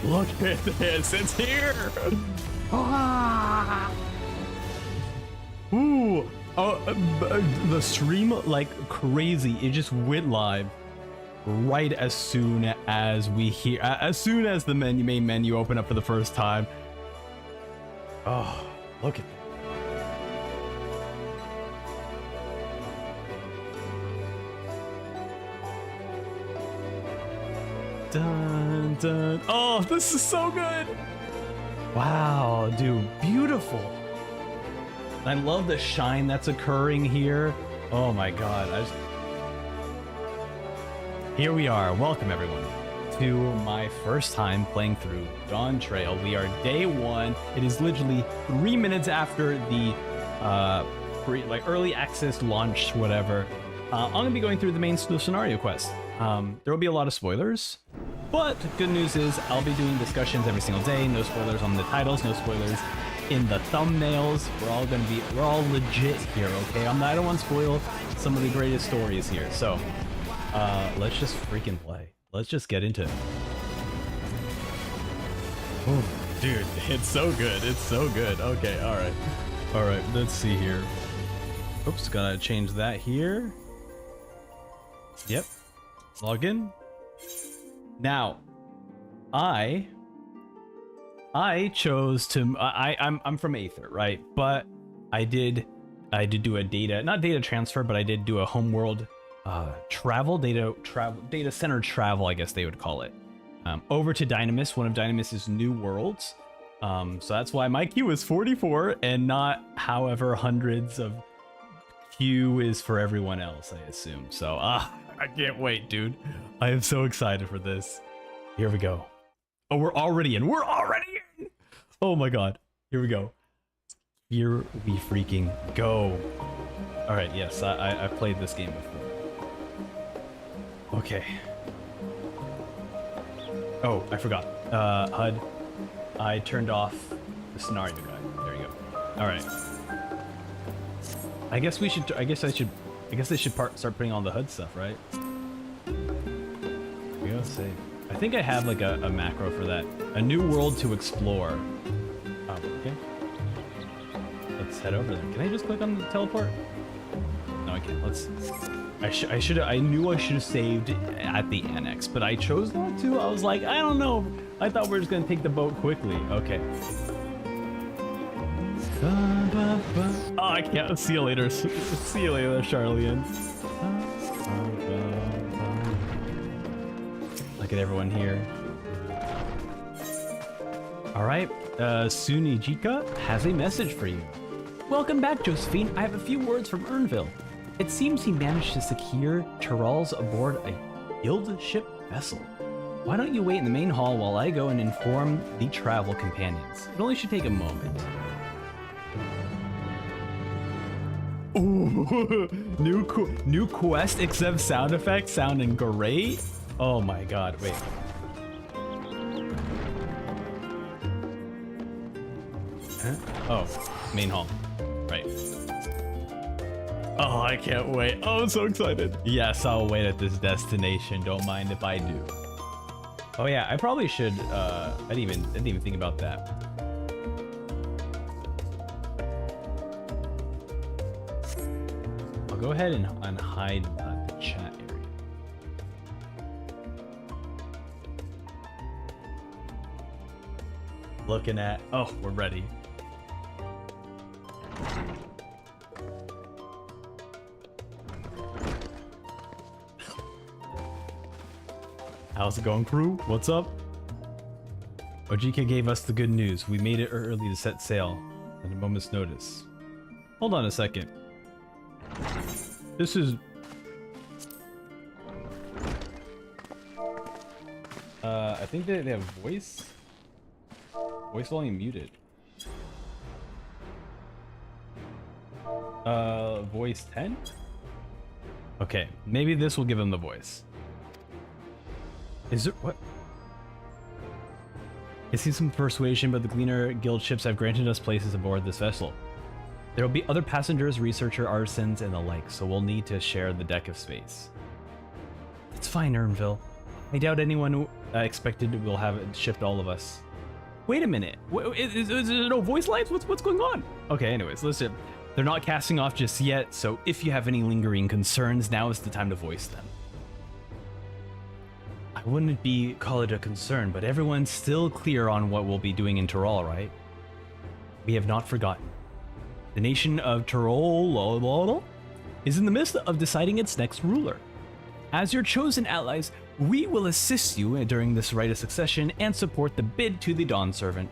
Look at this, it's here! Ah! Ooh! The stream, like crazy, it just went live right as soon as as soon as the main menu opened up for the first time. Oh, look at that. Dun, dun. Oh, this is so good. Wow, dude, beautiful. I love the shine that's occurring here. Oh my god. Here we are. Welcome everyone to my first time playing through Dawntrail. We are day 1. It is literally 3 minutes after the early access launch, whatever. I'm gonna be going through the main scenario quest. There will be a lot of spoilers, but the good news is I'll be doing discussions every single day. No spoilers on the titles, no spoilers in the thumbnails. We're all legit here, okay? I don't want to spoil some of the greatest stories here. So, let's just freaking play. Let's just get into it. Oh, dude, it's so good. It's so good. Okay, all right. All right, let's see here. Oops, gotta change that here. Yep. Login. Now, I chose to. I'm from Aether, right? But I did do a not data transfer, but I did do a homeworld data center travel, I guess they would call it, over to Dynamis, one of Dynamis's new worlds. So that's why my Q is 44 and not however hundreds of Q is for everyone else, I assume. So I can't wait, dude. I am so excited for this. Here we go. Oh, we're already in. We're already in. Oh my god. Here we go. Here we freaking go. All right. Yes, I've played this game before. Okay. Oh, I forgot. HUD. I turned off the scenario guide. There you go. All right. I guess we should. I guess they should start putting on the HUD stuff, right? We gotta save. I think I have like a macro for that. A new world to explore. Oh, okay. Let's head over there. Can I just click on the teleport? No, I can't. Let's. I knew I should have saved at the annex, but I chose not to. I was like, I don't know. I thought we were just gonna take the boat quickly. Okay. Oh, I can't. See you later. See you later, Charlian. Look at everyone here. Alright, Sunijika has a message for you. Welcome back, Josephine. I have a few words from Urnville. It seems he managed to secure Tyrrell's aboard a guild ship vessel. Why don't you wait in the main hall while I go and inform the travel companions? It only should take a moment. Ooh, new quest XIV sound effects sounding great. Oh my god, wait. Huh? Oh, main hall. Right. Oh, I can't wait. Oh, I'm so excited. Yes, I'll wait at this destination. Don't mind if I do. Oh yeah, I probably should. I didn't even think about that. I'll go ahead and hide the chat area. Looking at. Oh, we're ready. How's it going, crew? What's up? Ojika gave us the good news. We made it early to set sail at a moment's notice. Hold on a second. This is... I think they have voice volume muted. Voice 10? Okay, maybe this will give them the voice. Is it what? I see some persuasion, but the Gleaner Guild ships have granted us places aboard this vessel. There will be other passengers, researcher, artisans, and the like, so we'll need to share the deck of space. It's fine, Urnville. I doubt anyone expected we'll have it shift all of us. Wait a minute. Is there no voice lines? What's going on? Okay, anyways, listen. They're not casting off just yet, so if you have any lingering concerns, now is the time to voice them. I wouldn't call it a concern, but everyone's still clear on what we'll be doing in Tuliyollal, right? We have not forgotten. The nation of Tuliyollal is in the midst of deciding its next ruler. As your chosen allies, we will assist you during this rite of succession and support the bid to the Dawn Servant.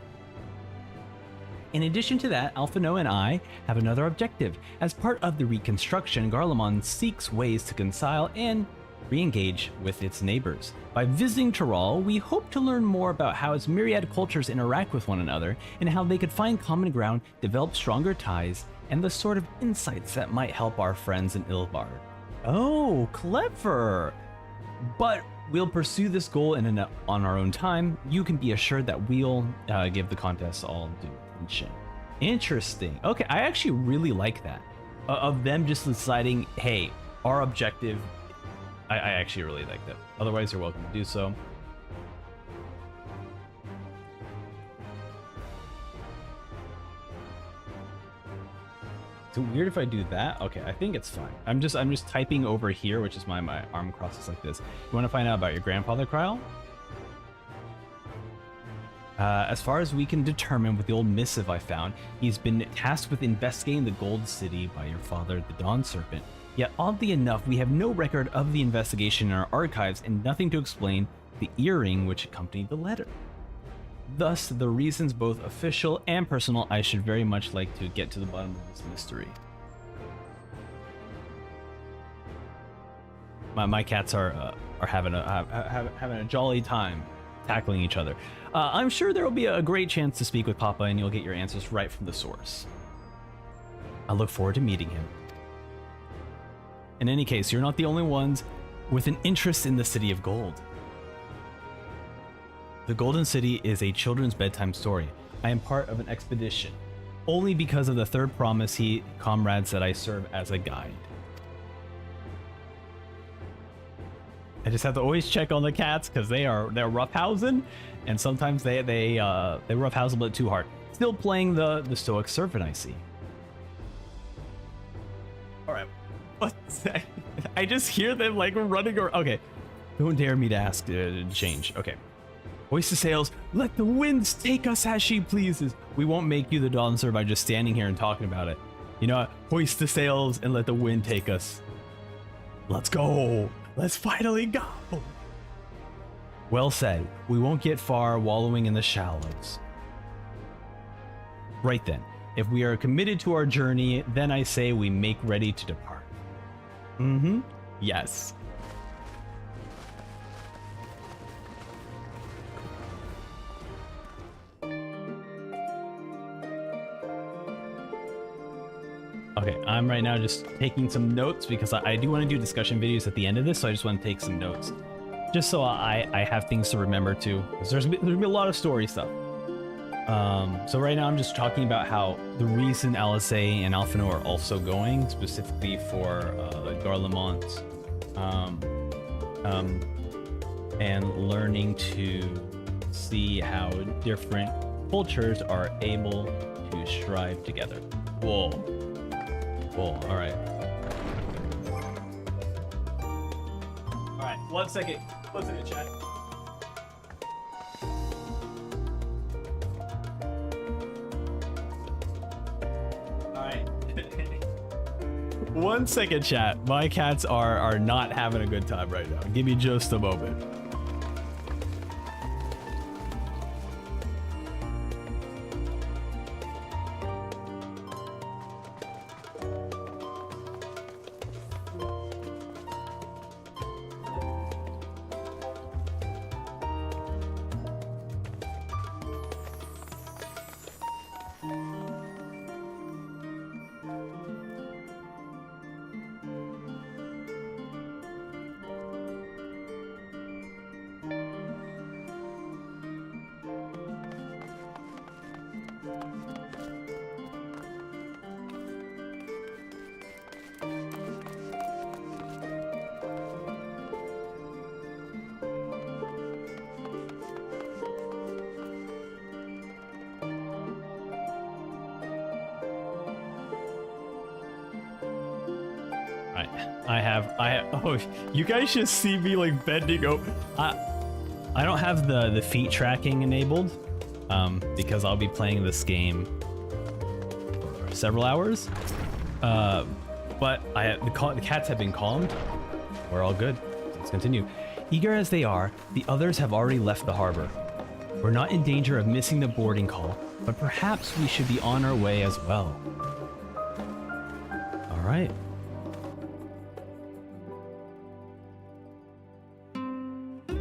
In addition to that, Alphino and I have another objective. As part of the reconstruction, Garlemald seeks ways to reconcile and re-engage with its neighbors. By visiting Tuliyollal, we hope to learn more about how its myriad cultures interact with one another and how they could find common ground, develop stronger ties, and the sort of insights that might help our friends in Ilbard. Oh, clever! But we'll pursue this goal on our own time. You can be assured that we'll give the contest all due attention. Interesting. Okay, I actually really like that. Of them just deciding, hey, our objective. I actually really like that. Otherwise, you're welcome to do so. Is it weird if I do that? Okay, I think it's fine. I'm just typing over here, which is my arm crosses like this. You want to find out about your grandfather, Kryl? As far as we can determine with the old missive I found, he's been tasked with investigating the Gold City by your father, the Dawn Serpent. Yet oddly enough, we have no record of the investigation in our archives and nothing to explain the earring which accompanied the letter. Thus, the reasons both official and personal, I should very much like to get to the bottom of this mystery. My cats are having a jolly time tackling each other. I'm sure there will be a great chance to speak with Papa and you'll get your answers right from the source. I look forward to meeting him. In any case, you're not the only ones with an interest in the City of Gold. The Golden City is a children's bedtime story. I am part of an expedition, only because of the third promise comrades that I serve as a guide. I just have to always check on the cats because they're roughhousing, and sometimes they roughhouse a bit too hard. Still playing the stoic servant, I see. All right. What's that? I just hear them like running around. Okay, don't dare me to ask to change. Okay, hoist the sails. Let the winds take us as she pleases. We won't make you the Dawn Servant by just standing here and talking about it. You know what? Hoist the sails and let the wind take us. Let's go. Let's finally go. Well said. We won't get far wallowing in the shallows. Right then, if we are committed to our journey, then I say we make ready to depart. Mm-hmm. Yes. Okay, I'm right now just taking some notes because I do want to do discussion videos at the end of this, so I just want to take some notes. Just so I have things to remember too. Because there's gonna be a lot of story stuff. So right now I'm just talking about how the reason LSA and Alphino are also going, specifically for Garlemald, and learning to see how different cultures are able to strive together. Whoa. Whoa, alright. Alright, 1 second. 1 second, chat. Alright. 1 second, chat. My cats are not having a good time right now. Give me just a moment. Oh, you guys should see me like bending over. I don't have the feet tracking enabled, because I'll be playing this game for several hours. But the cats have been calmed. We're all good. Let's continue. Eager as they are, the others have already left the harbor. We're not in danger of missing the boarding call, but perhaps we should be on our way as well. All right.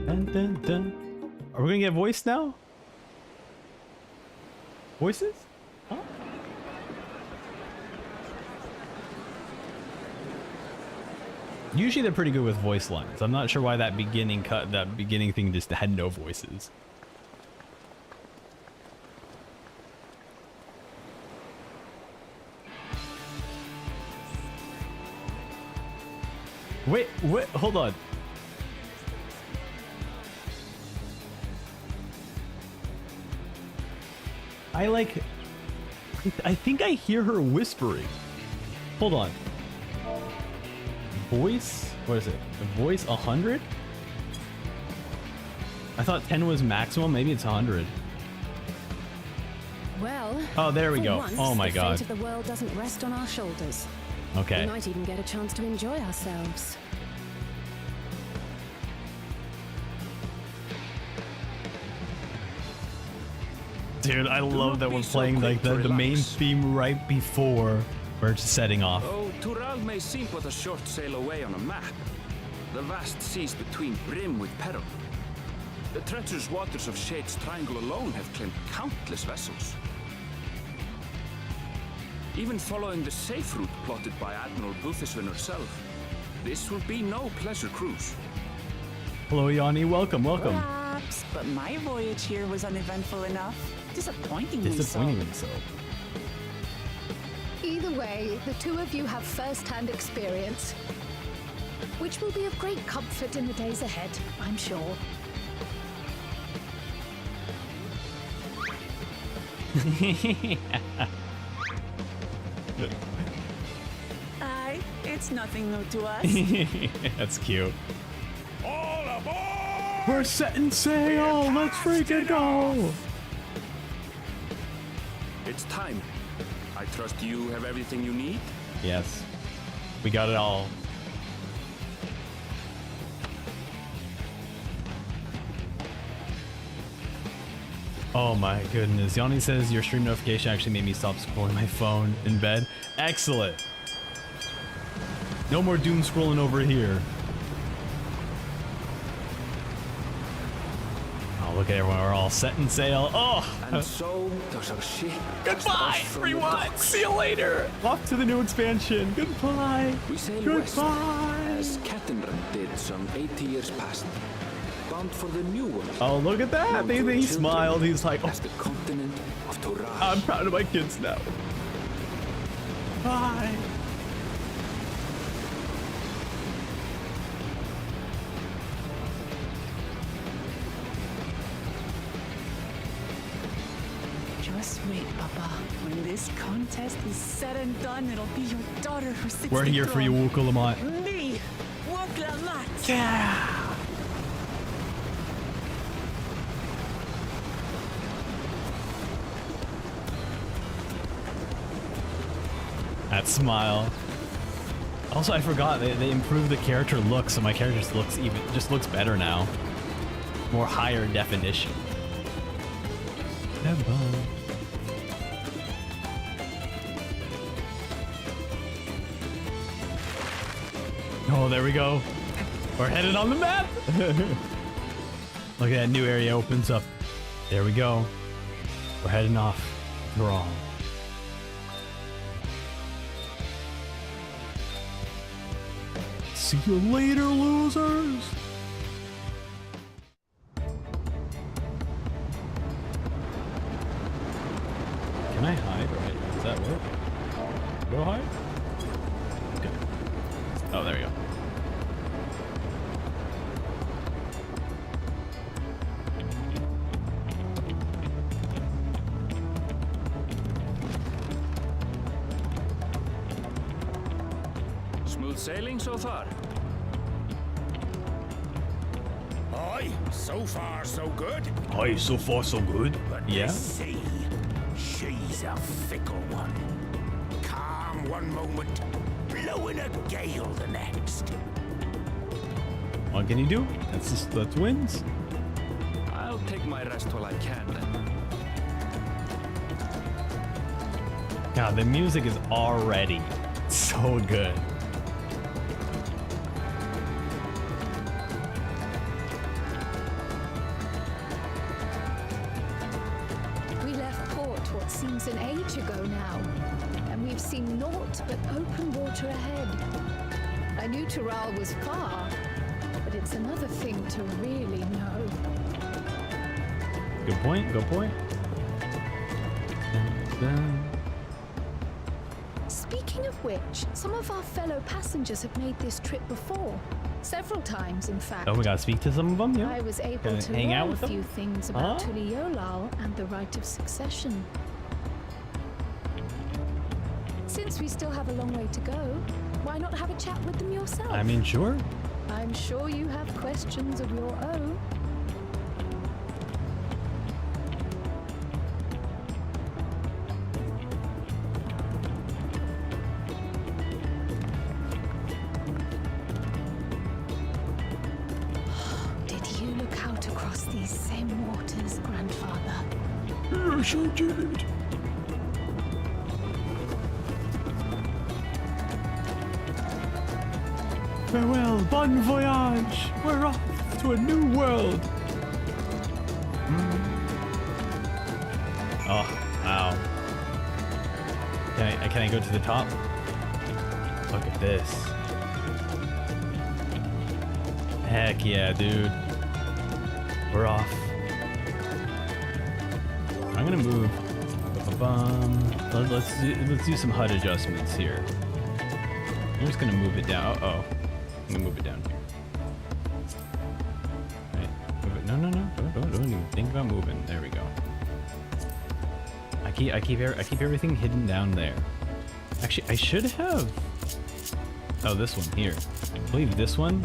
Dun, dun, dun. Are we gonna get voice now? Voices? Huh? Usually they're pretty good with voice lines. I'm not sure why that beginning thing just had no voices. Wait, hold on. I think I hear her whispering. Hold on. Voice? What is it? The voice 100? I thought 10 was maximum. Maybe it's 100. Well, oh, there we go. Once, oh my god. The fate of the world doesn't rest on our shoulders. Okay. We might even get a chance to enjoy ourselves. Dude, I love that we're playing like the main theme right before we're just setting off. Oh, Tuliyollal may seem but a short sail away on a map. The vast seas between brim with peril. The treacherous waters of Shade's Triangle alone have claimed countless vessels. Even following the safe route plotted by Admiral Buthiswin herself, this will be no pleasure cruise. Hello, Yanni. Welcome, welcome. Perhaps, but my voyage here was uneventful enough. Disappointingly so. Either way, the two of you have first-hand experience, which will be of great comfort in the days ahead, I'm sure. It's nothing new to us. That's cute. All aboard! We're setting sail! Let's freaking go! It's time. I trust you have everything you need? Yes. We got it all. Oh my goodness. Yanni says your stream notification actually made me stop scrolling my phone in bed. Excellent. No more doom scrolling over here. Oh, look at everyone. We're all setting sail. Oh! And so does our ship. Goodbye, everyone! See you later! Off to the new expansion. Goodbye! We sail west, as Cattenran did some 80 years past. Bound for the new world. Oh, look at that! He smiled. He's like, oh, as the continent of Torah. I'm proud of my kids now. Bye! Just wait, Papa. When this contest is said and done, it'll be your daughter who sits We're here for you, Wukulamat. Me, Wukulamat. Yeah! That smile. Also, I forgot they improved the character look, so my character just looks better now. More higher definition. Oh, there we go. We're headed on the map. Look at that new area opens up. There we go. We're heading off. We're all. See you later, losers! Can I hide? Right? Does that work? Go hide? Okay. Oh, there we go. Smooth sailing so far? Aye, so far so good. Oh, so far so good. But Yeah. this sea, she's a fickle one. Calm one moment, blowing a gale the next. What can you do? That's wins. I'll take my rest while I can then. God, the music is already so good. We left port what seems an age ago now, and we've seen naught but open water ahead. I knew Tural was far, but it's another thing to really know. Good point. Good point. Dun, dun. Speaking of which, some of our fellow passengers have made this trip before. Several times, in fact. Oh, we gotta speak to some of them. Yeah. I was able Gonna to hang out learn a with them? few things about Huh? Tuliyollal and the right of succession. Since we still have a long way to go, why not have a chat with them yourself? I mean, sure. I'm sure you have questions of your own. Did you look out across these same waters, Grandfather? Yes, I did. Farewell, bon voyage. We're off to a new world. Oh, wow. Can I go to the top? Look at this. Heck yeah, dude. We're off. I'm gonna move. Let's do some HUD adjustments here. I'm just gonna move it down. Uh-oh. I'm gonna move it down here. Right. Move it. No. Don't even think about moving. There we go. I keep everything hidden down there. Actually, I should have. Oh, this one here. I believe this one.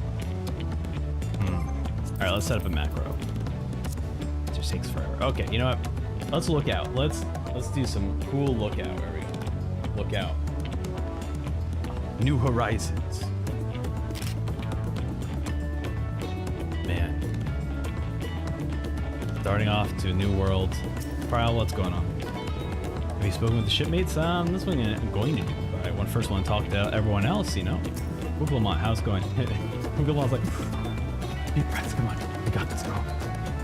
All right, let's set up a macro. It just takes forever. Okay, you know what? Let's look out. Let's do some cool lookout. There we go. Look out. New horizons. Man. Starting off to a new world. Prial, what's going on? Have you spoken with the shipmates? This one I'm going to do. But I first want to talk to everyone else, you know? Googlemont, how's it going? Googlemont's like, deep breaths, come on. We got this, go.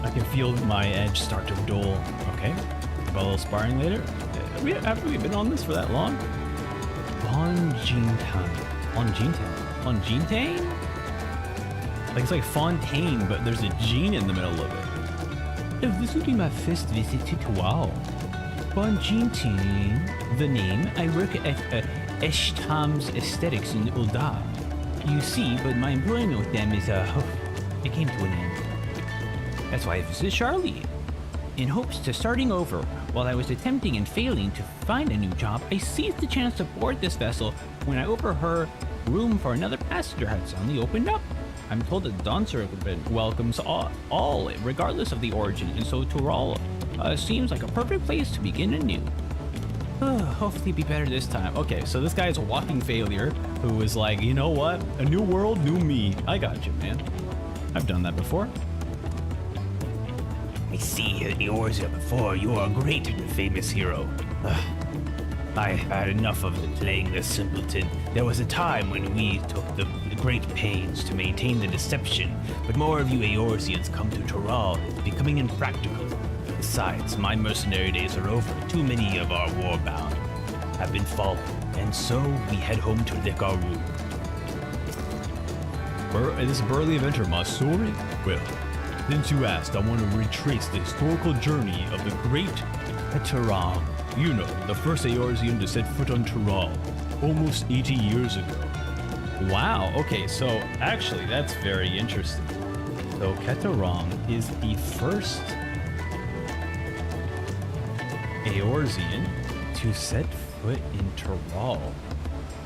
I can feel my edge start to dull. Okay. Have a little sparring later. Have we been on this for that long? Fontaine? Like it's like Fontaine, but there's a gene in the middle of it. If this will be my first visit to Tual. Fontaine, the name. I work at Eshtam's Aesthetics in Uldar. You see, but my employment with them is it came to an end. That's why I visited Charlie. In hopes to starting over, while I was attempting and failing to find a new job, I seized the chance to board this vessel when I overheard room for another passenger had suddenly opened up. I'm told that Dawntrail welcomes all, regardless of the origin, and so Tural seems like a perfect place to begin anew. Hopefully be better this time. Okay, so this guy is a walking failure who is like, you know what? A new world, new me. I got you, man. I've done that before. I see Eorzea before. You are a great and famous hero. I had enough of playing this simpleton. There was a time when we took the great pains to maintain the deception, but more of you Eorzeans come to Tural. It's becoming impractical. Besides, my mercenary days are over. Too many of our warbound have been fallen, and so we head home to lick our wound. This burly adventure, my story? Well, since you asked, I want to retrace the historical journey of the great Tural. You know, the first Eorzean to set foot on Tural, almost 80 years ago. Wow, okay, so actually that's very interesting. So Keturang is the first Eorzean to set foot in Tural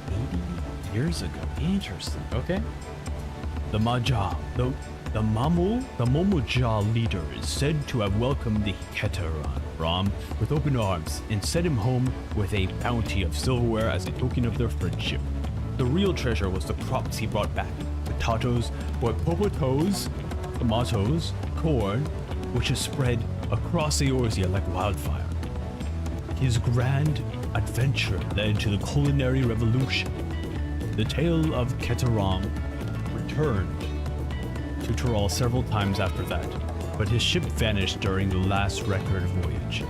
80 years ago. Interesting. Okay. The Maja, the Momoja leader is said to have welcomed the Keteran Ram with open arms and sent him home with a bounty of silverware as a token of their friendship. The real treasure was the crops he brought back: potatoes, tomatoes, corn, which is spread across Eorzea like wildfire. His grand adventure led to the culinary revolution. The tale of Keteram returned to Tural several times after that, but his ship vanished during the last record voyage.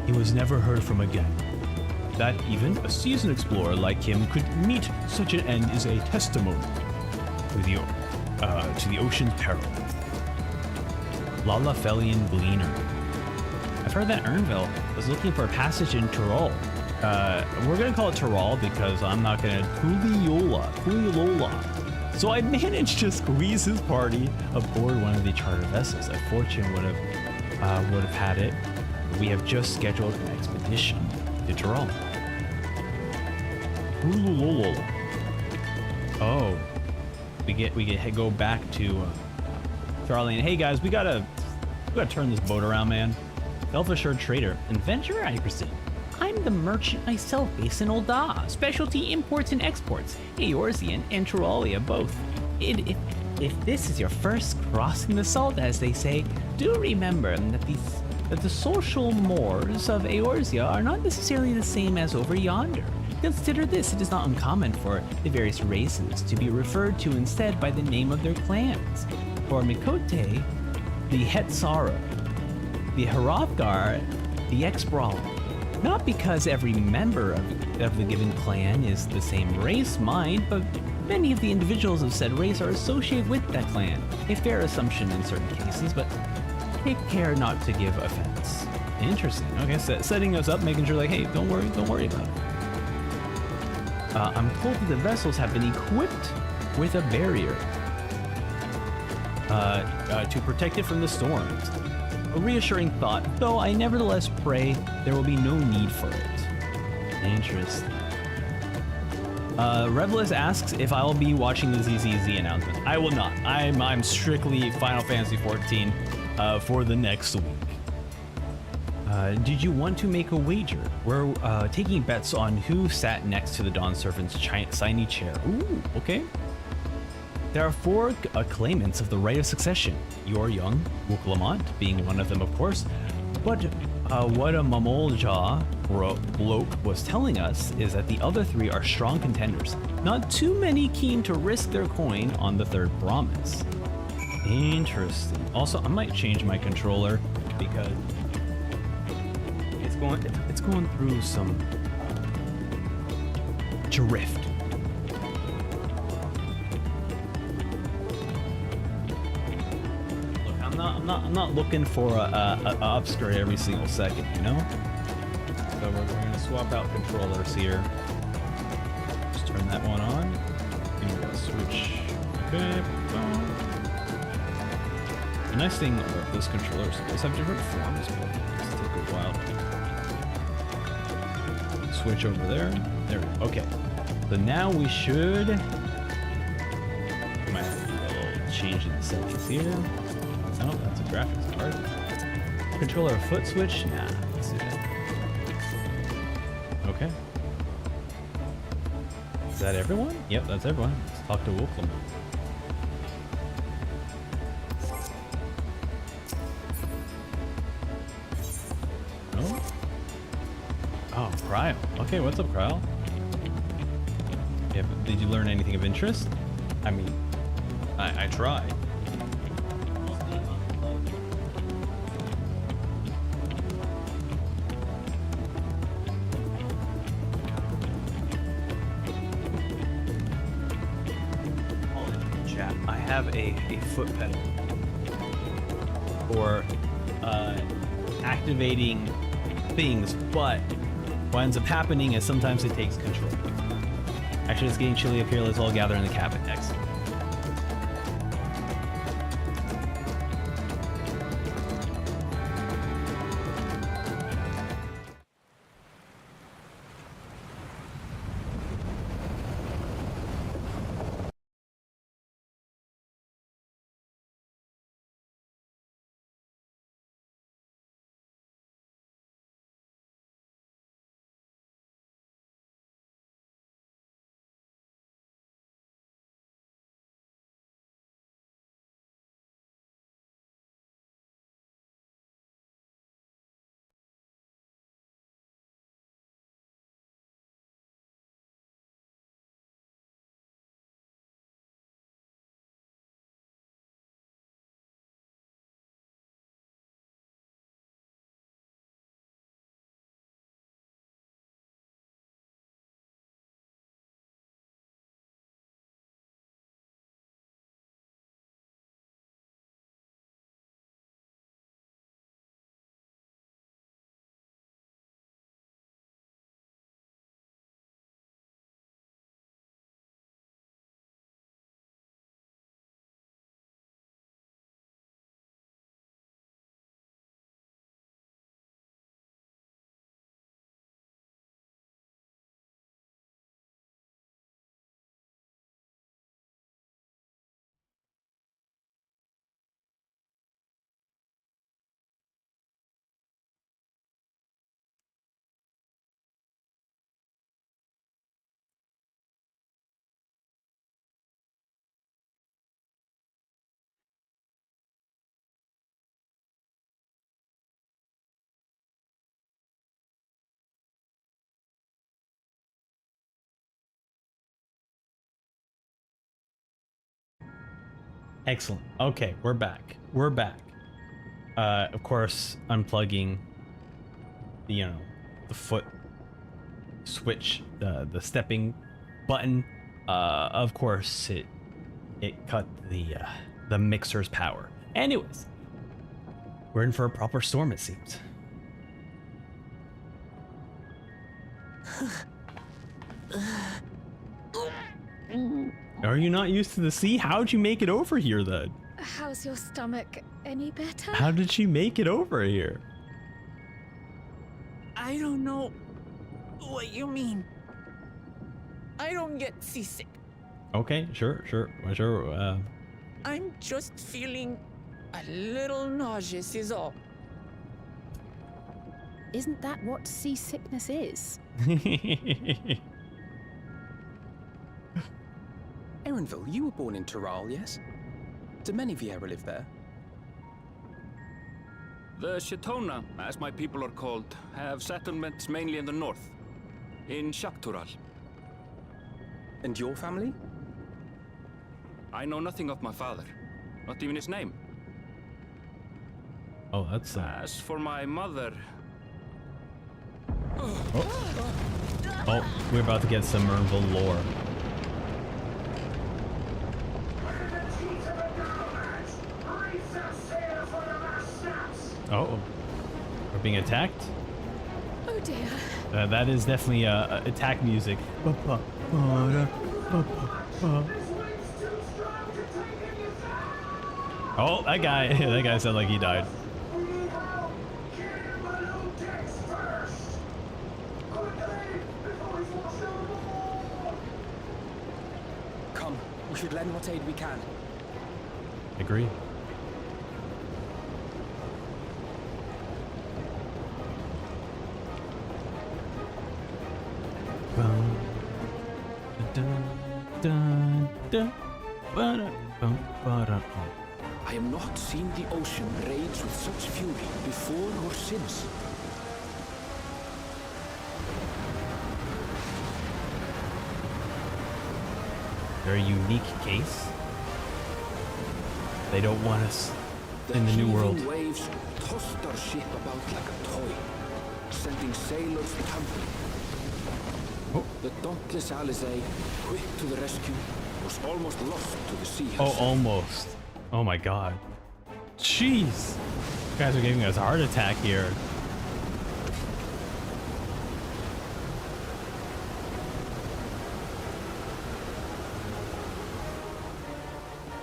He was never heard from again. That even a seasoned explorer like him could meet such an end is a testimony to the ocean's peril. Lalafelian Gleaner. I've heard that Ernville was looking for a passage in Tural. We're gonna call it Tural because I'm not gonna Tuliyollal. So I managed to squeeze his party aboard one of the charter vessels. A fortune would have had it. We have just scheduled an expedition to Tural. Oh, we get go back to Charlie and hey guys, we gotta turn this boat around, man. Self-assured trader and venturer Iverson. I'm the merchant myself based in Ul'dah. Specialty imports and exports. Eorzea and Turalia both. If this is your first crossing the salt, as they say, do remember that the social mores of Eorzea are not necessarily the same as over yonder. Consider this, it is not uncommon for the various races to be referred to instead by the name of their clans. For Mikote, the Hetsara, the Hrothgar, the Exbrawl. Not because every member of the given clan is the same race mind, but many of the individuals of said race are associated with that clan. A fair assumption in certain cases, but take care not to give offense. Interesting. Okay, setting us up, making sure like, hey, don't worry about it. I'm told that the vessels have been equipped with a barrier to protect it from the storms. A reassuring thought, though I nevertheless pray there will be no need for it. Interesting. Revelous asks if I'll be watching the ZZZ announcement. I will not. I'm strictly Final Fantasy XIV for the next week. Did you want to make a wager? We're taking bets on who sat next to the Dawn Servant's shiny chair. Ooh, okay. There are 4 claimants of the right of succession. Your young, Wook Lamont being one of them, of course. But what a Mamolja bloke was telling us is that the other 3 are strong contenders. Not too many keen to risk their coin on the 3rd promise. Interesting. Also, I might change my controller because it's going through some drift. I'm not looking for a upskirt every single second, you know? So we're gonna swap out controllers here. Just turn that one on. And we'll switch. Okay. The nice thing about this controller is it does have different forms, but it's take a while. Switch over there. There we go. Okay. So now we should might have to do a little change in the settings here. Oh, that's a graphics card. Controller foot switch? Nah, let's do that. Okay. Is that everyone? Yep, that's everyone. Let's talk to Wooklam. Oh? Oh, Cryo. Okay, what's up, Cryo? Yeah, did you learn anything of interest? I mean, I tried. I have a foot pedal for activating things, but what ends up happening is sometimes it takes control. Actually, it's getting chilly up here. Let's all gather in the cabin next. Excellent. Okay, we're back. We're back. Of course, unplugging the, you know, the foot switch, the stepping button. Of course, it cut the mixer's power. Anyways, we're in for a proper storm, it seems. Are you not used to the sea? How'd you make it over here then? How's your stomach? Any better? How did she make it over here? I don't know what you mean. I don't get seasick. Okay, sure. I'm just feeling a little nauseous is all. Isn't that what seasickness is? Erenville, you were born in Tural, yes? Do many Vieira live there? The Shetona, as my people are called, have settlements mainly in the north, in Shaktural. And your family? I know nothing of my father, not even his name. Oh, that's As for my mother, Oh, we're about to get some Erenville lore. Oh, we're being attacked? Oh dear. That is definitely attack music. Oh, that guy, that guy sounded like he died. Come, we should lend what aid we can. Agree. I have not seen the ocean rage with such fury before or since. Very unique case. They don't want us in the new world. The waves tossed our ship about like a toy, sending sailors tumbling. Oh. The dauntless Alizé, quick to the rescue, was almost lost to the sea. Oh, herself. almost. Oh my god. Jeez. You guys are giving us a heart attack here.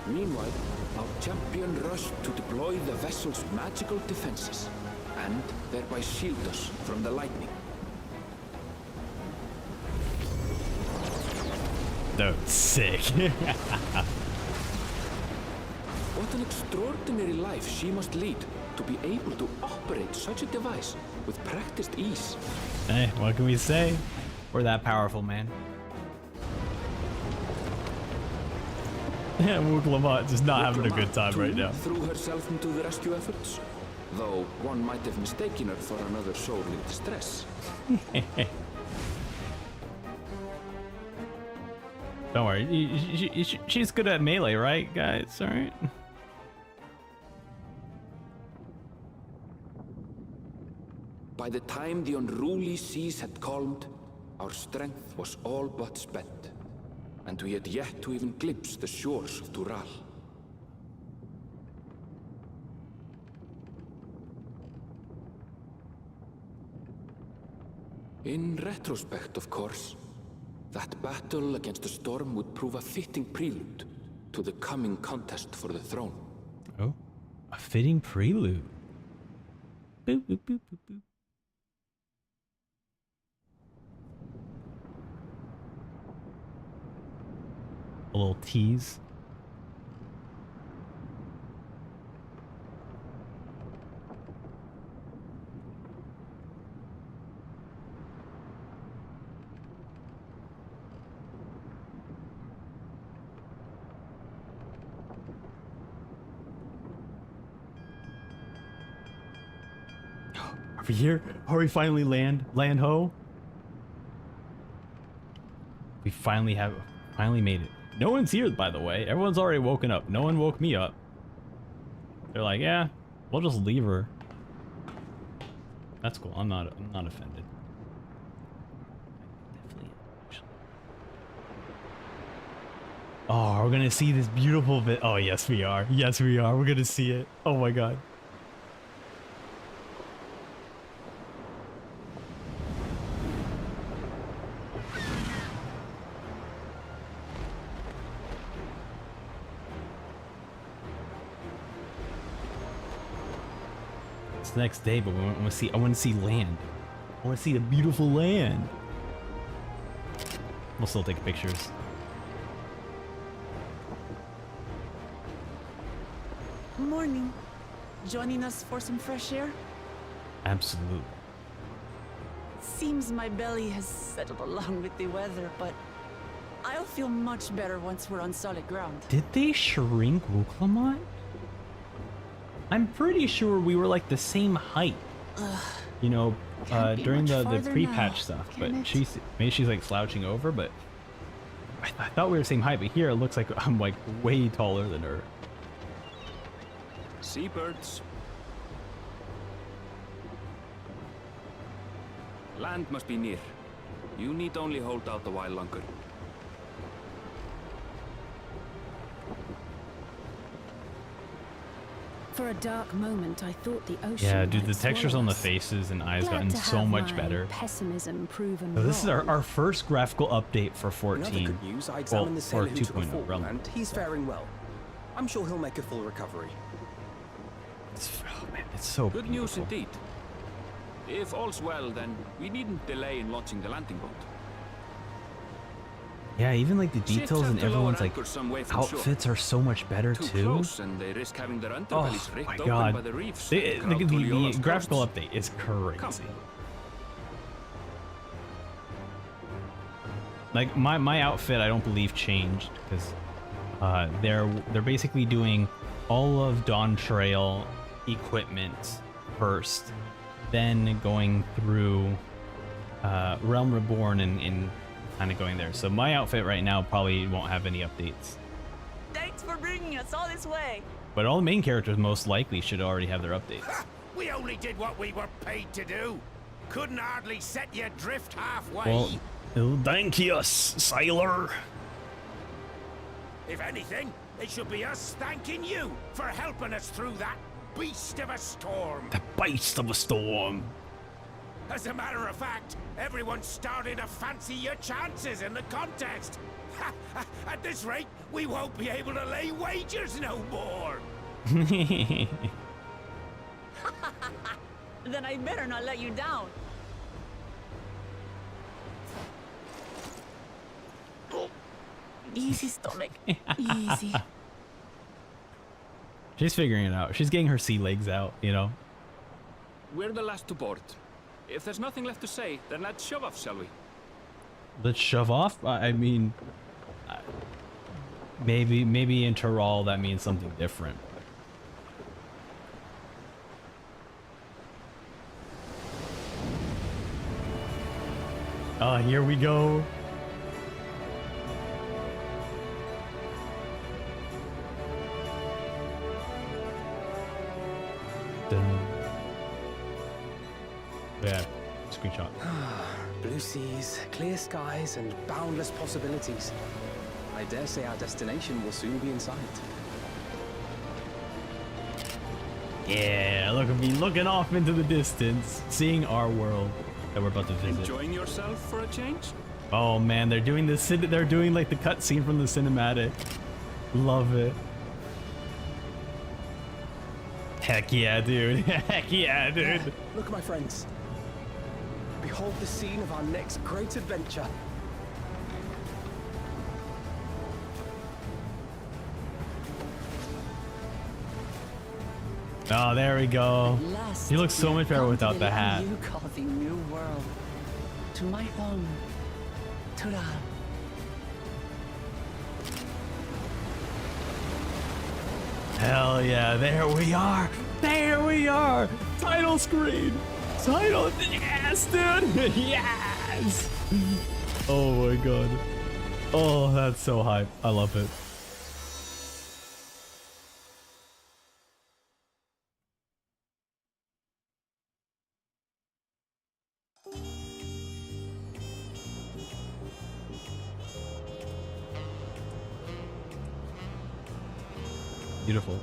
Meanwhile, our champion rushed to deploy the vessel's magical defenses, and thereby shield us from the lightning. That was sick. What an extraordinary life she must lead to be able to operate such a device with practiced ease. Hey, what can we say? We're that powerful, man. Yeah, Mook Lamont just not having a good time right now. Threw herself into the rescue efforts, though one might have mistaken her for another soul in distress. Don't worry, she's good at melee, right, guys? All right. By the time the unruly seas had calmed, our strength was all but spent, and we had yet to even glimpse the shores of Tural. In retrospect, of course, that battle against the storm would prove a fitting prelude to the coming contest for the throne. Oh, a fitting prelude. Boop, boop, boop, boop, boop. A little tease. Are we here? Are we finally land ho? We finally made it. No one's here, by the way. Everyone's already woken up. No one woke me up. They're like, yeah, we'll just leave her. That's cool. I'm not offended. Definitely. Oh, we're gonna see this beautiful bit. Oh, yes, we are. Yes, we are. We're gonna see it. Oh my god. It's the next day, but I want to see land. I want to see the beautiful land. We'll still take pictures. Morning. Joining us for some fresh air? Absolutely. Seems my belly has settled along with the weather, but I'll feel much better once we're on solid ground. Did they shrink Wuklamont? I'm pretty sure we were like the same height. You know, Can't be during much the farther pre-patch now, stuff, can but it? maybe she's like slouching over, but I thought we were the same height, but here it looks like I'm like way taller than her. Seabirds. Land must be near. You need only hold out a while longer. For a dark moment, I thought the ocean. Yeah, dude, the might textures swallow on the us. faces and eyes Glad gotten to so have much my better. Pessimism proven So this is wrong. our first graphical update for In other 14. good news, I Well, examined the for sailor who took a 2.0 fall, realm. and he's faring well. I'm sure he'll make a full recovery. Oh man, it's so Good news beautiful. indeed. If all's well, then we needn't delay in launching the landing boat. Yeah, even like the Ships details have and to lower everyone's like anchor some way from shore. outfits are so much better Too too. close, and they risk having their underbellies Oh ripped my open god. by the reefs. The, and crowd the Tuliyollal's graphical coasts. update is crazy. Come. Like my outfit, I don't believe changed because they're basically doing all of Dawntrail equipment first, then going through Realm Reborn and kind of going there. So my outfit right now probably won't have any updates, Thanks for bringing us all this way. but all the main characters most likely should already have their updates. Ha! We only did what we were paid to do. Couldn't hardly set you adrift halfway. Well, thank you, sailor. If anything, it should be us thanking you for helping us through that beast of a storm. The beast of a storm. As a matter of fact, everyone's starting to fancy your chances in the contest. Ha! At this rate, we won't be able to lay wagers no more. Then I better not let you down. Easy, stomach. Easy. She's figuring it out. She's getting her sea legs out, you know. We're the last to board. If there's nothing left to say, then let's shove off, shall we? Let's shove off. I mean, maybe in Tyrol that means something different. Here we go. Dun. Yeah, screenshot. Blue seas, clear skies, and boundless possibilities. I dare say our destination will soon be in sight. Yeah, look at me looking off into the distance, seeing our world that we're about to visit. Enjoying yourself for a change? Oh man, they're doing this. They're doing like the cutscene from the cinematic. Love it. Heck yeah, dude. Heck yeah, dude. There, look at my friends. Behold the scene of our next great adventure. Oh, there we go. Last He looks so we much better come to without the land hat. You call the new world. To my home, Tuliyollal. Hell yeah, there we are. There we are. Title screen. Title. Yes, dude. Yes. Oh my god. Oh, that's so hype. I love it. Beautiful.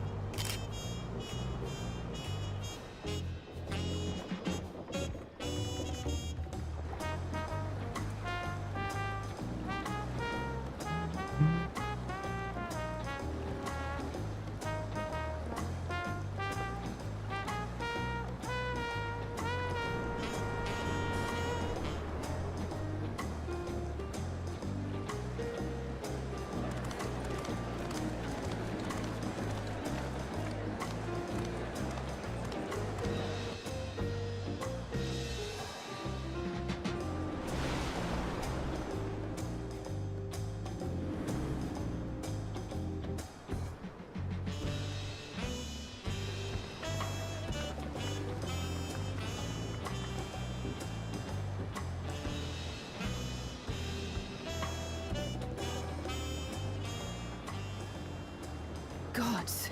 Gods,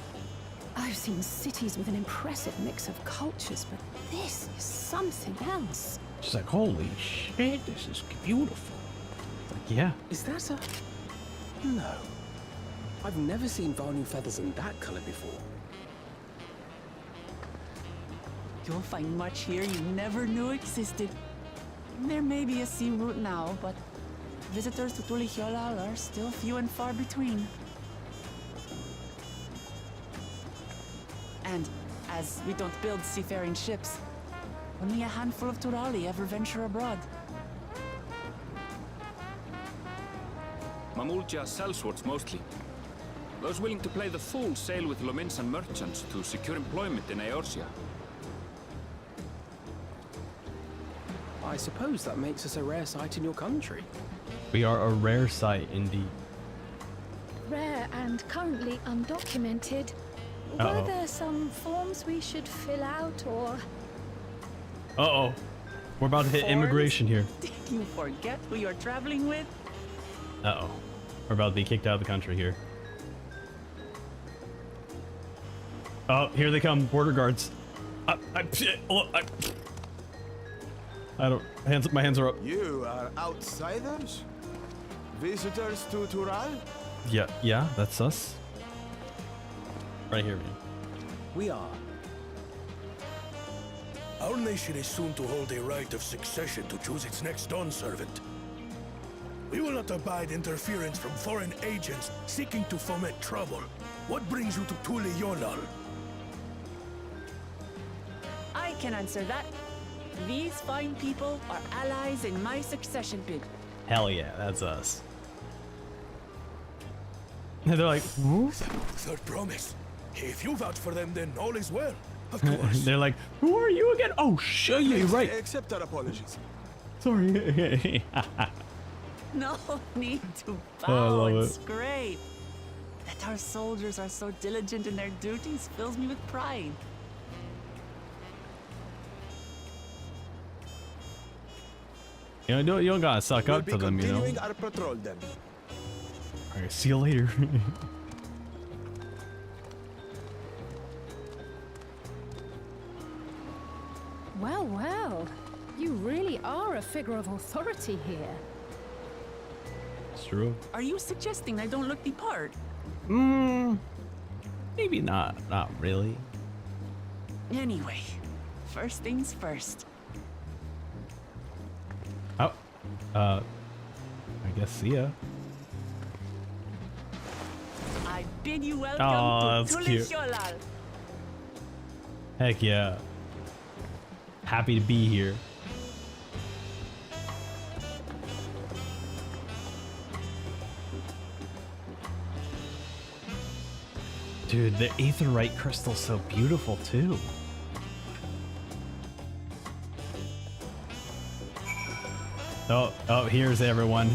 I've seen cities with an impressive mix of cultures, but this is something else. She's like, holy shit, this is beautiful. Like, yeah. Is that a... No. I've never seen Vanu feathers in that color before. You'll find much here you never knew existed. There may be a sea route now, but visitors to Tuliyollal are still few and far between. And as we don't build seafaring ships, only a handful of Turali ever venture abroad. Mamulja sellswords mostly. Those willing to play the fool sail with Lominsan merchants to secure employment in Eorzea. I suppose that makes us a rare sight in your country. We are a rare sight indeed. Rare and currently undocumented. Uh-oh. Were there some forms we should fill out or... Uh-oh. We're about to hit immigration here. Did you forget who you're traveling with? Uh-oh. We're about to be kicked out of the country here. Oh, here they come, border guards. I don't. My hands are up. You are outsiders? Visitors to Tural? Yeah, that's us. Right here, man. We are. Our nation is soon to hold a right of succession to choose its next dawn servant. We will not abide interference from foreign agents seeking to foment trouble. What brings you to Tuliyollal? I can answer that. These fine people are allies in my succession bid. Hell yeah, that's us. And they're like, who? Third promise. If you vouch for them, then all is well. Of course. They're like, who are you again? Oh, shit, you're right. Accept our apologies. Sorry. No need to I bow love and it. scrape. That our soldiers are so diligent in their duties fills me with pride. You don't gotta suck up to them, you know. Continuing our patrol then. All right, see you later. Well, well. You really are a figure of authority here. It's true. Are you suggesting I don't look the part? Maybe not. Not really. Anyway, first things first. Oh, I guess see ya. I bid you welcome Oh, to that's cute. Tuliyollal. Heck yeah. Happy to be here. Dude, the aetherite crystal's so beautiful too. Oh, here's everyone.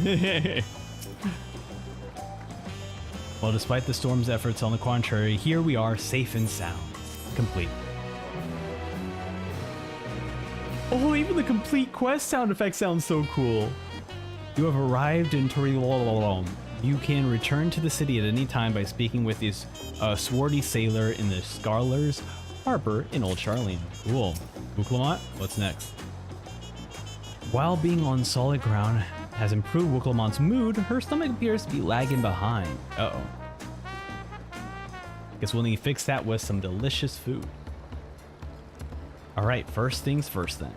Well, despite the storm's efforts, on the contrary, here we are, safe and sound. Complete. Oh, even the complete quest sound effect sounds so cool. You have arrived in Tuliyollal. You can return to the city at any time by speaking with this swarthy sailor in the Scarler's Harbor in Old Charlene. Cool. Wuklamont, what's next? While being on solid ground has improved Wuklamont's mood, her stomach appears to be lagging behind. Uh-oh. Guess we'll need to fix that with some delicious food. Alright, first things first then.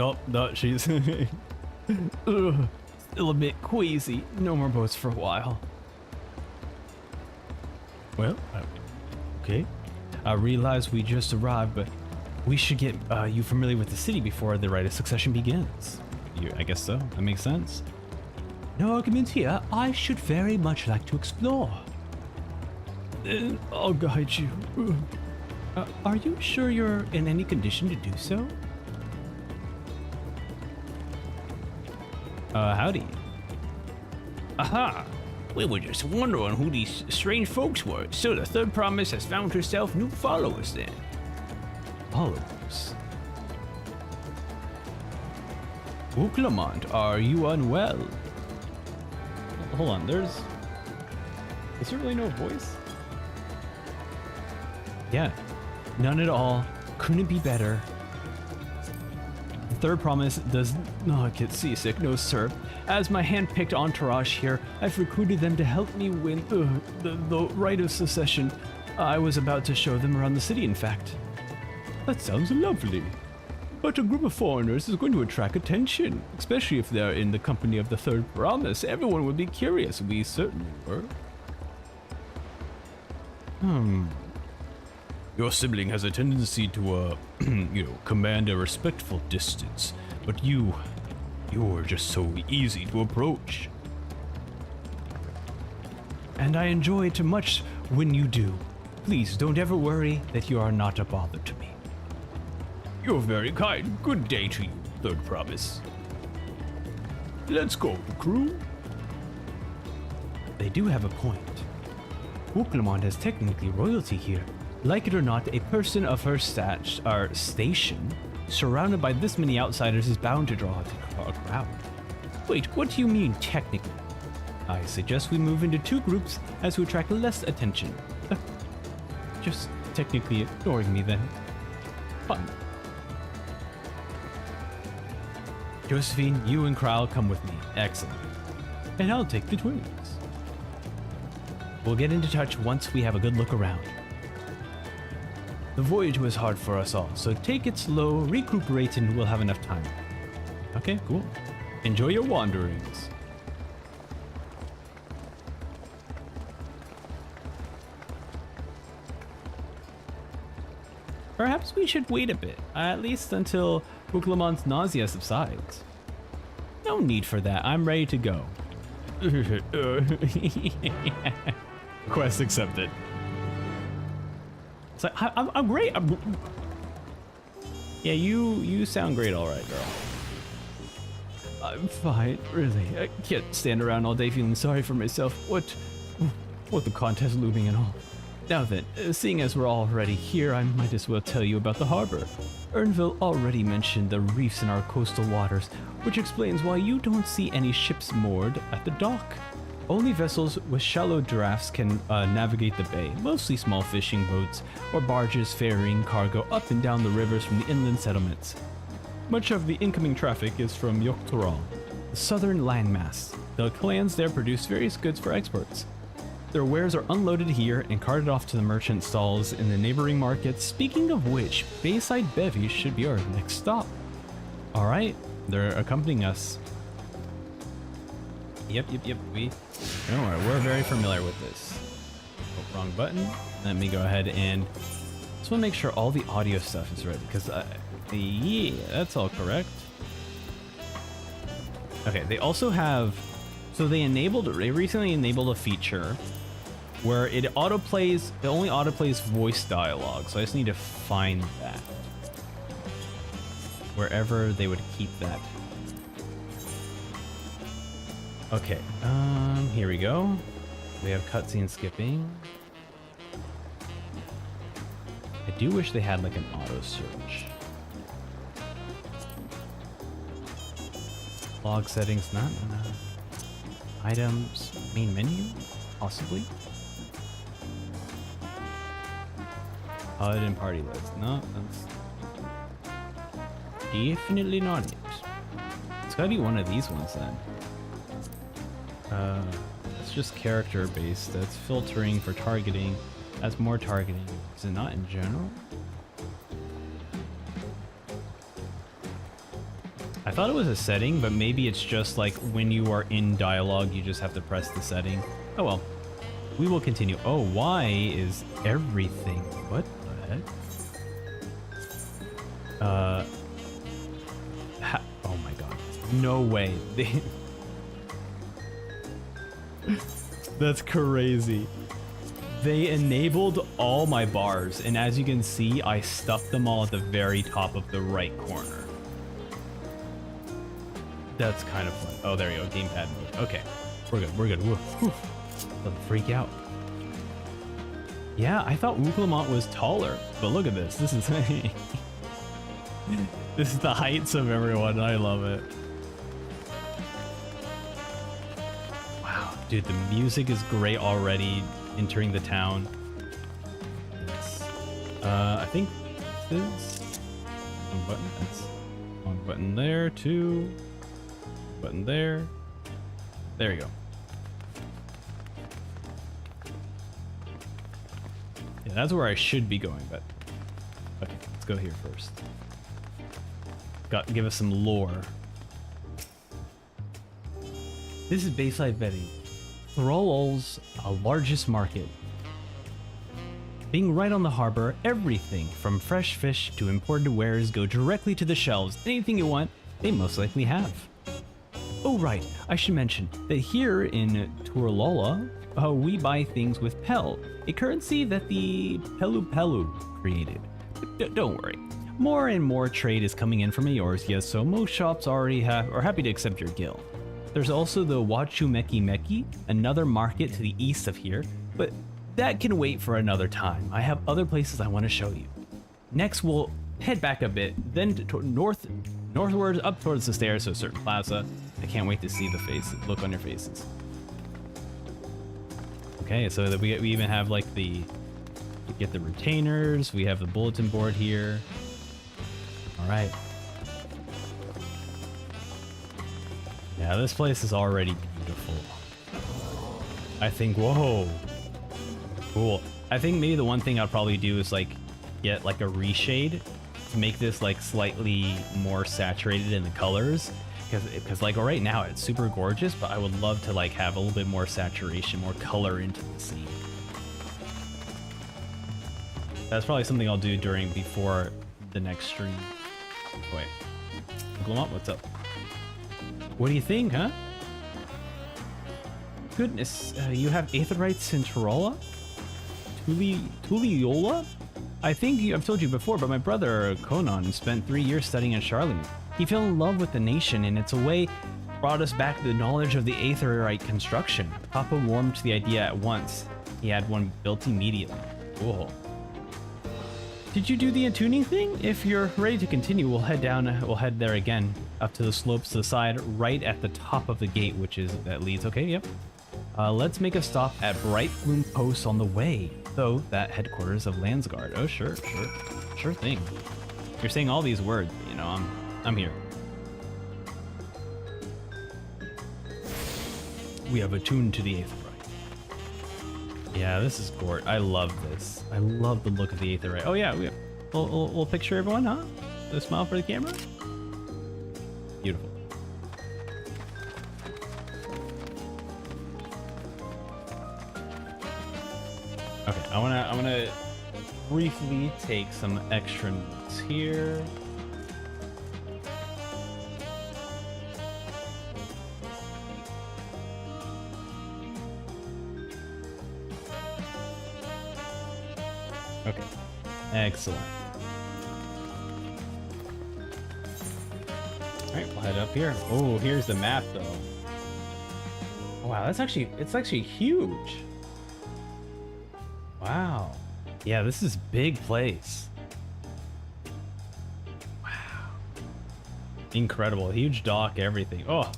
Oh, no, she's ugh, still a bit queasy. No more boats for a while. Well, okay. I realize we just arrived, but we should get you familiar with the city before the rite of succession begins. I guess so. That makes sense. No argument here. I should very much like to explore. Then I'll guide you. Are you sure you're in any condition to do so? Howdy. Aha! We were just wondering who these strange folks were, so the third promise has found herself new followers then. Followers? Wuklamont, are you unwell? Hold on, is there really no voice? Yeah, none at all. Couldn't be better. The third promise does not get seasick, no sir. As my hand-picked entourage here, I've recruited them to help me win the rite of succession. I was about to show them around the city, in fact. That sounds lovely. But a group of foreigners is going to attract attention, especially if they're in the company of the third promise. Everyone would be curious. We certainly were. Your sibling has a tendency to, command a respectful distance, but you're just so easy to approach. And I enjoy it much when you do. Please don't ever worry that you are not a bother to me. You're very kind. Good day to you, third promise. Let's go, crew. They do have a point. Wuklamont is technically royalty here. Like it or not, a person of her station, surrounded by this many outsiders, is bound to draw a crowd. Wait, what do you mean, technically? I suggest we move into two groups as to attract less attention. Just technically ignoring me then. Fun. Josephine, you and Kral come with me. Excellent. And I'll take the twins. We'll get into touch once we have a good look around. The voyage was hard for us all, so take it slow, recuperate, and we'll have enough time. Okay, cool. Enjoy your wanderings. Perhaps we should wait a bit, at least until Wuklamont's nausea subsides. No need for that, I'm ready to go. Quest accepted. It's like, I'm great. Yeah, you sound great, all right, girl. I'm fine, really. I can't stand around all day feeling sorry for myself. What the contest looming and all. Now then, seeing as we're already here, I might as well tell you about the harbor. Ernville already mentioned the reefs in our coastal waters, which explains why you don't see any ships moored at the dock. Only vessels with shallow drafts can navigate the bay, mostly small fishing boats or barges ferrying cargo up and down the rivers from the inland settlements. Much of the incoming traffic is from Dawntrail, the southern landmass. The clans there produce various goods for exports. Their wares are unloaded here and carted off to the merchant stalls in the neighboring markets. Speaking of which, Bayside Bevy should be our next stop. Alright, they're accompanying us. Yep, we're very familiar with this. Oh, wrong button. Let me go ahead and just want to make sure all the audio stuff is ready, because yeah, that's all correct. Okay, they also have, so they recently enabled a feature where it only autoplays voice dialogue, so I just need to find that. Wherever they would keep that. Okay, here we go. We have cutscene skipping. I do wish they had like an auto search. Log settings, not items, main menu, possibly. HUD and party list. No, that's definitely not it. It's gotta be one of these ones then. It's just character based. That's filtering for targeting. That's more targeting. Is it not in general? I thought it was a setting, but maybe it's just like when you are in dialogue, you just have to press the setting. Oh well. We will continue. Oh, Y is everything. What the heck? Oh my god. No way. That's crazy. They enabled all my bars, and as you can see, I stuffed them all at the very top of the right corner. That's kind of fun. Oh, there you go. Gamepad mode. Okay. We're good. We're good. Whew. Don't freak out. Yeah, I thought Uklamont was taller, but look at this. This is this is the heights of everyone. I love it. Wow, dude, the music is great already. Entering the town. I think this is one button. That's one button there, two. Button there. There you go. Yeah, that's where I should be going, but okay, let's go here first. Give us some lore. This is Bayside Betty, Thurollal's largest market. Being right on the harbor, everything from fresh fish to imported wares go directly to the shelves. Anything you want, they most likely have. Oh right, I should mention that here in Tuliyollal, we buy things with Pel, a currency that the Pelu created. Don't worry, more and more trade is coming in from Eorzea, so most shops already are happy to accept your gil. There's also the Wachumeki, another market to the east of here, but that can wait for another time. I have other places I want to show you. Next, we'll head back a bit, then northwards up towards the stairs to a certain plaza. I can't wait to see the look on your faces. Okay, so that we even have like we get the retainers, we have the bulletin board here. All right. Yeah, this place is already beautiful. I think, whoa, cool. I think maybe the one thing I'll probably do is like get like a reshade to make this like slightly more saturated in the colors. Because like right now it's super gorgeous, but I would love to like have a little bit more saturation, more color into the scene. That's probably something I'll do before the next stream. Wait, Glumont, what's up? What do you think, huh? Goodness, you have Aetherites in Tuliyollal? Tuliyollal? I think I've told you before, but my brother Conan spent 3 years studying in Charlemagne. He fell in love with the nation, and it's a way brought us back the knowledge of the Aetherite construction. Papa warmed to the idea at once. He had one built immediately. Cool. Did you do the attuning thing? If you're ready to continue, we'll head there again, up to the slopes to the side, right at the top of the gate, that leads. Okay, yep. Let's make a stop at Bright Bloom Post on the way, though that headquarters of Landsguard. Oh, sure thing. You're saying all these words, you know, I'm here. We have attuned to the Aetherite. Yeah, this is gorgeous. I love this. I love the look of the Aetherite. Oh yeah, we'll picture everyone, huh? A smile for the camera. Beautiful. Okay, I wanna briefly take some extra notes here. Okay, excellent. All right, we'll head up here. Oh, here's the map though. Oh, wow, it's actually huge. Wow. Yeah, this is big place. Wow. Incredible. Huge dock, everything. Oh,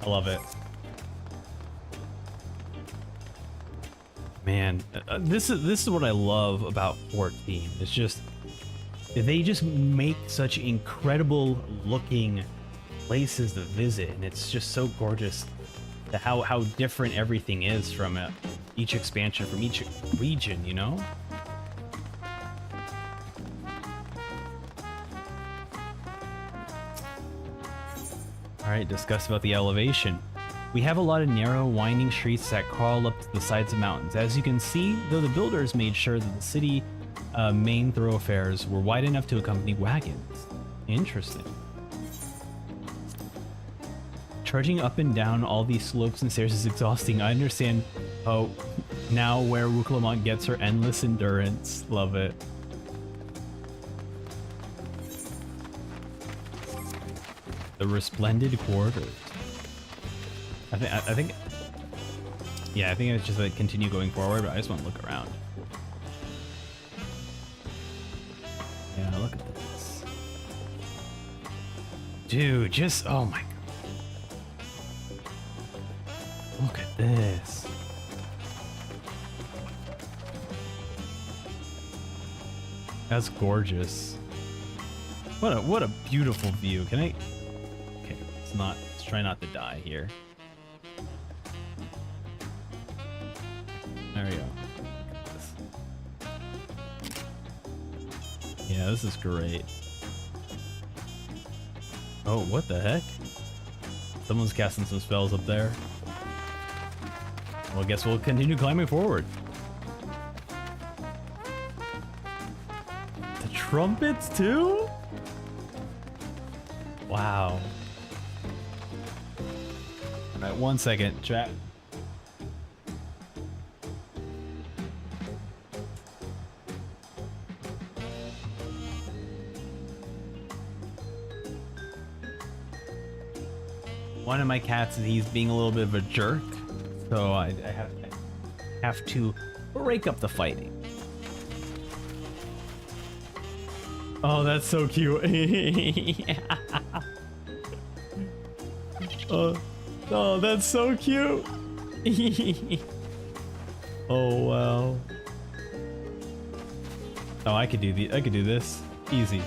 I love it. Man, this is what I love about 14. It's just they just make such incredible looking places to visit, and it's just so gorgeous how different everything is from each expansion, from each region, you know? All right, discuss about the elevation. We have a lot of narrow, winding streets that crawl up the sides of mountains. As you can see, though the builders made sure that the city main thoroughfares were wide enough to accompany wagons. Interesting. Trudging up and down all these slopes and stairs is exhausting. I understand now where Wuklamont gets her endless endurance. Love it. The resplendent quarters. I think it's just like continue going forward, but I just want to look around. Yeah, look at this. Dude, just, oh my God. Look at this. That's gorgeous. What a beautiful view. Can I? Okay, let's try not to die here. There we go. Yeah, this is great. Oh, what the heck? Someone's casting some spells up there. Well, I guess we'll continue climbing forward. The trumpets too? Wow. All right, 1 second, chat. One of my cats, he's being a little bit of a jerk, so I have to break up the fighting. Oh, that's so cute. Oh, that's so cute. Oh wow. Oh, I could do this easy.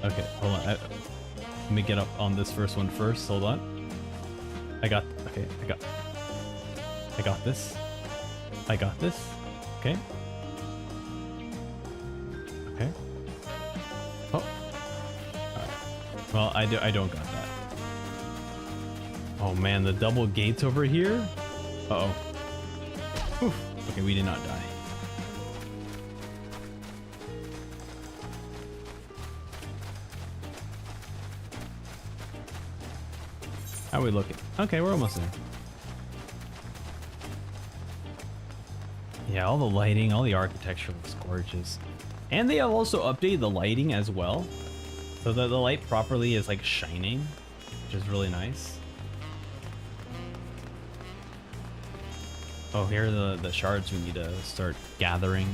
Okay, hold on. Let me get up on this first one first. Hold on. I got this. I got this. Okay. Okay. Oh. Alright. Well, I don't got that. Oh man, the double gates over here. Uh-oh. Whew. Okay, we did not die. How are we looking? Okay, we're almost there. Yeah, all the lighting, all the architecture looks gorgeous. And they have also updated the lighting as well, so that the light properly is like shining, which is really nice. Oh, here are the shards we need to start gathering.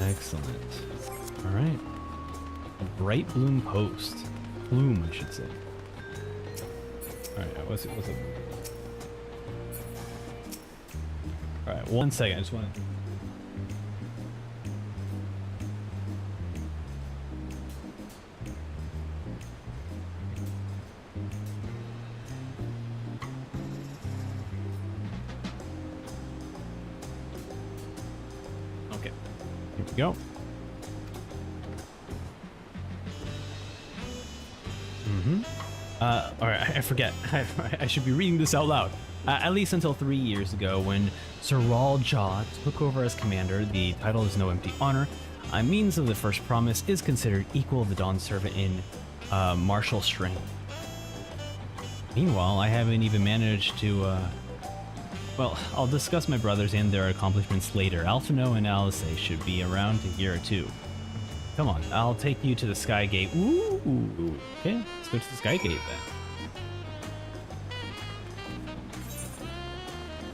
Excellent. All right. A bright bloom post. Bloom, I should say. All right. What's it? All right. 1 second. I just want to. Go. All right, I forget. I should be reading this out loud. At least until 3 years ago, when Sir Ral Jaw took over as commander, the title is no empty honor. Means of the First Promise is considered equal of the Dawn Servant in martial strength. Meanwhile, I haven't even managed to. Well, I'll discuss my brothers and their accomplishments later. Alphino and Alice should be around to hear it too. Come on, I'll take you to the Sky Gate. Ooh, okay, let's go to the Sky Gate then.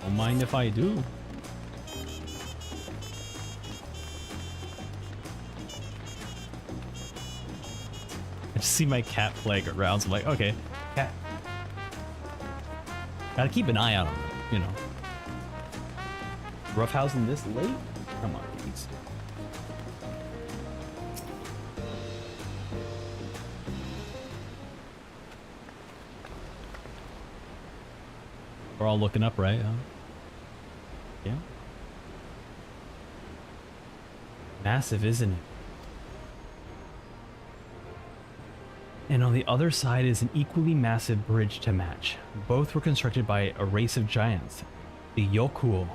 Don't mind if I do. see my cat playing around, so I'm like, okay, cat. Gotta keep an eye out on them, you know. Roughhousing this late? Come on, please. We're all looking up, right? Yeah. Massive, isn't it? And on the other side is an equally massive bridge to match. Both were constructed by a race of giants, the Yokul.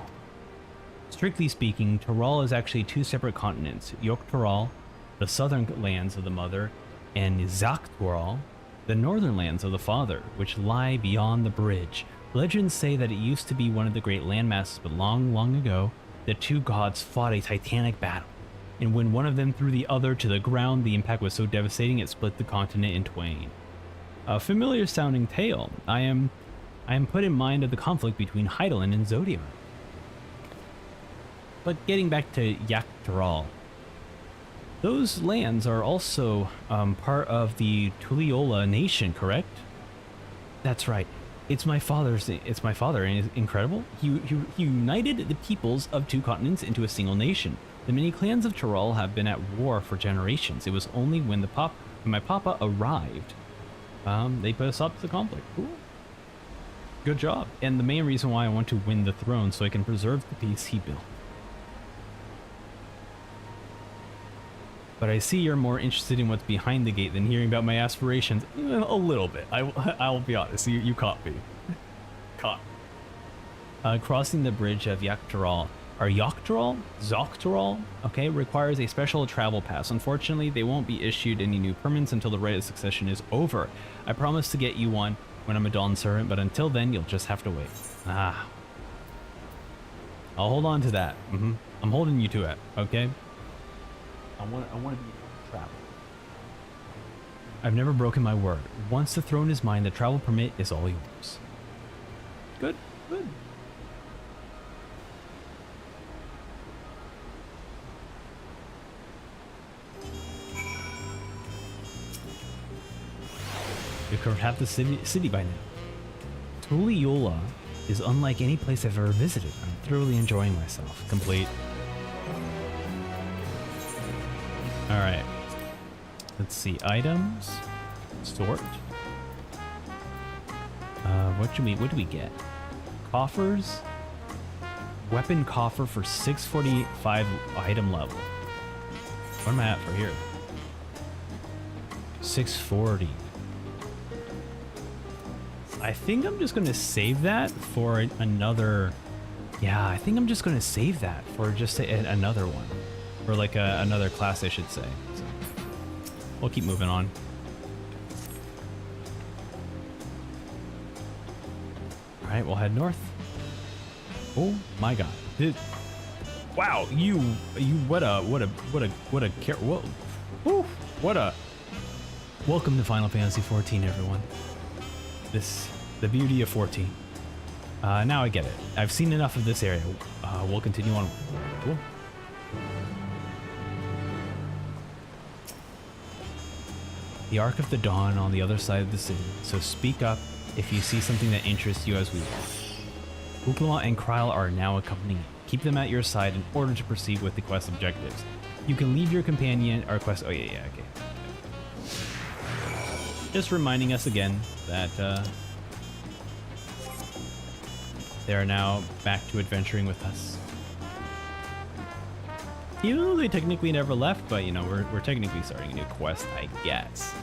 Strictly speaking, Tural is actually two separate continents. Yoktural, the southern lands of the mother, and Zaktural, the northern lands of the father, which lie beyond the bridge. Legends say that it used to be one of the great landmasses, but long, long ago, the two gods fought a titanic battle. And when one of them threw the other to the ground, the impact was so devastating it split the continent in twain. A familiar sounding tale. I am put in mind of the conflict between Heidelin and Zodiac. But getting back to Yaktaral, those lands are also part of the Tuliyollal nation, correct? That's right. It's my father, and it's incredible. He united the peoples of two continents into a single nation. The many clans of Tural have been at war for generations. It was only when my papa arrived, they put a stop to the conflict. Cool. Good job. And the main reason why I want to win the throne, so I can preserve the peace he built. But I see you're more interested in what's behind the gate than hearing about my aspirations. A little bit. I'll be honest. You caught me. Caught. Crossing the bridge of Yaktaral. Zoktural, okay, requires a special travel pass. Unfortunately, they won't be issued any new permits until the rite of succession is over. I promise to get you one when I'm a Dawn servant, but until then, you'll just have to wait. I'll hold on to that. I'm holding you to it, okay? I want to be able to travel. I've never broken my word. Once the throne is mine, the travel permit is all yours. Good, good. You could have the city by now. Tuliyollal is unlike any place I've ever visited. I'm thoroughly enjoying myself. Complete. Alright. Let's see. Items. Sort. What do we get? Coffers. Weapon coffer for 645 item level. What am I at for here? 640. I think I'm just going to save that for another... Yeah, I think I'm just going to save that for just another one. Or like another class, I should say. So we'll keep moving on. Alright, we'll head north. Oh my god. Wow, what a welcome to Final Fantasy 14, everyone. The beauty of 14. Now I get it. I've seen enough of this area. We'll continue on. Cool. The Ark of the Dawn on the other side of the city, so speak up if you see something that interests you as we walk. Uklama and Kryl are now accompanying. Keep them at your side in order to proceed with the quest objectives. You can leave your companion or quest... Oh yeah, okay. Just reminding us again that they are now back to adventuring with us. Even though they technically never left, but you know, we're technically starting a new quest, I guess.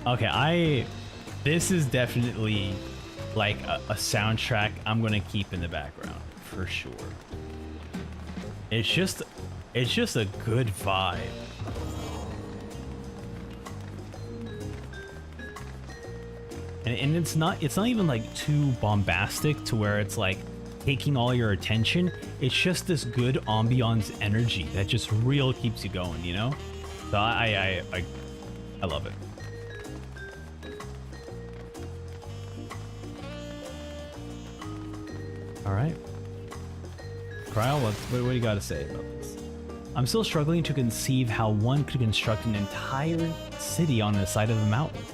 Okay, this is definitely like a soundtrack I'm gonna keep in the background for sure. It's just a good vibe. And it's not even like too bombastic to where it's like taking all your attention. It's just this good ambiance energy that just real keeps you going, you know? So I love it. All right. Kryl, what do you got to say about this? I'm still struggling to conceive how one could construct an entire city on the side of the mountain.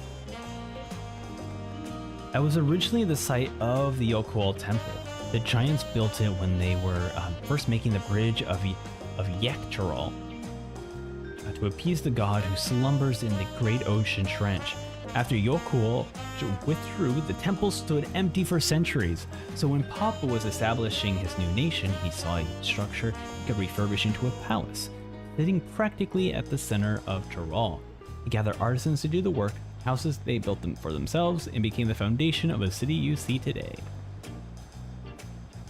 That was originally the site of the Yokuol Temple. The giants built it when they were first making the bridge of Yekturol to appease the god who slumbers in the great ocean trench. After Yokuol withdrew, the temple stood empty for centuries. So when Papa was establishing his new nation, he saw a structure he could refurbish into a palace, sitting practically at the center of Tyrol. He gathered artisans to do the work, houses they built them for themselves, and became the foundation of a city you see today.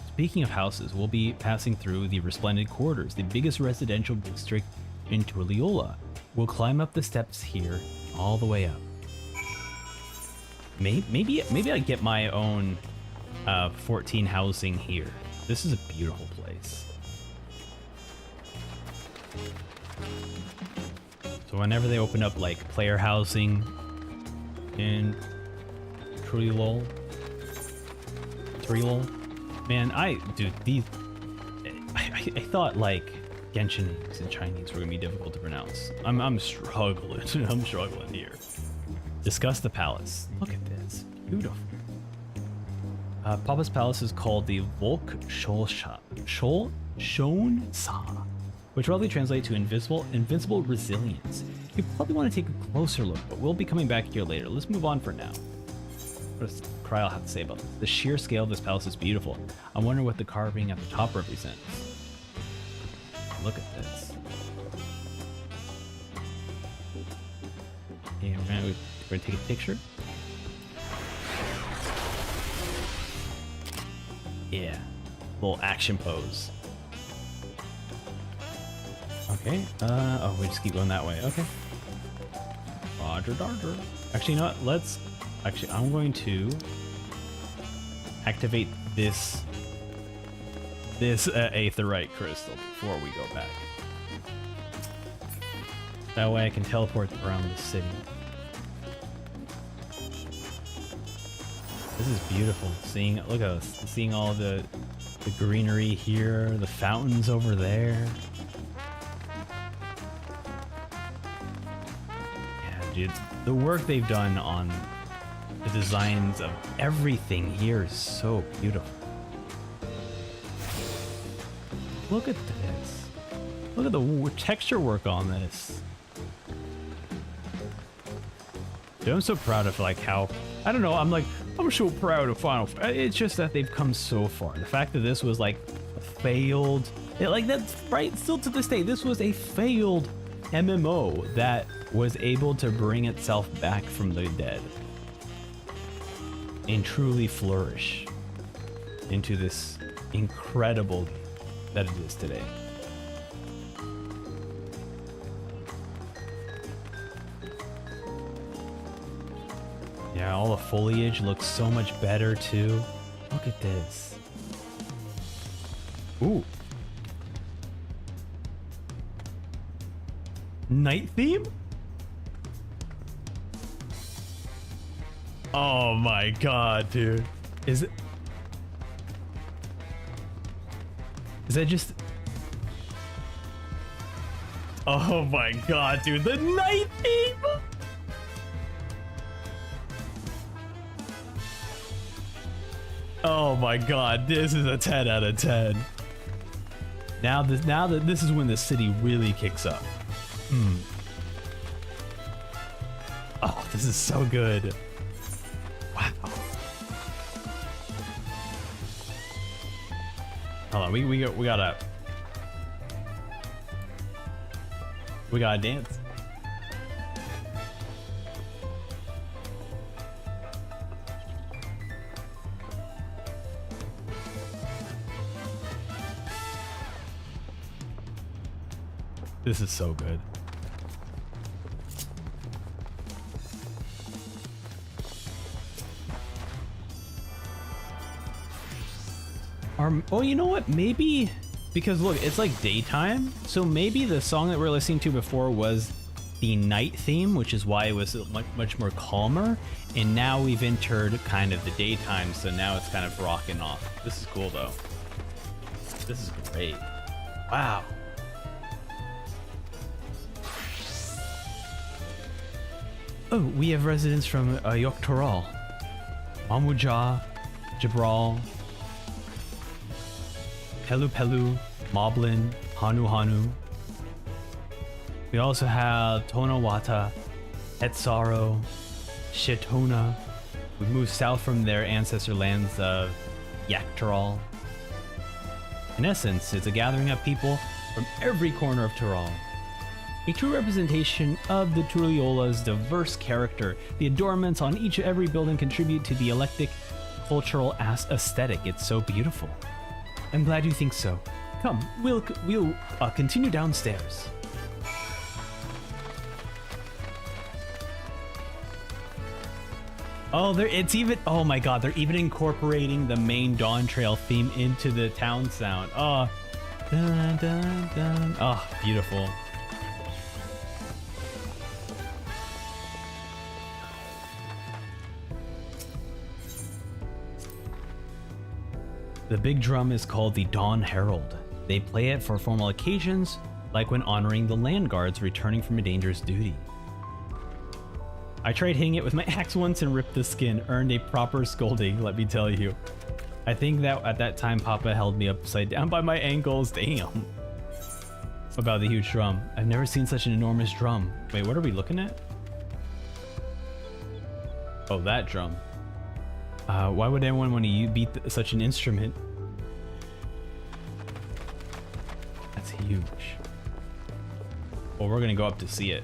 Speaking of houses, we'll be passing through the Resplendent Quarters, the biggest residential district in Tuliyollal. We'll climb up the steps here, all the way up. Maybe I get my own 14 housing here. This is a beautiful place. So whenever they open up like player housing in Tuliyollal, man, I thought like Genshin names in Chinese were gonna be difficult to pronounce. I'm struggling. I'm struggling here. Discuss the palace. Look at this. Beautiful. Papa's palace is called the Volk Shonsa, which roughly translates to invincible resilience. You probably want to take a closer look, but we'll be coming back here later. Let's move on for now. What does Kryl have to say about this? The sheer scale of this palace is beautiful. I wonder what the carving at the top represents. Look at this. Okay, we're gonna take a picture. Yeah, little action pose. Okay, oh, we just keep going that way. Okay. Roger, Dodger. Actually, you know what? I'm going to activate this aetherite crystal before we go back. That way I can teleport around the city. This is beautiful. Look at us, seeing all the greenery here, the fountains over there. Yeah, dude, the work they've done on the designs of everything here is so beautiful. Look at this. Look at the texture work on this. Dude, I'm so proud of like how, I don't know, I'm so proud of Final Fantasy. It's just that they've come so far. The fact that this was like a failed, like that's right, still to this day, this was a failed MMO that was able to bring itself back from the dead and truly flourish into this incredible game that it is today. Yeah, all the foliage looks so much better too. Look at this. Ooh. Night theme? Oh my god, dude. Is that just... Oh my god, dude. The night theme! Oh my god, this is a 10 out of 10. Now that this is when the city really kicks up. Oh, this is so good. Wow. Hold on, we gotta dance. This is so good. Oh, you know what? Maybe because look, it's like daytime, so maybe the song that we're listening to before was the night theme, which is why it was much more calmer. And now we've entered kind of the daytime, so now it's kind of rocking off. This is cool though. This is great. Wow. Oh, we have residents from Yoktoral, Mamuja, Jabral, Pelu Pelu, Moblin, Hanu Hanu. We also have Tonawata, Etsaro, Shetona. We moved south from their ancestor lands of Yaktaral. In essence, it's a gathering of people from every corner of Tural. A true representation of the Tuliyollals' diverse character. The adornments on every building contribute to the eclectic cultural aesthetic. It's so beautiful. I'm glad you think so. Come, we'll continue downstairs. Oh, oh my god, they're even incorporating the main Dawntrail theme into the town sound. Oh, dun, dun, dun. Oh, beautiful. The big drum is called the Dawn Herald. They play it for formal occasions, like when honoring the land guards returning from a dangerous duty. I tried hitting it with my axe once and ripped the skin, earned a proper scolding, let me tell you. I think that at that time Papa held me upside down by my ankles, damn. About the huge drum. I've never seen such an enormous drum. Wait, what are we looking at? Oh, that drum. Why would anyone want to beat such an instrument? That's huge. Well, we're gonna go up to see it.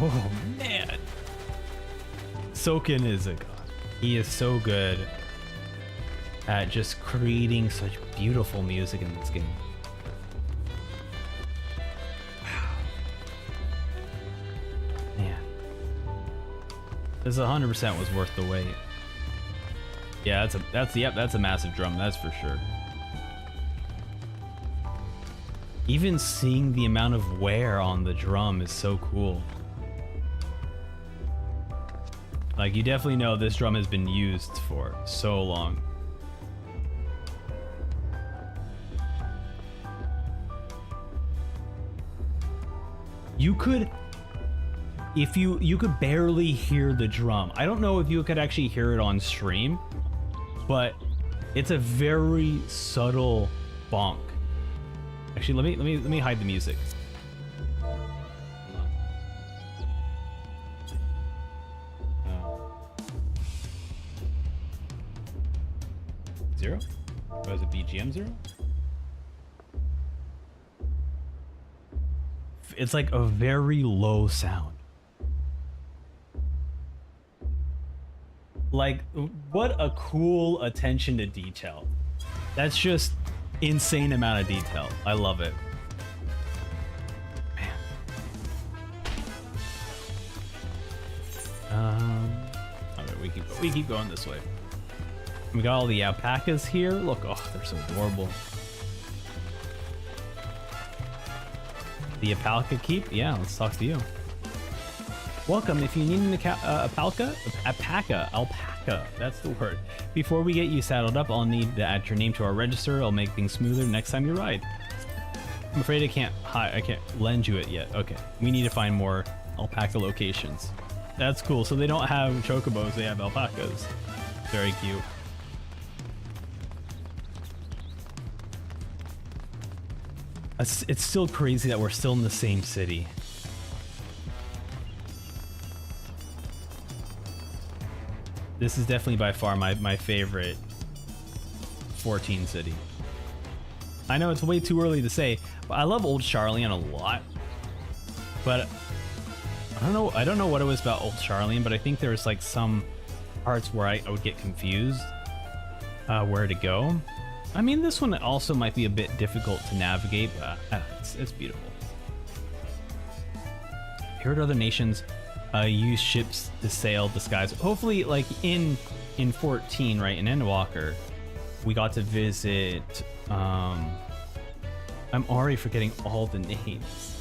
Oh man, Soken is a god. He is so good at just creating such beautiful music in this game. Wow, man, this 100% was worth the wait. Yeah, that's a massive drum, that's for sure. Even seeing the amount of wear on the drum is so cool. Like, you definitely know this drum has been used for so long. You could, if you could barely hear the drum. I don't know if you could actually hear it on stream, but it's a very subtle bonk. Actually, let me hide the music. Zero? Oh, is it BGM 0? It's like a very low sound. Like, what a cool attention to detail. That's just insane amount of detail. I love it. Man. Okay, we keep going this way. We got all the alpacas here. Look, oh, they're so adorable. The alpaca keep? Yeah, let's talk to you. Welcome. If you need an alpaca, that's the word. Before we get you saddled up, I'll need to add your name to our register. I'll make things smoother next time you ride. I'm afraid I can't lend you it yet. Okay, we need to find more alpaca locations. That's cool. So they don't have chocobos, they have alpacas. Very cute. It's still crazy that we're still in the same city. This is definitely by far my favorite 14 city. I know it's way too early to say, but I love Old Charlian a lot. But I don't know what it was about Old Charlian, but I think there's like some parts where I would get confused where to go. I mean, this one also might be a bit difficult to navigate, but it's beautiful. I heard other nations use ships to sail the skies. Hopefully, like in 14, right, in Endwalker, we got to visit. I'm already forgetting all the names.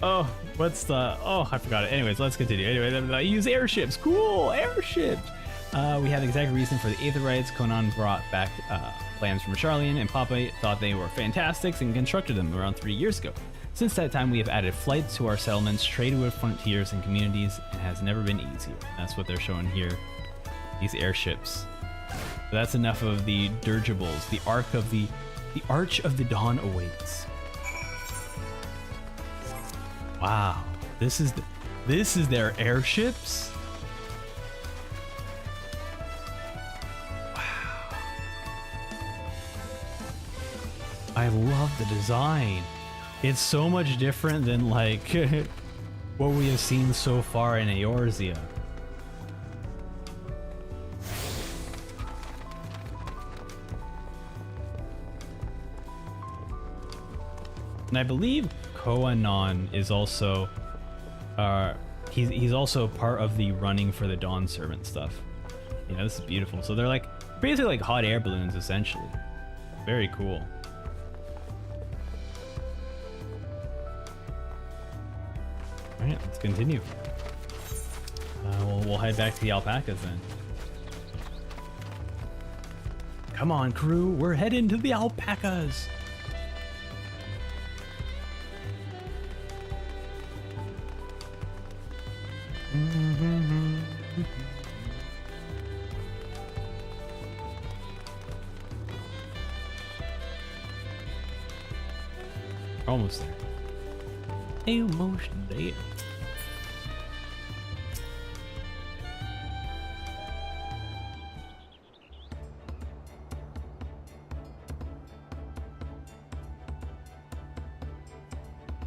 Oh, what's the? Oh, I forgot it. Anyways, let's continue. Anyway, I use airships. Cool, airships. We had the exact reason for the Aetherites. Conan brought back plans from Charlian, and Papa thought they were fantastic and constructed them around 3 years ago. Since that time, we have added flights to our settlements, traded with frontiers and communities, and it has never been easier. That's what they're showing here. These airships. So that's enough of the dirigibles. The Arch of the Dawn awaits. Wow, this is their airships. Wow, I love the design. It's so much different than like what we have seen so far in Eorzea. And I believe Koanon is also, he's also part of the running for the Dawn Servant stuff. You know, this is beautiful. So they're like basically like hot air balloons, essentially. Very cool. All right, let's continue. We'll head back to the alpacas then. Come on, crew, we're heading to the alpacas. Almost there. Almost there.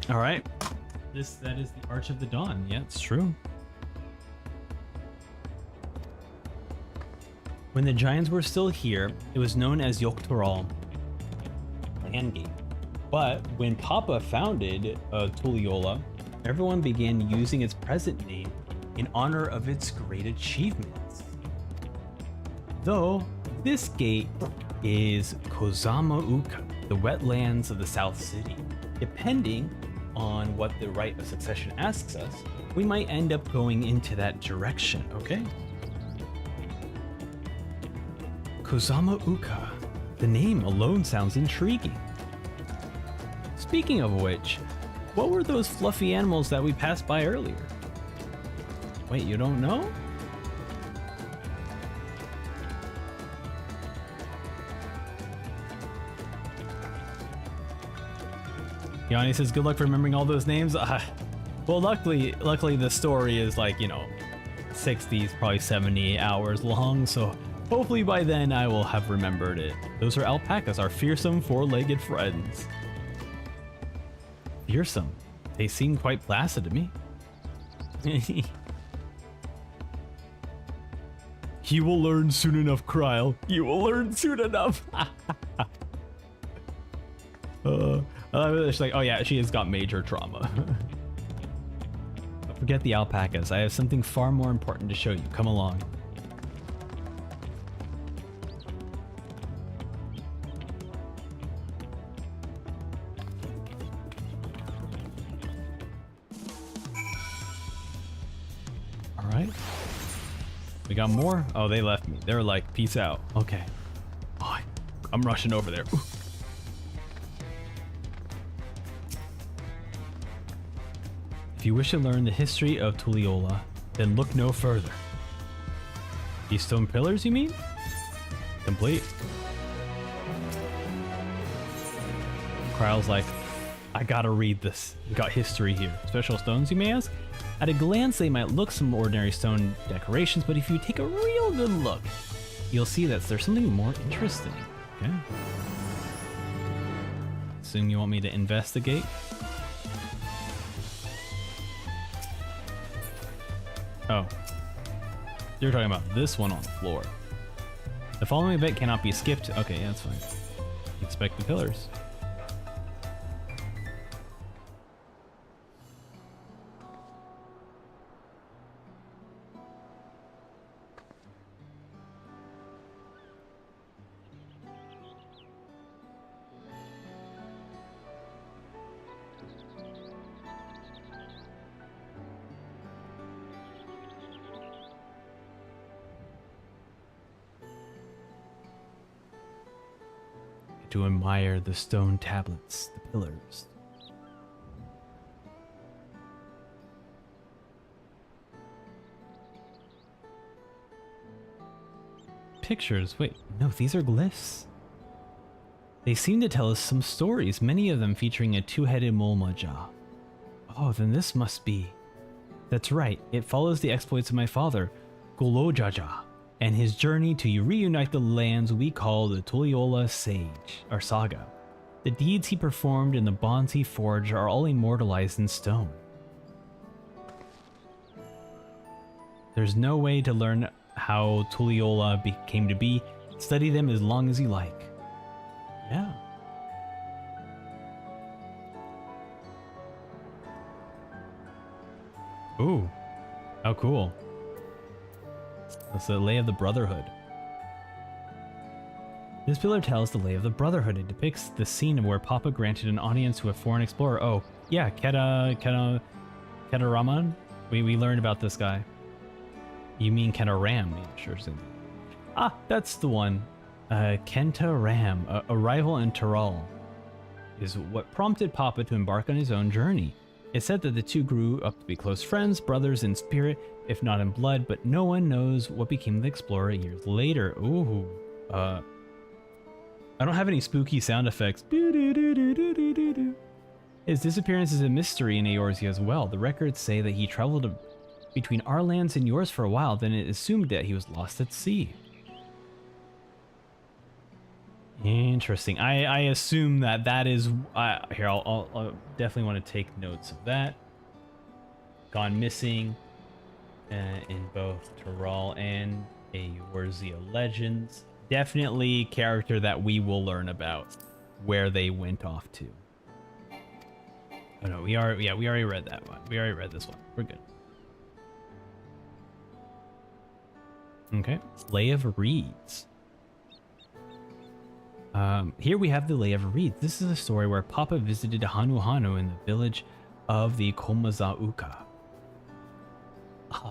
All right. That is the Arch of the Dawn. Yeah, it's true. When the giants were still here, it was known as Yoktoral Landgate. But when Papa founded Tuliyollal, everyone began using its present name in honor of its great achievements. Though this gate is Kozama Uka, the wetlands of the South City. Depending on what the rite of succession asks us, we might end up going into that direction, okay? Kozama Uka. The name alone sounds intriguing. Speaking of which, what were those fluffy animals that we passed by earlier? Wait, you don't know? Yanni says, good luck remembering all those names. Well, luckily the story is like, you know, 60s, probably 70 hours long, so hopefully by then I will have remembered it. Those are alpacas, our fearsome four-legged friends. Fearsome? They seem quite placid to me. You will learn soon enough, Kryle. You will learn soon enough. She's like, oh yeah, she has got major trauma. Don't forget the alpacas. I have something far more important to show you. Come along. All right. We got more? Oh, they left me. They were like, peace out. Okay. Oh, I'm rushing over there. Ooh. If you wish to learn the history of Tuliyollal, then look no further. These stone pillars, you mean? Complete. Kryle's like, I gotta read this. We got history here. Special stones, you may ask? At a glance, they might look some ordinary stone decorations, but if you take a real good look, you'll see that there's something more interesting. Okay. Assume you want me to investigate? Oh. You're talking about this one on the floor. The following event cannot be skipped. Okay, yeah, that's fine. Inspect the pillars. To admire the stone tablets, the pillars. pictures. Wait, no, these are glyphs. They seem to tell us some stories, many of them featuring a two-headed Molmaja. Oh, then this must be... That's right, it follows the exploits of my father, Golojaja, and his journey to reunite the lands we call the Tuliyollal saga. The deeds he performed and the bonds he forged are all immortalized in stone. There's no way to learn how Tuliyollal came to be. Study them as long as you like. Yeah. Ooh. How cool. That's the Lay of the Brotherhood. This pillar tells the Lay of the Brotherhood. It depicts the scene of where Papa granted an audience to a foreign explorer. Oh, yeah, Kedaraman? We learned about this guy. You mean Kedaram, yeah, sure. Ah, that's the one. Kenta Ram, a rival in Tyrol, is what prompted Papa to embark on his own journey. It's said that the two grew up to be close friends, brothers in spirit, if not in blood, but no one knows what became of the explorer years later. Ooh, I don't have any spooky sound effects. His disappearance is a mystery in Eorzea as well. The records say that he traveled between our lands and yours for a while, then it assumed that he was lost at sea. Interesting. I assume that is... here, I'll definitely want to take notes of that. Gone missing in both Tyrol and Eorzea Legends. Definitely character that we will learn about where they went off to. Oh no, we already read that one. We already read this one. We're good. Okay. Lay of Reeds. Here we have the Lay of Reeds. This is a story where Papa visited Hanu Hanu in the village of the Komazauka.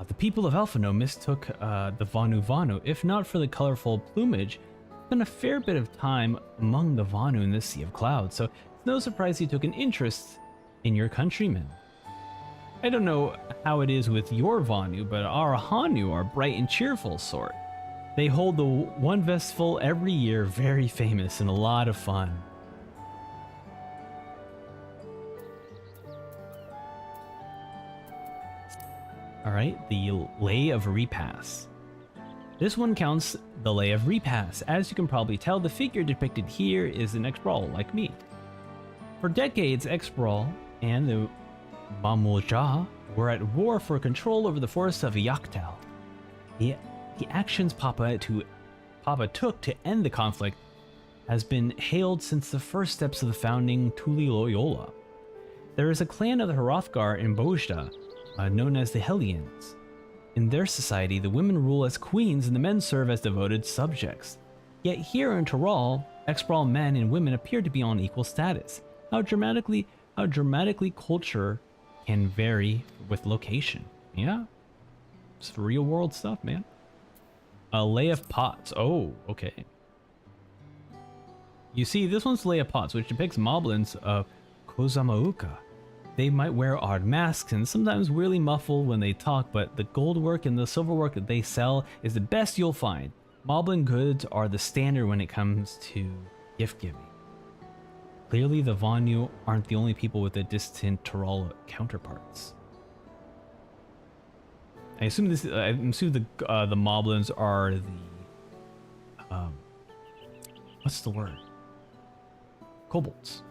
The people of Elfano mistook the Vanu Vanu. If not for the colorful plumage, spent a fair bit of time among the Vanu in the Sea of Clouds, so it's no surprise he took an interest in your countrymen. I don't know how it is with your Vanu, but our Hanu are bright and cheerful sort. They hold the one festival every year, very famous and a lot of fun. Alright, the Lay of Repass. This one counts the Lay of Repass. As you can probably tell, the figure depicted here is an ex-brawl like me. For decades, ex-brawl and the Mamulja were at war for control over the forests of Yaktal. The actions Papa took to end the conflict has been hailed since the first steps of the founding Tuliyollal. There is a clan of the Hrothgar in Bojda, known as the Hellions. In their society, the women rule as queens and the men serve as devoted subjects. Yet here in Tyrol, ex-brawl men and women appear to be on equal status. How dramatically culture can vary with location. Yeah, it's real world stuff, man. A Lay of Pots. Oh, okay. You see, this one's Lay of Pots, which depicts moblins of Kozamauka. They might wear odd masks and sometimes weirdly muffled when they talk, but the gold work and the silver work that they sell is the best you'll find. Moblin goods are the standard when it comes to gift giving. Clearly, the Vanu aren't the only people with a distant Tyrol counterparts. I assume the moblins are the what's the word? Kobolds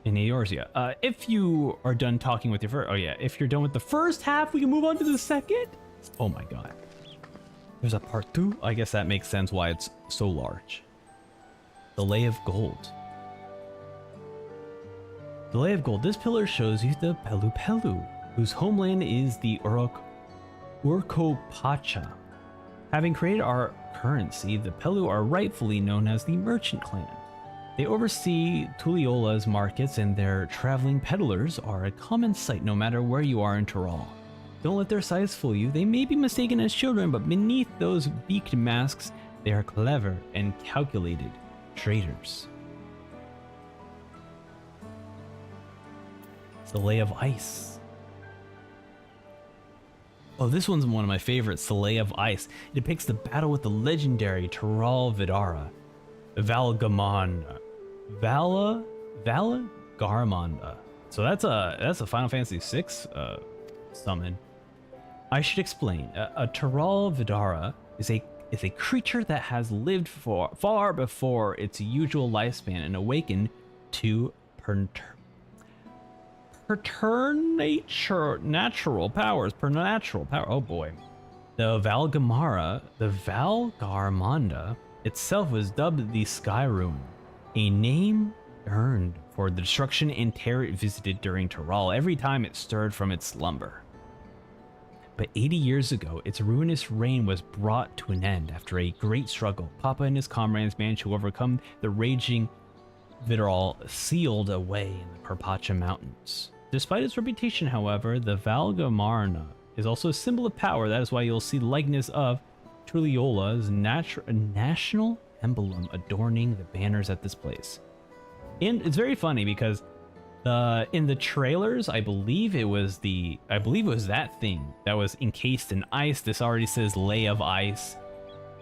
in Eorzea. If you are done talking with your first, if you're done with the first half, we can move on to the second. Oh my god. There's a part 2. I guess that makes sense why it's so large. The Lay of Gold. The Lay of Gold. This pillar shows you the Pelu Pelu, whose homeland is the Urkopacha. Having created our currency, the Pelu are rightfully known as the Merchant Clan. They oversee Tuliyollal's markets, and their traveling peddlers are a common sight no matter where you are in Tyrol. Don't let their size fool you. They may be mistaken as children, but beneath those beaked masks, they are clever and calculated traders. The Lay of Ice. Oh, this one's one of my favorites, the Lay of Ice. It depicts the battle with the legendary Tural Vidara, Valgamanda. Valagarmanda. So that's a Final Fantasy VI summon. I should explain. A Tural Vidara is a creature that has lived far before its usual lifespan and awakened to preternatural powers. Oh boy. The Valgarmanda itself was dubbed the Sky Ruin, a name earned for the destruction and terror it visited during Tural every time it stirred from its slumber. But 80 years ago, its ruinous reign was brought to an end after a great struggle. Papa and his comrades managed to overcome the raging Vidral sealed away in the Carpacha Mountains. Despite its reputation, however, the Valgamarna is also a symbol of power. That is why you'll see the likeness of Tuliyollal's national emblem adorning the banners at this place. And it's very funny because in the trailers, I believe it was that thing that was encased in ice. This already says Lay of Ice.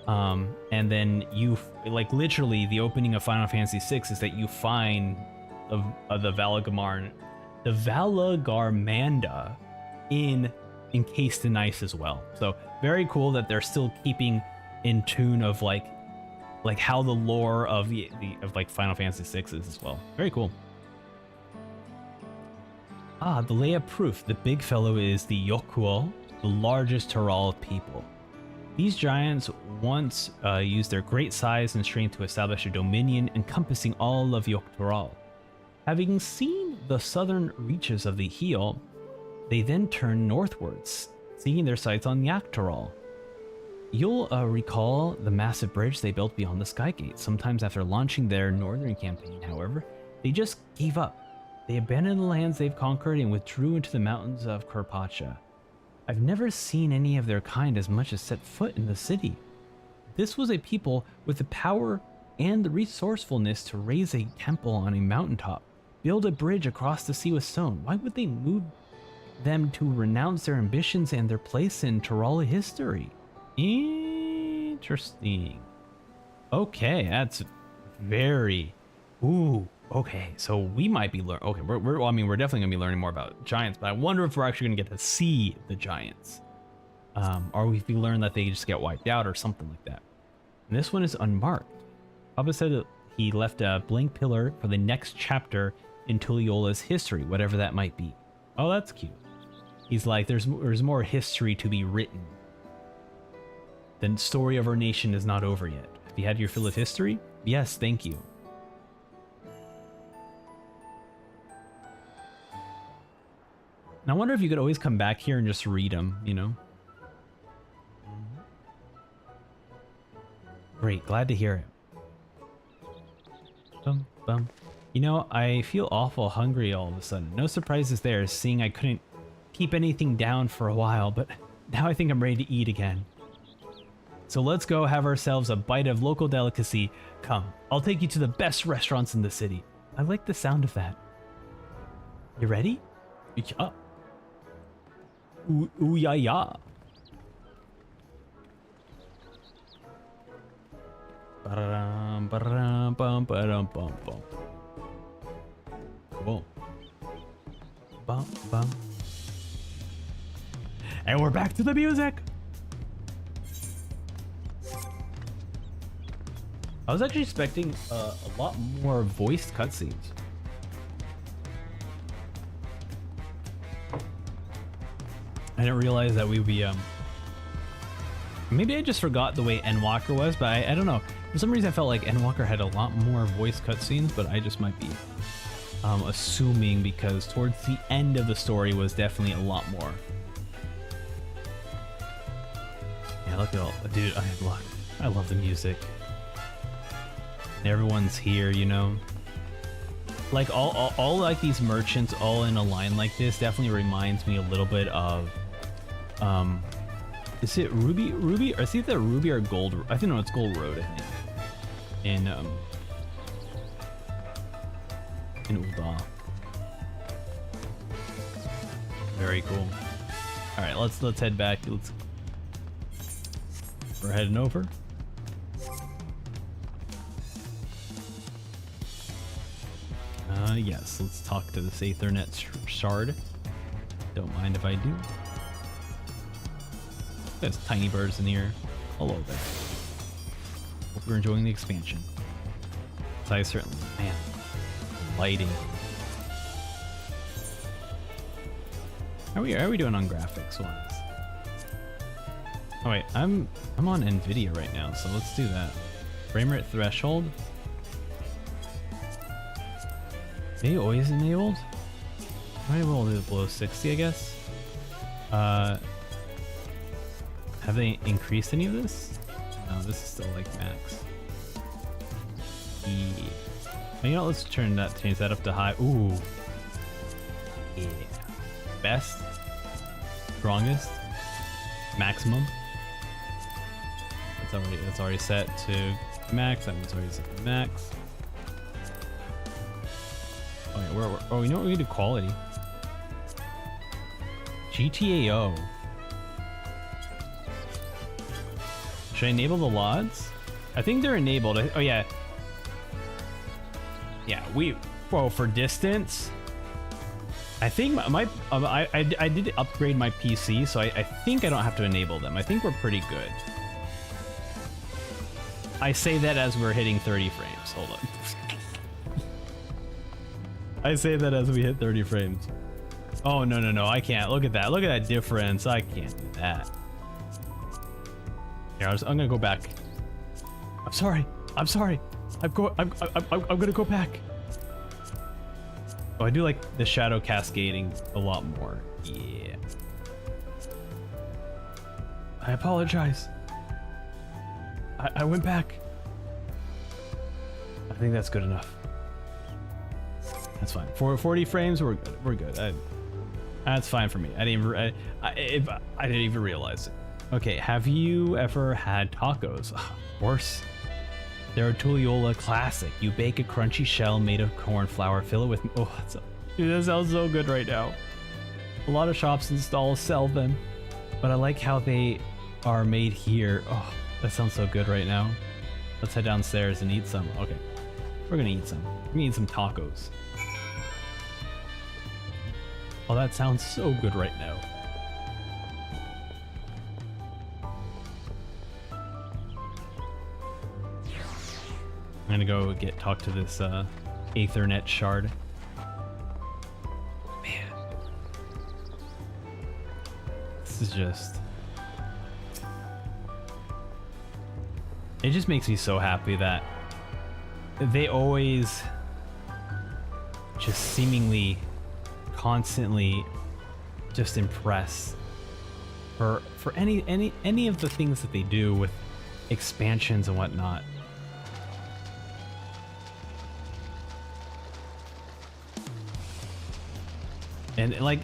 And then you like literally the opening of Final Fantasy VI is that you find the Valagarmanda encased in ice as well. So very cool that they're still keeping in tune of like how the lore of like Final Fantasy VI is as well. Very cool. The Lay of Proof. The big fellow is the Yokuo, the largest Tural of people. These giants once used their great size and strength to establish a dominion encompassing all of Yoktural. Having seen the southern reaches of the Heel, they then turned northwards, seeing their sights on Yaktural. You'll recall the massive bridge they built beyond the Skygate. Sometimes after launching their northern campaign, however, they just gave up. They abandoned the lands they've conquered and withdrew into the mountains of Carpacha. I've never seen any of their kind as much as set foot in the city. This was a people with the power and the resourcefulness to raise a temple on a mountaintop, build a bridge across the sea with stone. Why would they move them to renounce their ambitions and their place in Tural history? Interesting. Okay, that's very... Ooh, okay, so we might be learning... Okay, we're definitely going to be learning more about giants, but I wonder if we're actually going to get to see the giants. Or if we learn that they just get wiped out or something like that. And this one is unmarked. Papa said that he left a blank pillar for the next chapter in Tuliyollal's history, whatever that might be. Oh, that's cute. He's like, there's more history to be written. The story of our nation is not over yet. Have you had your fill of history? Yes, thank you. And I wonder if you could always come back here and just read them, you know? Great, glad to hear it. Bum, bum. You know, I feel awful hungry all of a sudden. No surprises there, seeing I couldn't keep anything down for a while, but now I think I'm ready to eat again. So let's go have ourselves a bite of local delicacy. Come, I'll take you to the best restaurants in the city. I like the sound of that. You ready? Yeah. Ooh, yeah, yeah. Ba-da-dum, ba-da-dum, bum, ba-dum, bum, bum. Cool. Bum, bum. And we're back to the music. I was actually expecting a lot more voiced cutscenes. I didn't realize that we'd be maybe I just forgot the way Endwalker was, but I don't know. For some reason I felt like Endwalker had a lot more voice cutscenes, but I just might be assuming because towards the end of the story was definitely a lot more. Yeah, look at all, dude, I love the music. Everyone's here, you know. Like all like these merchants all in a line like this definitely reminds me a little bit of is it Ruby or is it the Ruby or Gold? I think no, it's Gold Road, I think. In Ul'dah. Very cool. All right, let's head back. We're heading over. Yes, let's talk to this Aethernet shard. Don't mind if I do. There's tiny birds in here. Hello there. Hope you're enjoying the expansion. So I certainly, man, lighting. How are we doing on graphics wise? Oh wait, I'm on Nvidia right now, so let's do that. Frame rate threshold. They always enabled? I will do below 60, I guess. Have they increased any of this? No, this is still like max. Yeah. You know, let's change that up to high. Ooh. Yeah. Best. Strongest. Maximum. That's already set to max. That one's already set to max. Oh, yeah, oh, you know what? We can do quality. GTAO. Should I enable the LODs? I think they're enabled. Oh yeah. Yeah, whoa, for distance. I think I did upgrade my PC, so I think I don't have to enable them. I think we're pretty good. I say that as we're hitting 30 frames. Hold on. I say that as we hit 30 frames. Oh, no, I can't. Look at that. Look at that difference. I can't do that. Here, I'm gonna go back. I'm sorry. I'm gonna go back. Oh, I do like the shadow cascading a lot more. Yeah. I apologize. I went back. I think that's good enough. That's fine. For 40 frames, we're good. That's fine for me. I didn't even realize it. Okay, have you ever had tacos? Of course. They're a Tuliyollal classic. You bake a crunchy shell made of corn flour, fill it with... Oh, dude, that sounds so good right now. A lot of shops and stalls sell them, but I like how they are made here. Oh, that sounds so good right now. Let's head downstairs and eat some. Okay, we're gonna eat some. We're gonna eat some tacos. Oh, that sounds so good right now. I'm gonna go talk to this Aethernet shard. Man, this is just... It just makes me so happy that they always just seemingly constantly just impress for any of the things that they do with expansions and whatnot. And like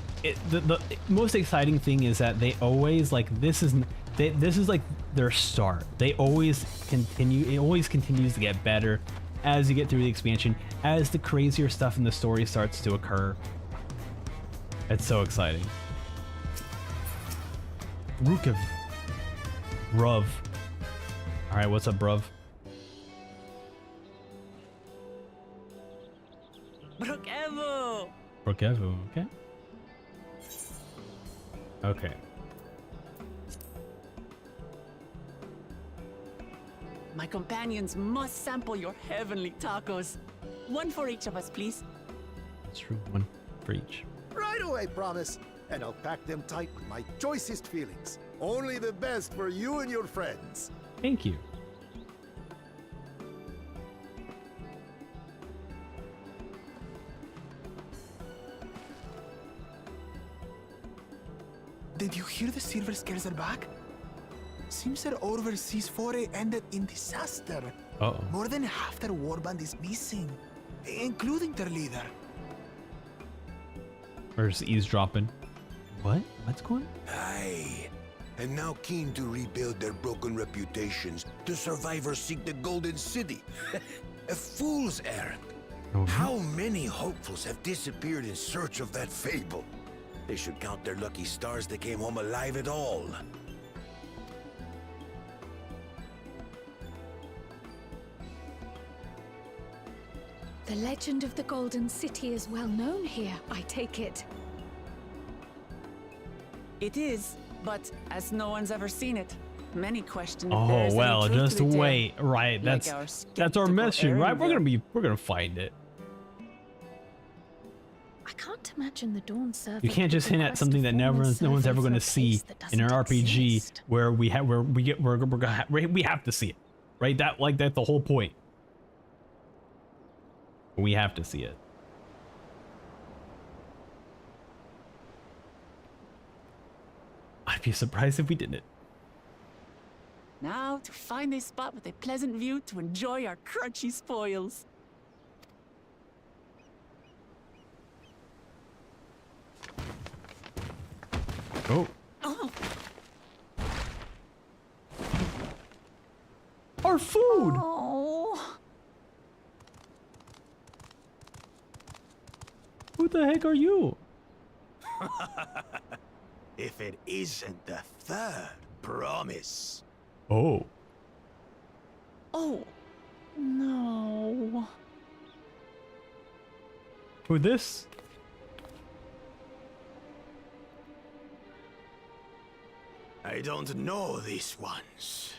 the most exciting thing is that they always this is like their start. They always continue. It always continues to get better as you get through the expansion, as the crazier stuff in the story starts to occur. It's so exciting. Rukev. Bruv. Alright, what's up, bruv? Brokevo! Brokevo, okay. Okay. My companions must sample your heavenly tacos. One for each of us, please. That's true. One for each. Right away, promise. And I'll pack them tight with my choicest feelings. Only the best for you and your friends. Thank you. Did you hear the Silver Scares are back? Seems their overseas foray ended in disaster. Uh-oh. More than half their warband is missing, including their leader. Or just eavesdropping. What? What's going on? Aye. And now keen to rebuild their broken reputations, the survivors seek the Golden City. A fool's errand. Oh, How many hopefuls have disappeared in search of that fable? They should count their lucky stars they came home alive at all. The legend of the Golden City is well known here, I take it. It is, but as no one's ever seen it, many question if Oh there's any well, truth just to the tale. wait. Right, Like that's our our skeptical mission, right? Aaron We're gonna find it. I can't imagine the Dawn Servant. You can't just hint at something that no one's ever going to see in an RPG where we have we have to see it, right? That's the whole point. We have to see it. I'd be surprised if we didn't. Now to find a spot with a pleasant view to enjoy our crunchy spoils. Oh. Oh, Our food! oh. Who the heck are you? If it isn't the third promise. Oh. Oh, no. Who this? I don't know these ones.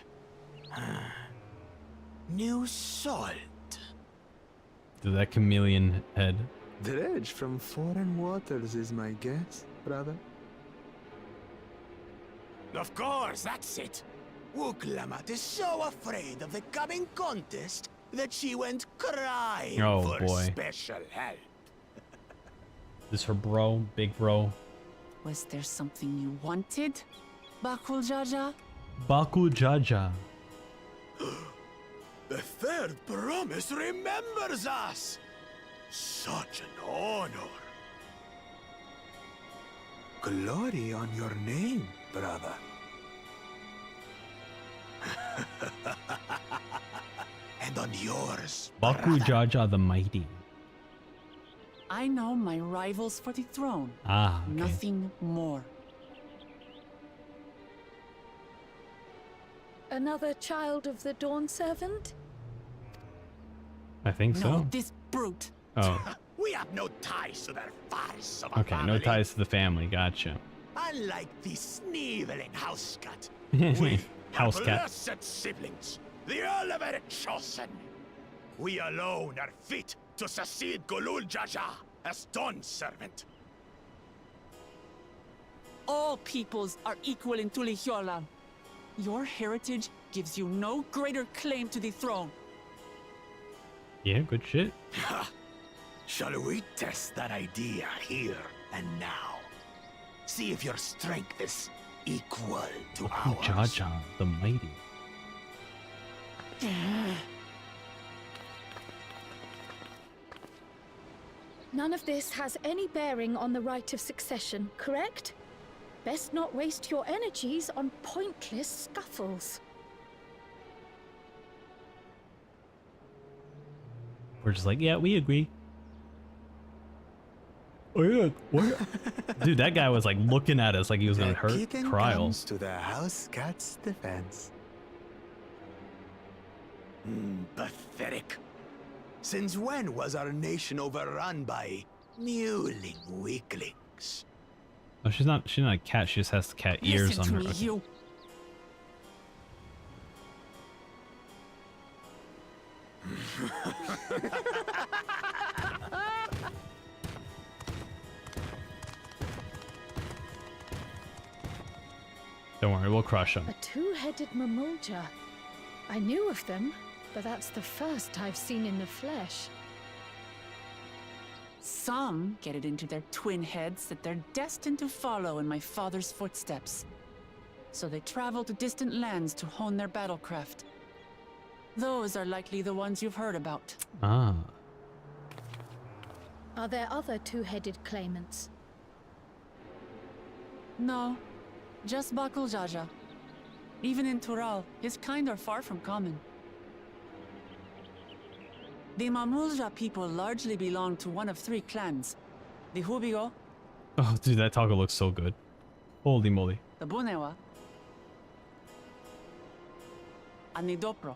New salt. To that chameleon head. Dredge from foreign waters is my guess, brother. Of course, that's it. Wuklamat is so afraid of the coming contest that she went crying Oh, for boy. special help. This her bro, big bro. Was there something you wanted, Bakul Jaja? Baku Jaja. The third promise remembers us. Such an honor. Glory on your name, brother. And on yours. Baku Jaja the Mighty. I know my rivals for the throne. Ah, okay. Nothing more. Another child of the Dawn Servant? I think No, so. this brute. Oh, We have no ties to their farce of a okay. No family. ties to the family. Gotcha. Unlike the sneevling housecat, we House are cat. blessed siblings, the elevated chosen. We alone are fit to succeed Golul Jaja as Dawn Servant. All peoples are equal in Tuliyollal. Your heritage gives you no greater claim to the throne. Yeah, good shit. Shall we test that idea here and now? See if your strength is equal to Baku ours. Jaja the Mighty. None of this has any bearing on the right of succession, correct? Best not waste your energies on pointless scuffles. We're just like, yeah, we agree. Oh yeah, what? Dude, that guy was like looking at us like he was gonna hurt kitten Trial. comes to the house cat's defense. Pathetic. Since when was our nation overrun by mewling weaklings? Oh, she's not a cat. She just has cat ears Listen on to her. me, Okay. you. Don't worry, we'll crush him. A two-headed mamulja. I knew of them, but that's the first I've seen in the flesh. Some get it into their twin heads that they're destined to follow in my father's footsteps. So they travel to distant lands to hone their battlecraft. Those are likely the ones you've heard about. Ah. Are there other two-headed claimants? No, just Bakul Jaja. Even in Tural, his kind are far from common. The Mamulja people largely belong to one of three clans. The Hubigo, Oh, dude, that taco looks so good. Holy moly. The bunewa. Anidopro.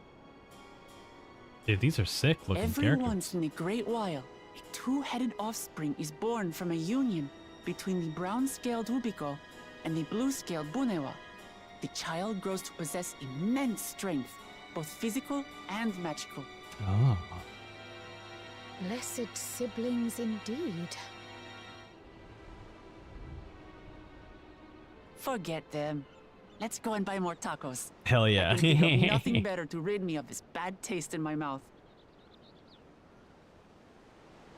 Dude, these are sick looking Every characters. once in a great while, a two-headed offspring is born from a union between the brown-scaled ubico and the blue-scaled bunewa. The child grows to possess immense strength, both physical and magical. Oh. Blessed siblings indeed. Forget them. Let's go and buy more tacos. Hell yeah. I can think of nothing better to rid me of this bad taste in my mouth.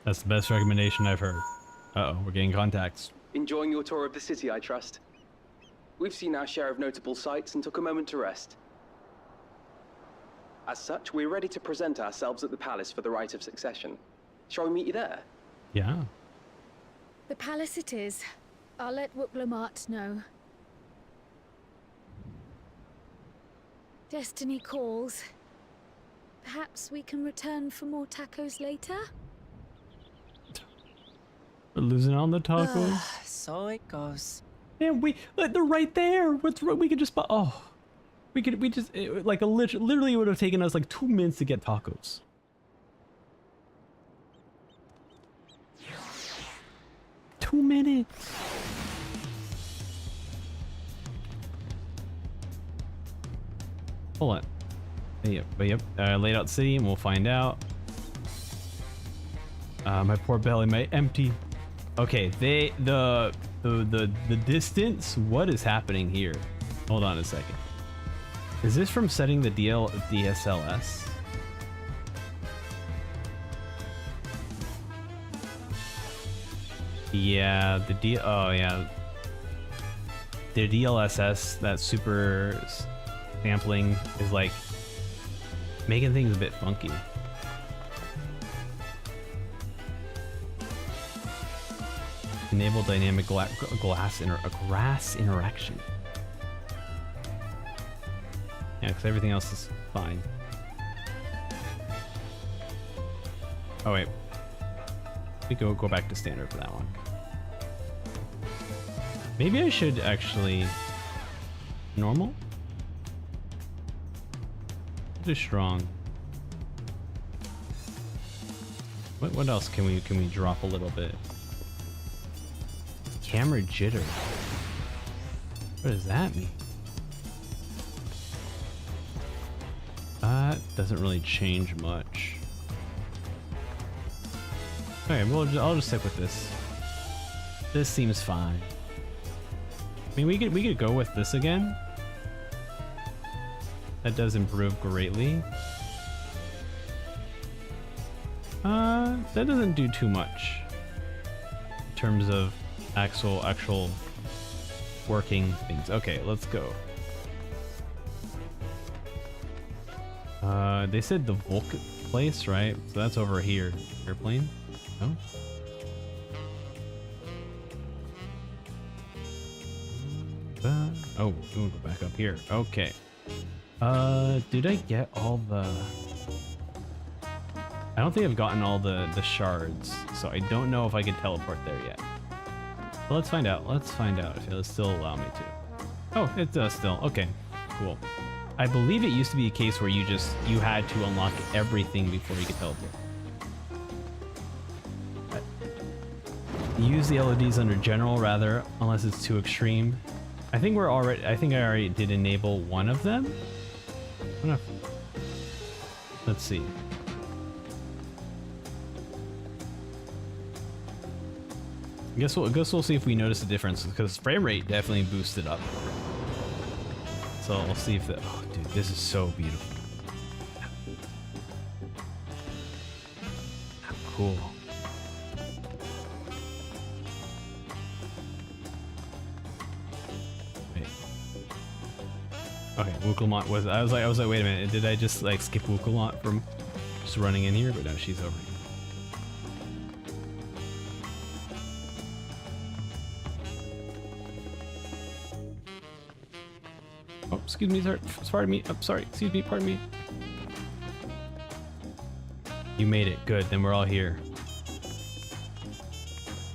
That's the best recommendation I've heard. Uh-oh, we're getting contacts. Enjoying your tour of the city, I trust. We've seen our share of notable sights and took a moment to rest. As such, we're ready to present ourselves at the palace for the rite of succession. Shall we meet you there? Yeah. The palace it is. I'll let Wuklamart know. Destiny calls. Perhaps we can return for more tacos later? We're losing on the tacos. So it goes. Man, they're right there. What's right? We could just buy. Oh, like literally it would have taken us like 2 minutes to get tacos. Two minutes. Hold on. Yep. Laid out city, and we'll find out. My poor belly might empty. Okay, the distance. What is happening here? Hold on a second. Is this from setting the DSLS? Yeah, oh yeah. The DLSS, that super sampling is like making things a bit funky. Enable dynamic grass interaction. Yeah, because everything else is fine. Oh wait, we go back to standard for that one. Maybe I should actually normal. Do strong. What else can we drop a little bit? Camera jitter. What does that mean? That doesn't really change much. Okay, well, I'll just stick with this. This seems fine. I mean, we could go with this again. That does improve greatly. That doesn't do too much in terms of actual working things. Okay, let's go. They said the Volk place, right? So that's over here. Airplane? No? Oh, we'll go back up here. Okay. Did I get all the... I don't think I've gotten all the shards, so I don't know if I can teleport there yet. But let's find out. Let's find out if it'll still allow me to. Oh, it does still. Okay, cool. I believe it used to be a case where you had to unlock everything before you could teleport. Use the LEDs under general rather, unless it's too extreme. I think I already did enable one of them. Let's see. I guess we'll see if we notice a difference, because frame rate definitely boosted up. So we'll see if oh dude, this is so beautiful. Cool. Wait. Okay, Wukelmont was I was like, wait a minute, did I just like skip Wukelmont from just running in here? But no, she's over here. Oh, excuse me, sir. Pardon me. I'm sorry. Excuse me. Pardon me. You made it. Good. Then we're all here.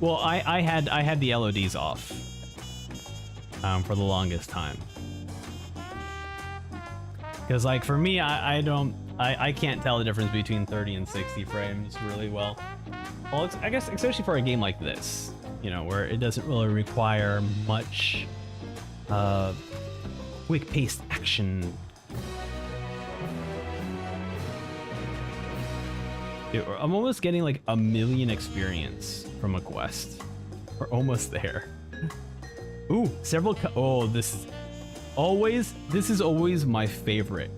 Well, I had the LODs off for the longest time. Because like for me, I can't tell the difference between 30 and 60 frames really well. Well, I guess especially for a game like this, you know, where it doesn't really require much quick-paced action. Dude, I'm almost getting like 1,000,000 experience from a quest. We're almost there. Ooh, several. Oh, this is always my favorite.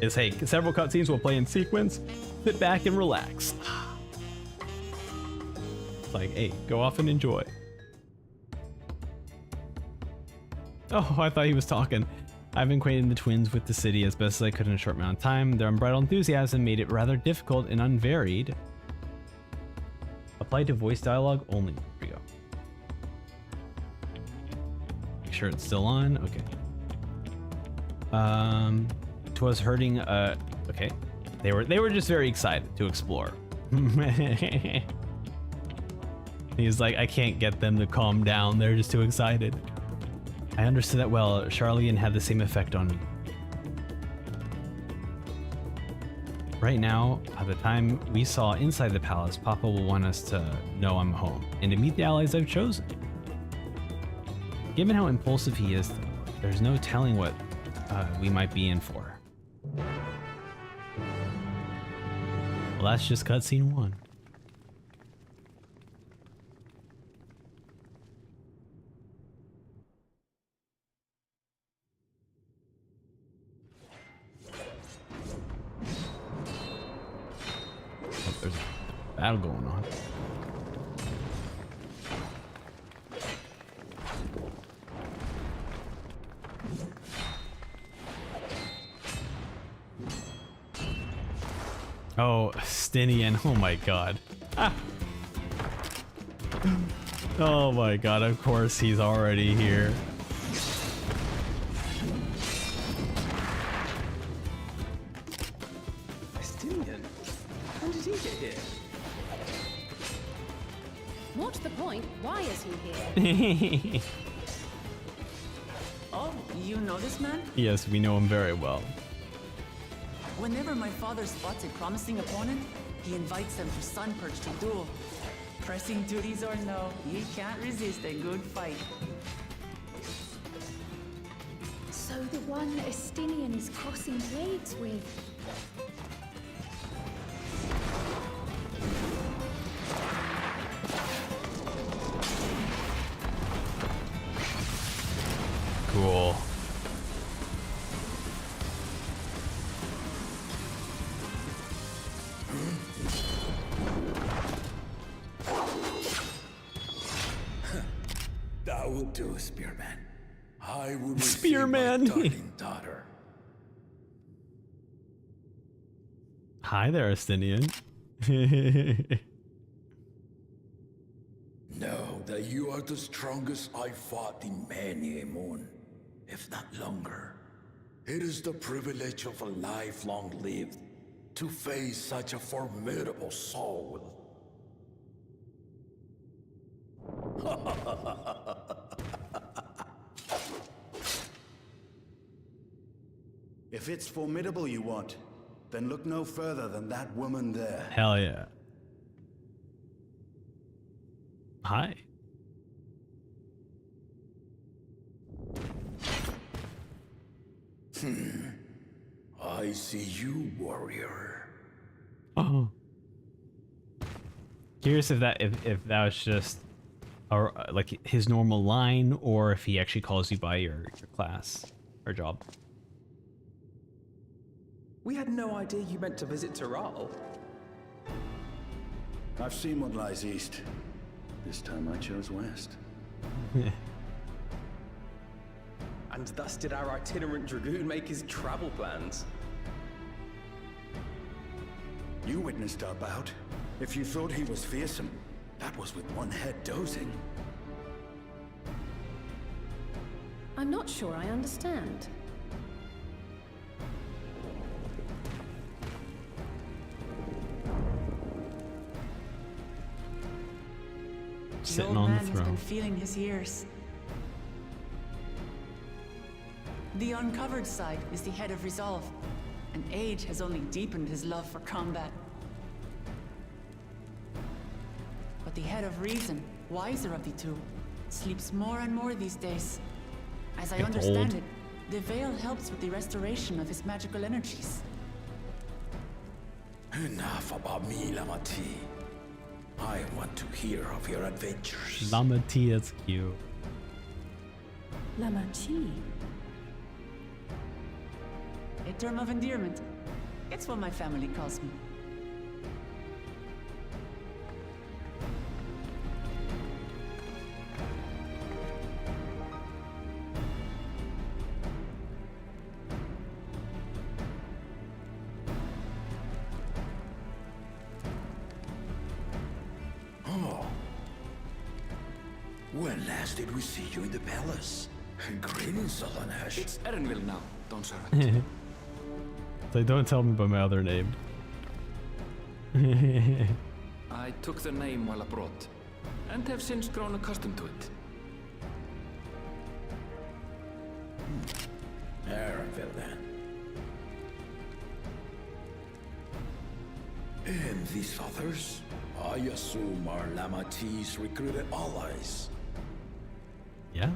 Is hey, several cutscenes will play in sequence. Sit back and relax. It's like, hey, go off and enjoy. Oh, I thought he was talking. I've been acquainted the twins with the city as best as I could in a short amount of time. Their unbridled enthusiasm made it rather difficult and unvaried. Apply to voice dialogue only. Here we go. Make sure it's still on. Okay. 'Twas hurting. Okay. They were just very excited to explore. He's like, I can't get them to calm down. They're just too excited. I understood that well. Charlene had the same effect on me. Right now, at the time we saw inside the palace, Papa will want us to know I'm home and to meet the allies I've chosen. Given how impulsive he is, there's no telling what we might be in for. Well, that's just cutscene 1. There's a battle going on. Oh, Stinian. Oh my god. Ah. Oh my god, of course he's already here. Stinian? How did he get here? What's the point? Why is he here? Oh, you know this man? Yes, we know him very well. Whenever my father spots a promising opponent, he invites them to Sunperch to duel. Pressing duties or no, he can't resist a good fight. So the one Estinian is crossing blades with. Cool. That will do, Spearman. I will receive Spearman. my darling daughter. Hi there, Estinian. Know that you are the strongest I fought in many a moon, if not longer. It is the privilege of a life long lived to face such a formidable soul. If it's formidable you want, then look no further than that woman there. Hell yeah. Hi. I see you, warrior. Oh. Curious if that was just like his normal line, or if he actually calls you by your class or job. We had no idea you meant to visit Tuliyollal. I've seen what lies east. This time I chose west. And thus did our itinerant dragoon make his travel plans. You witnessed our bout. If you thought he was fearsome, that was with one head dozing. I'm not sure I understand. sitting old on the man has been throne. feeling his years. The uncovered side is the head of resolve, and age has only deepened his love for combat. But the head of reason, wiser of the two, sleeps more and more these days. As I Gets understand old. it, the veil helps with the restoration of his magical energies. Enough about me, Lamati. I want to hear of your adventures. Lama TSQ. Lamachi. A term of endearment. It's what my family calls me. Oh. When last did we see you in the palace? Greetings, Solanesh. It's Erenville now, don't servant. So don't tell me by my other name. I took the name while abroad, and have since grown accustomed to it. Erenville, then. And these others? I assume are Lamati's recruited allies. Yeah.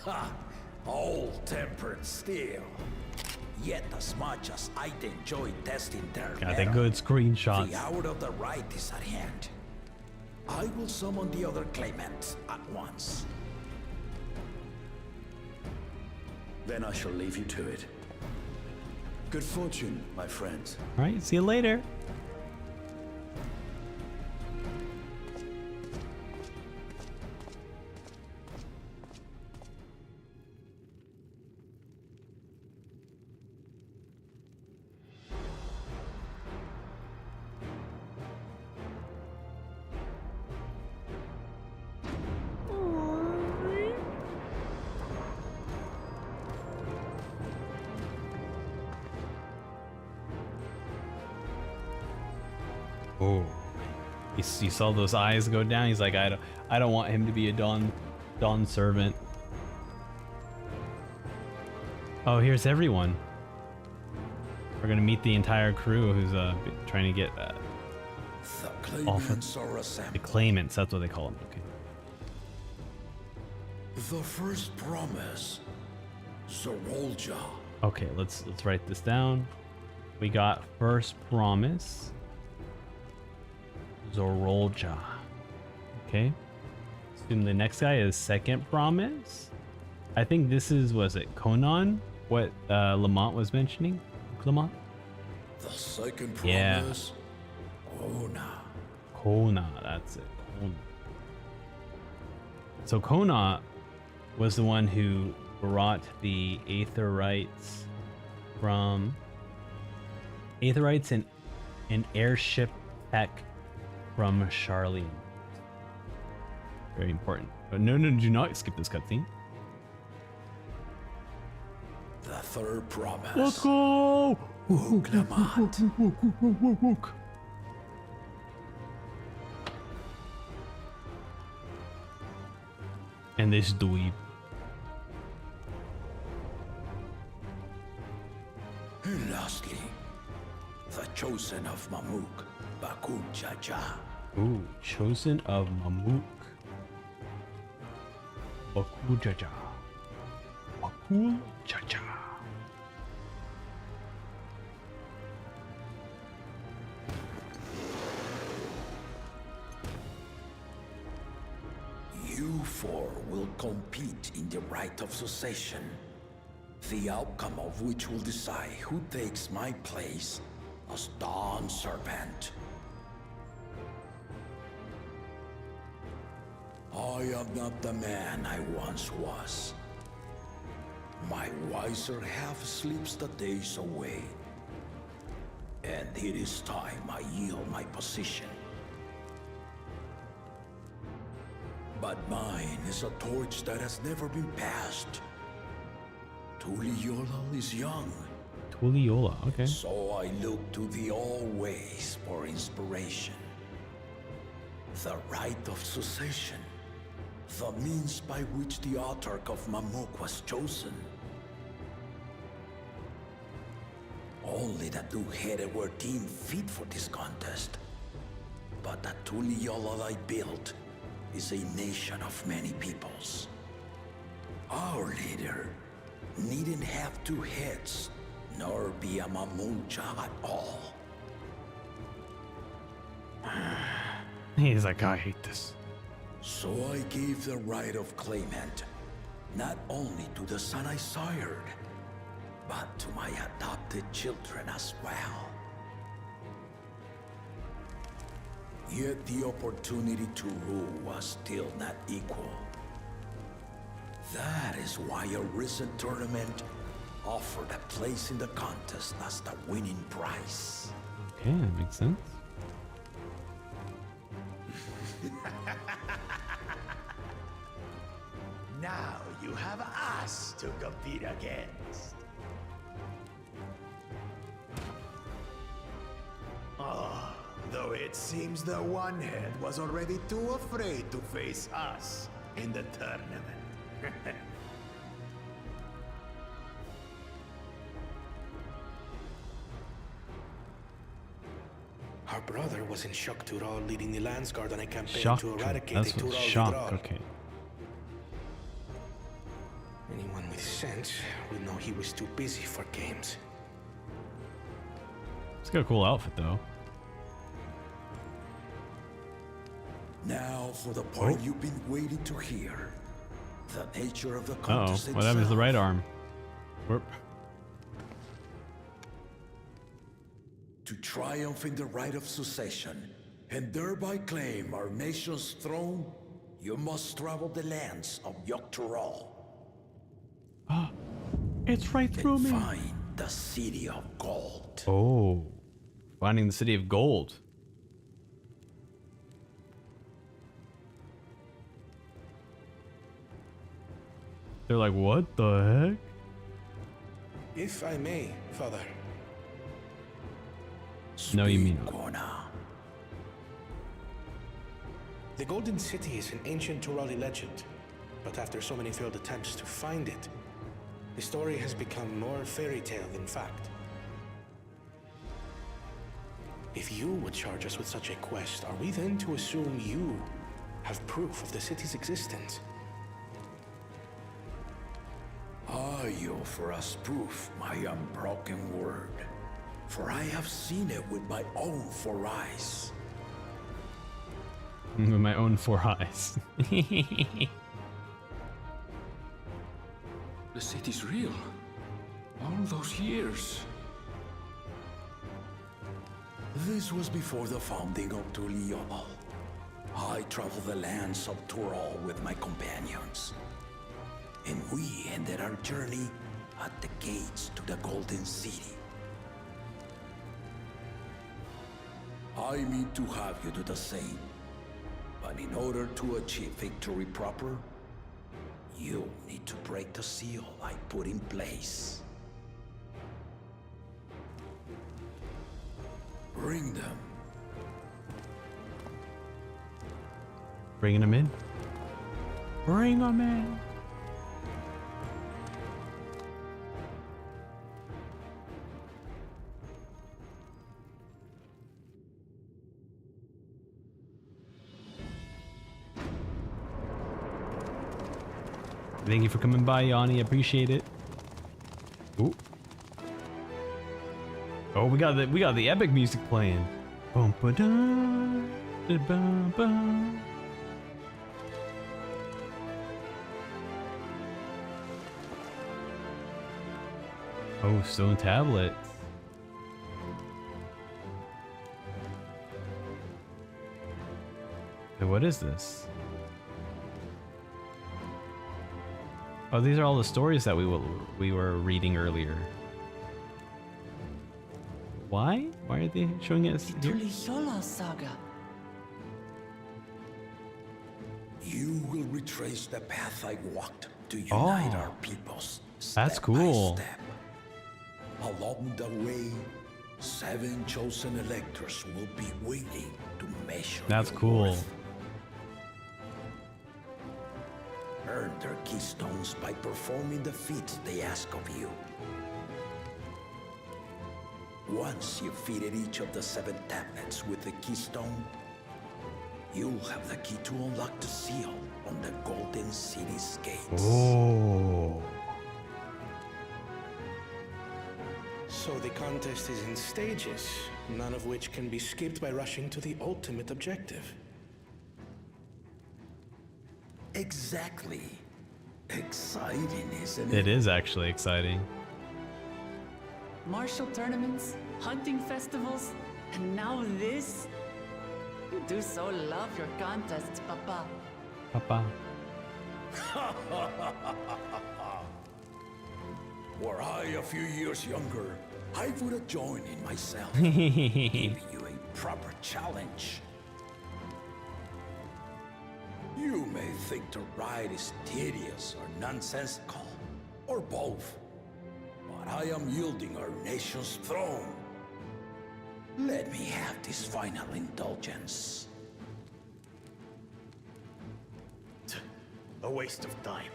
Ha! Old-tempered still. Yet as much as I'd enjoy testing their Got the mettle, good screenshots. the hour of the right is at hand. I will summon the other claimants at once. Then I shall leave you to it. Good fortune, my friends. All right, see you later. Oh, you saw those eyes go down. He's like, I don't want him to be a Dawn servant. Oh, here's everyone. We're gonna meet the entire crew who's trying to get The off claimants are the assembled. claimants. That's what they call them. Okay. The first promise, Zorolja. Okay, let's write this down. We got first promise. Zorolja. Okay. Assume the next guy is second promise. I think this is, was it Conan? What Lamont was mentioning? Lamont? The second Yeah. promise, Ona. Kona, that's it. Kona. So Kona was the one who brought the Aetherites from Aetherites and airship tech from Charlene. Very important. But no, do not skip this cutscene. The third promise. Let's go! Lamont. And this dweeb. And lastly, the chosen of Mamuk, Bakun Jaja. Ooh, chosen of Mamuk. Bakujaja. Bakul Jaja. You four will compete in the right of succession, the outcome of which will decide who takes my place as Dawn Servant. I am not the man I once was. My wiser half sleeps the days away, and it is time I yield my position. But mine is a torch that has never been passed. Tuliyollal is young, Tuliyollal, okay. So I look to the always for inspiration. The rite of succession. The means by which the autarch of Mamuk was chosen. Only the two-headed were deemed fit for this contest. But the Tuliyollal I built is a nation of many peoples. Our leader needn't have two heads, nor be a Mamuncha at all. He's like, I hate this. So I gave the right of claimant, not only to the son I sired, but to my adopted children as well. Yet the opportunity to rule was still not equal. That is why a recent tournament offered a place in the contest as the winning prize. Okay, that makes sense. Now you have us to compete against. Oh, though it seems the one head was already too afraid to face us in the tournament. Our brother was in Tuliyollal leading the Landsguard on a campaign Shock. to eradicate That's the what Tuliyollal. shock. Okay. Anyone with sense would know he was too busy for games. It's got a cool outfit though. Now for the part you've been waiting to hear. The nature of the Uh-oh. contest What happened to the itself. right arm? Whoop. To triumph in the right of succession, and thereby claim our nation's throne, you must travel the lands of XIV. It's right through and me. find the city of gold. Oh, finding the city of gold. They're like, what the heck? If I may, Father. No, you mean not. Gona. The Golden City is an ancient Tuliyollal legend, but after so many failed attempts to find it, the story has become more fairy tale than fact. If you would charge us with such a quest, are we then to assume you have proof of the city's existence? I offer us proof, my unbroken word, for I have seen it with my own 4 eyes. With my own 4 eyes. The city's real. All those years. This was before the founding of Tuliyollal. I traveled the lands of Tural with my companions. And we ended our journey at the gates to the Golden City. I mean to have you do the same. But in order to achieve victory proper, you need to break the seal I put in place. Bring them. Bringing them in. Bring them in. Thank you for coming by, Yanni. Appreciate it. Ooh. Oh, we got the epic music playing. Boom, ba-dum, da-bum-bum. Oh, stone tablets. Hey, what is this? Oh, these are all the stories that we were reading earlier. Why? Why are they showing us The Tuliyollal saga. You will retrace the path I walked to unite our peoples. That's step cool. by step. Along the way, 7 chosen electors will be waiting to measure That's your cool. worth. Earn their keystones by performing the feats they ask of you. Once you've fitted each of the 7 tablets with the keystone, you'll have the key to unlock the seal on the Golden City's gates. Oh. So the contest is in stages, none of which can be skipped by rushing to the ultimate objective. Exactly. Exciting, isn't it? It is actually exciting. Martial tournaments, hunting festivals, and now this? You do so love your contests, Papa. Papa. Were I a few years younger, I would have joined in myself, That's giving you a proper challenge. You may think the ride is tedious or nonsensical, or both, but I am yielding our nation's throne. Let me have this final indulgence. A waste of time.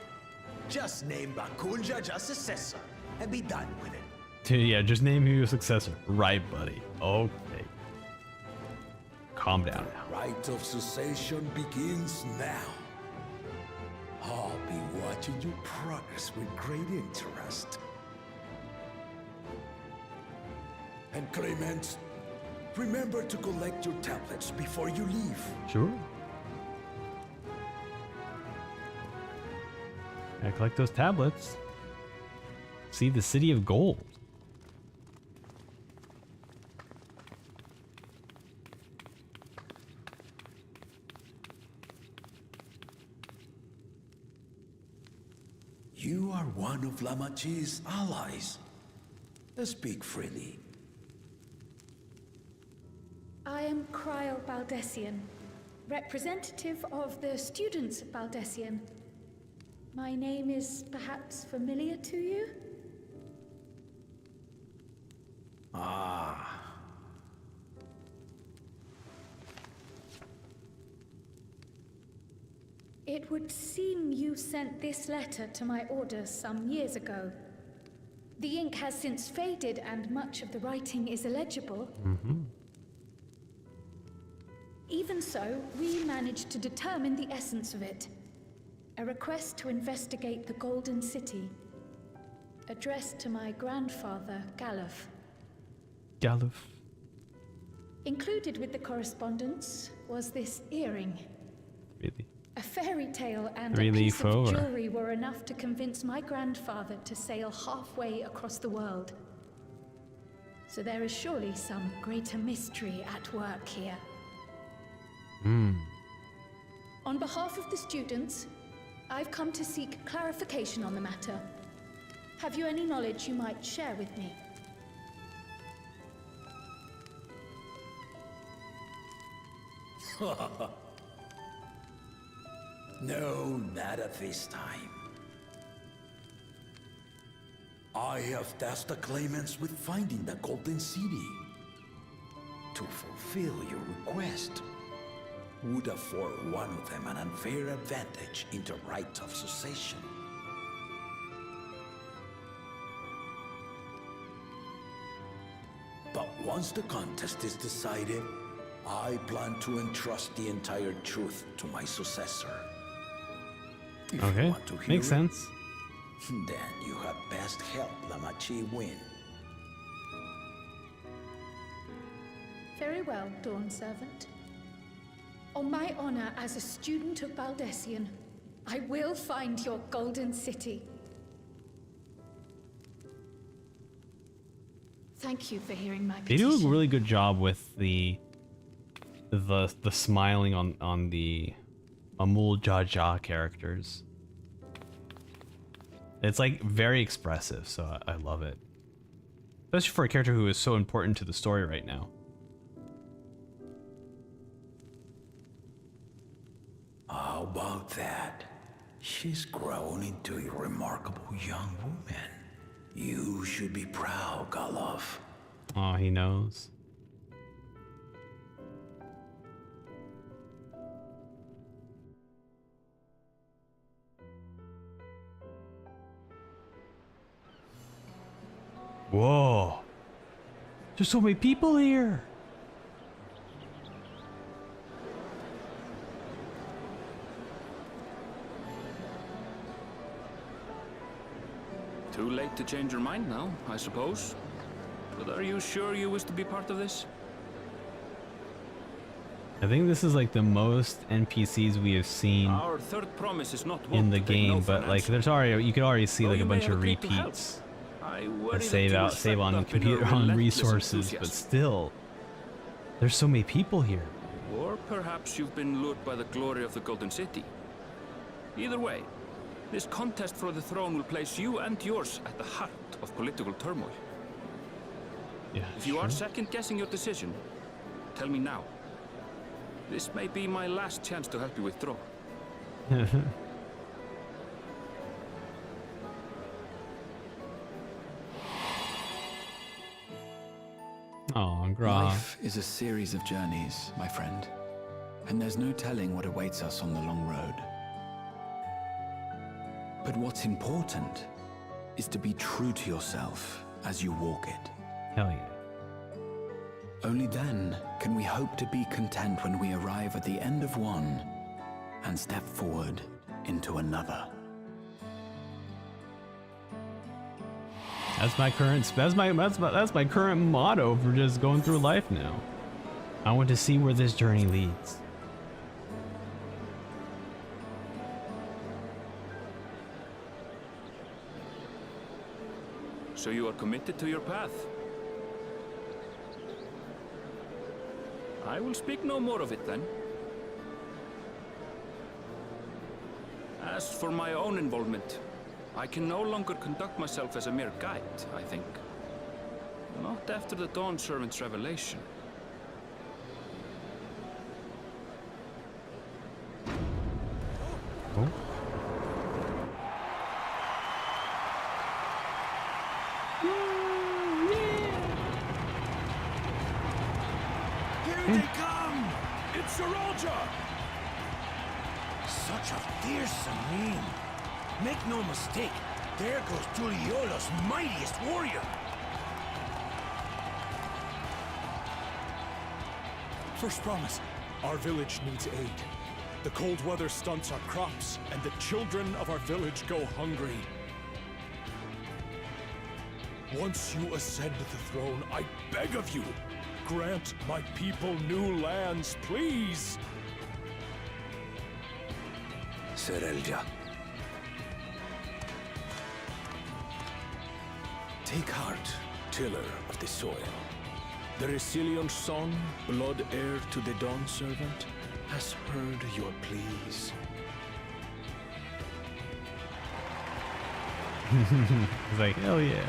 Just name Bakunja just successor and be done with it. Yeah, just name who your successor. Right, buddy. Okay. Calm down now. Rite of cessation begins now. I'll be watching your progress with great interest. And Clemens, remember to collect your tablets before you leave. Sure. I collect those tablets. See the city of gold. You are one of Lamachi's allies. Speak freely. I am Cryle Baldessian, representative of the students of Baldessian. My name is perhaps familiar to you? Ah. It would seem you sent this letter to my orders some years ago. The ink has since faded and much of the writing is illegible. Even so, we managed to determine the essence of it. A request to investigate the Golden City, addressed to my grandfather, Galuf. Galuf. Included with the correspondence was this earring. Really? A fairy tale and Really a piece of forward. jewelry were enough to convince my grandfather to sail halfway across the world. So there is surely some greater mystery at work here. On behalf of the students, I've come to seek clarification on the matter. Have you any knowledge you might share with me? No, not at this time. I have tasked the claimants with finding the Golden City. To fulfill your request would afford one of them an unfair advantage in the right of succession. But once the contest is decided, I plan to entrust the entire truth to my successor. If you Okay, want to hear makes it, sense. then you had best help Lamachi win. Very well, Dawn Servant. On my honor as a student of Baldessian, I will find your Golden City. Thank you for hearing my They petition. do a really good job with the smiling on the Amul Jaja characters. It's like very expressive, so I love it. Especially for a character who is so important to the story right now. How about that? She's grown into a remarkable young woman. You should be proud, Galov. Oh, he knows. Whoa. There's so many people here. Too late to change your mind now, I suppose. But are you sure you wish to be part of this? I think this is like the most NPCs we have seen Our third promise is not in the to take no game, for an but like answer. there's already, you could already see Though like a you may bunch have of agreed to help. repeats I worry that that save on computer on resources, but still, there's so many people here. Or perhaps you've been lured by the glory of the Golden City. Either way, this contest for the throne will place you and yours at the heart of political turmoil. Yeah. If you are second-guessing your decision, tell me now. This may be my last chance to help you withdraw. Oh, Graf. Life is a series of journeys, my friend. And there's no telling what awaits us on the long road. But what's important is to be true to yourself as you walk it. Hell yeah. Only then can we hope to be content when we arrive at the end of one and step forward into another. That's my current that's my current motto for just going through life now. I want to see where this journey leads. So you are committed to your path? I will speak no more of it then. As for my own involvement, I can no longer conduct myself as a mere guide, I think. Not after the Dawn Servant's revelation. Oh. Here they come! It's Saralja! Such a fearsome name. Make no mistake, there goes Tuliyollal's mightiest warrior. First promise, our village needs aid. The cold weather stunts our crops, and the children of our village go hungry. Once you ascend the throne, I beg of you, grant my people new lands, please! Saralja. Take heart, tiller of the soil. The resilient son, blood heir to the Dawn Servant, has heard your pleas. He's like, hell yeah.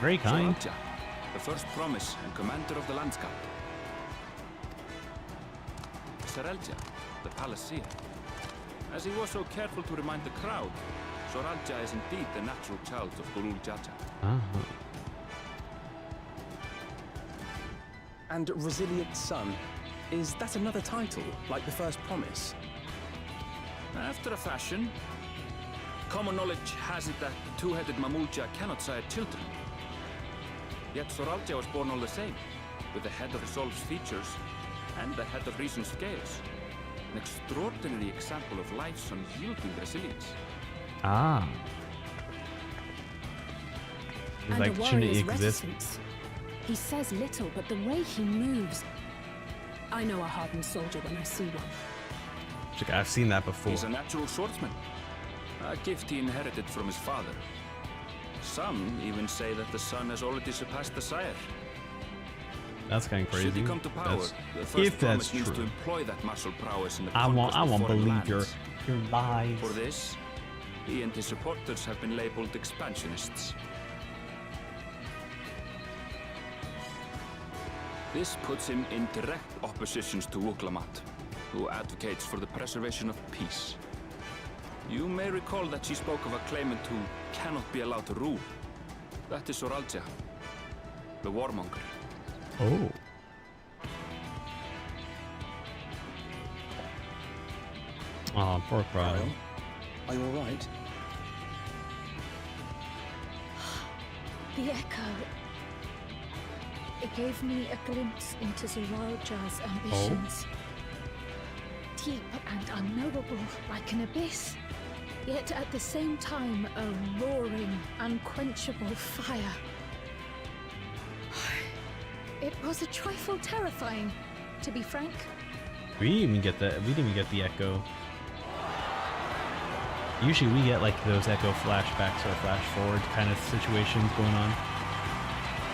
Very kind. Saralja, the first promise and commander of the landscape. Saralja, the palaceer. As he was so careful to remind the crowd, Saralja is indeed the natural child of Burul Jaja. And Resilient Son, is that another title, like the first promise? After a fashion, common knowledge has it that two-headed Mamulja cannot sire children. Yet Saralja was born all the same, with the head of Resolve's features and the head of Reason's scales. An extraordinary example of life's unyielding resilience. Ah. He's And like, a shouldn't it warrior's exist? reticence. He says little, but the way he moves... I know a hardened soldier when I see one. Like, I've seen that before. He's a natural swordsman, a gift he inherited from his father. Some even say that the son has already surpassed the sire. That's kind of crazy. Should he come to power, That's- the first if that's promise needs to true. employ that martial prowess in the I conquest of won't foreign believe your lands. lies. For this, he and his supporters have been labeled expansionists. This puts him in direct opposition to Wuklamat, who advocates for the preservation of peace. You may recall that she spoke of a claimant who cannot be allowed to rule. That is Soralja, the warmonger. Oh. Oh, poor Cryle. Are you alright? The echo. It gave me a glimpse into Zoralja's ambitions. Deep and unknowable, like an abyss. Yet at the same time, a roaring, unquenchable fire. It was a trifle terrifying, to be frank. We didn't even get that. We didn't even get the echo. Usually we get like those echo flashbacks or flash forward kind of situations going on.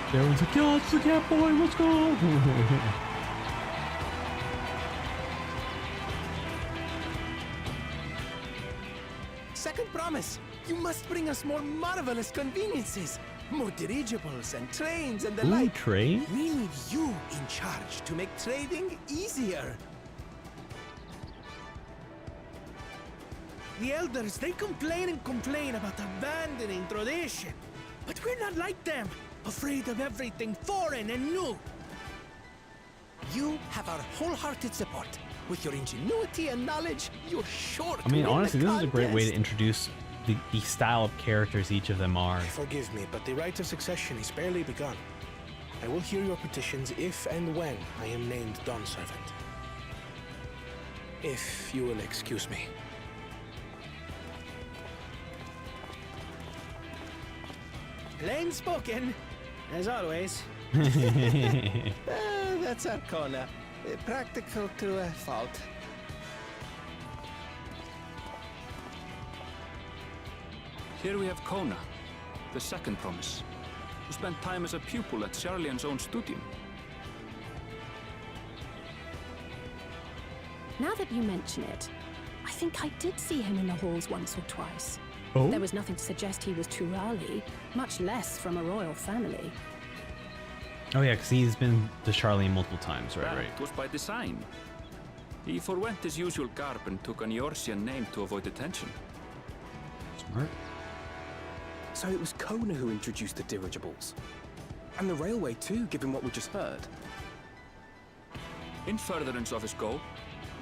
Everyone's like, "Yeah, it's the cat boy. Let's go." Second promise. You must bring us more marvelous conveniences. More dirigibles and trains and the Ooh, like. train? We need you in charge to make trading easier. The elders, they complain and complain about abandoning tradition. But we're not like them, afraid of everything foreign and new. You have our wholehearted support. With your ingenuity and knowledge, you're sure to I mean, win honestly, the this is a great way to contest. introduce the style of characters each of them are. Forgive me, but the right of succession is barely begun. I will hear your petitions if and when I am named Dawn Servant. If you will excuse me. Plain spoken, as always. That's Arcona. Practical to a fault. Here we have Kona, the second promise, who spent time as a pupil at Charlian's own studium. Now that you mention it, I think I did see him in the halls once or twice. Oh? There was nothing to suggest he was Turali, much less from a royal family. Oh yeah, because he's been to Charlian multiple times, right? That Right. was by design. He forwent his usual garb and took an Eorzean name to avoid attention. Smart. So it was Kona who introduced the dirigibles. And the railway too, given what we just heard. In furtherance of his goal,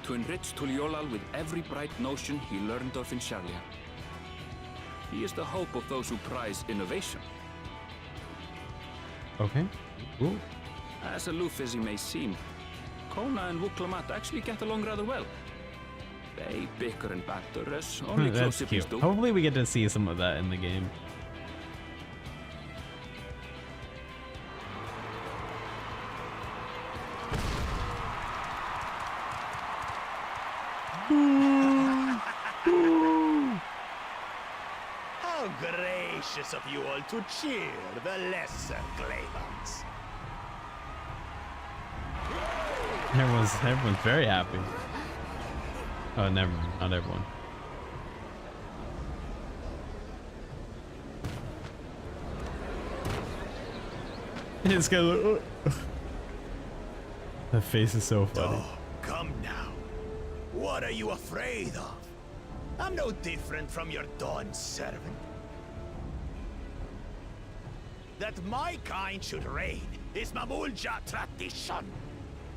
to enrich Tuliyollal with every bright notion he learned of in Charlia. He is the hope of those who prize innovation. Okay. Cool. As aloof as he may seem, Kona and Wuklamat actually get along rather well. They bicker and banter as only close That's siblings cute. do. Hopefully we get to see some of that in the game. How gracious of you all to cheer the lesser claimants. Everyone's very happy. Oh, never mind. Not everyone. This guy look. The face is so funny. Oh, come now. What are you afraid of? I'm no different from your Dawn servant. That my kind should reign is Mamulja tradition,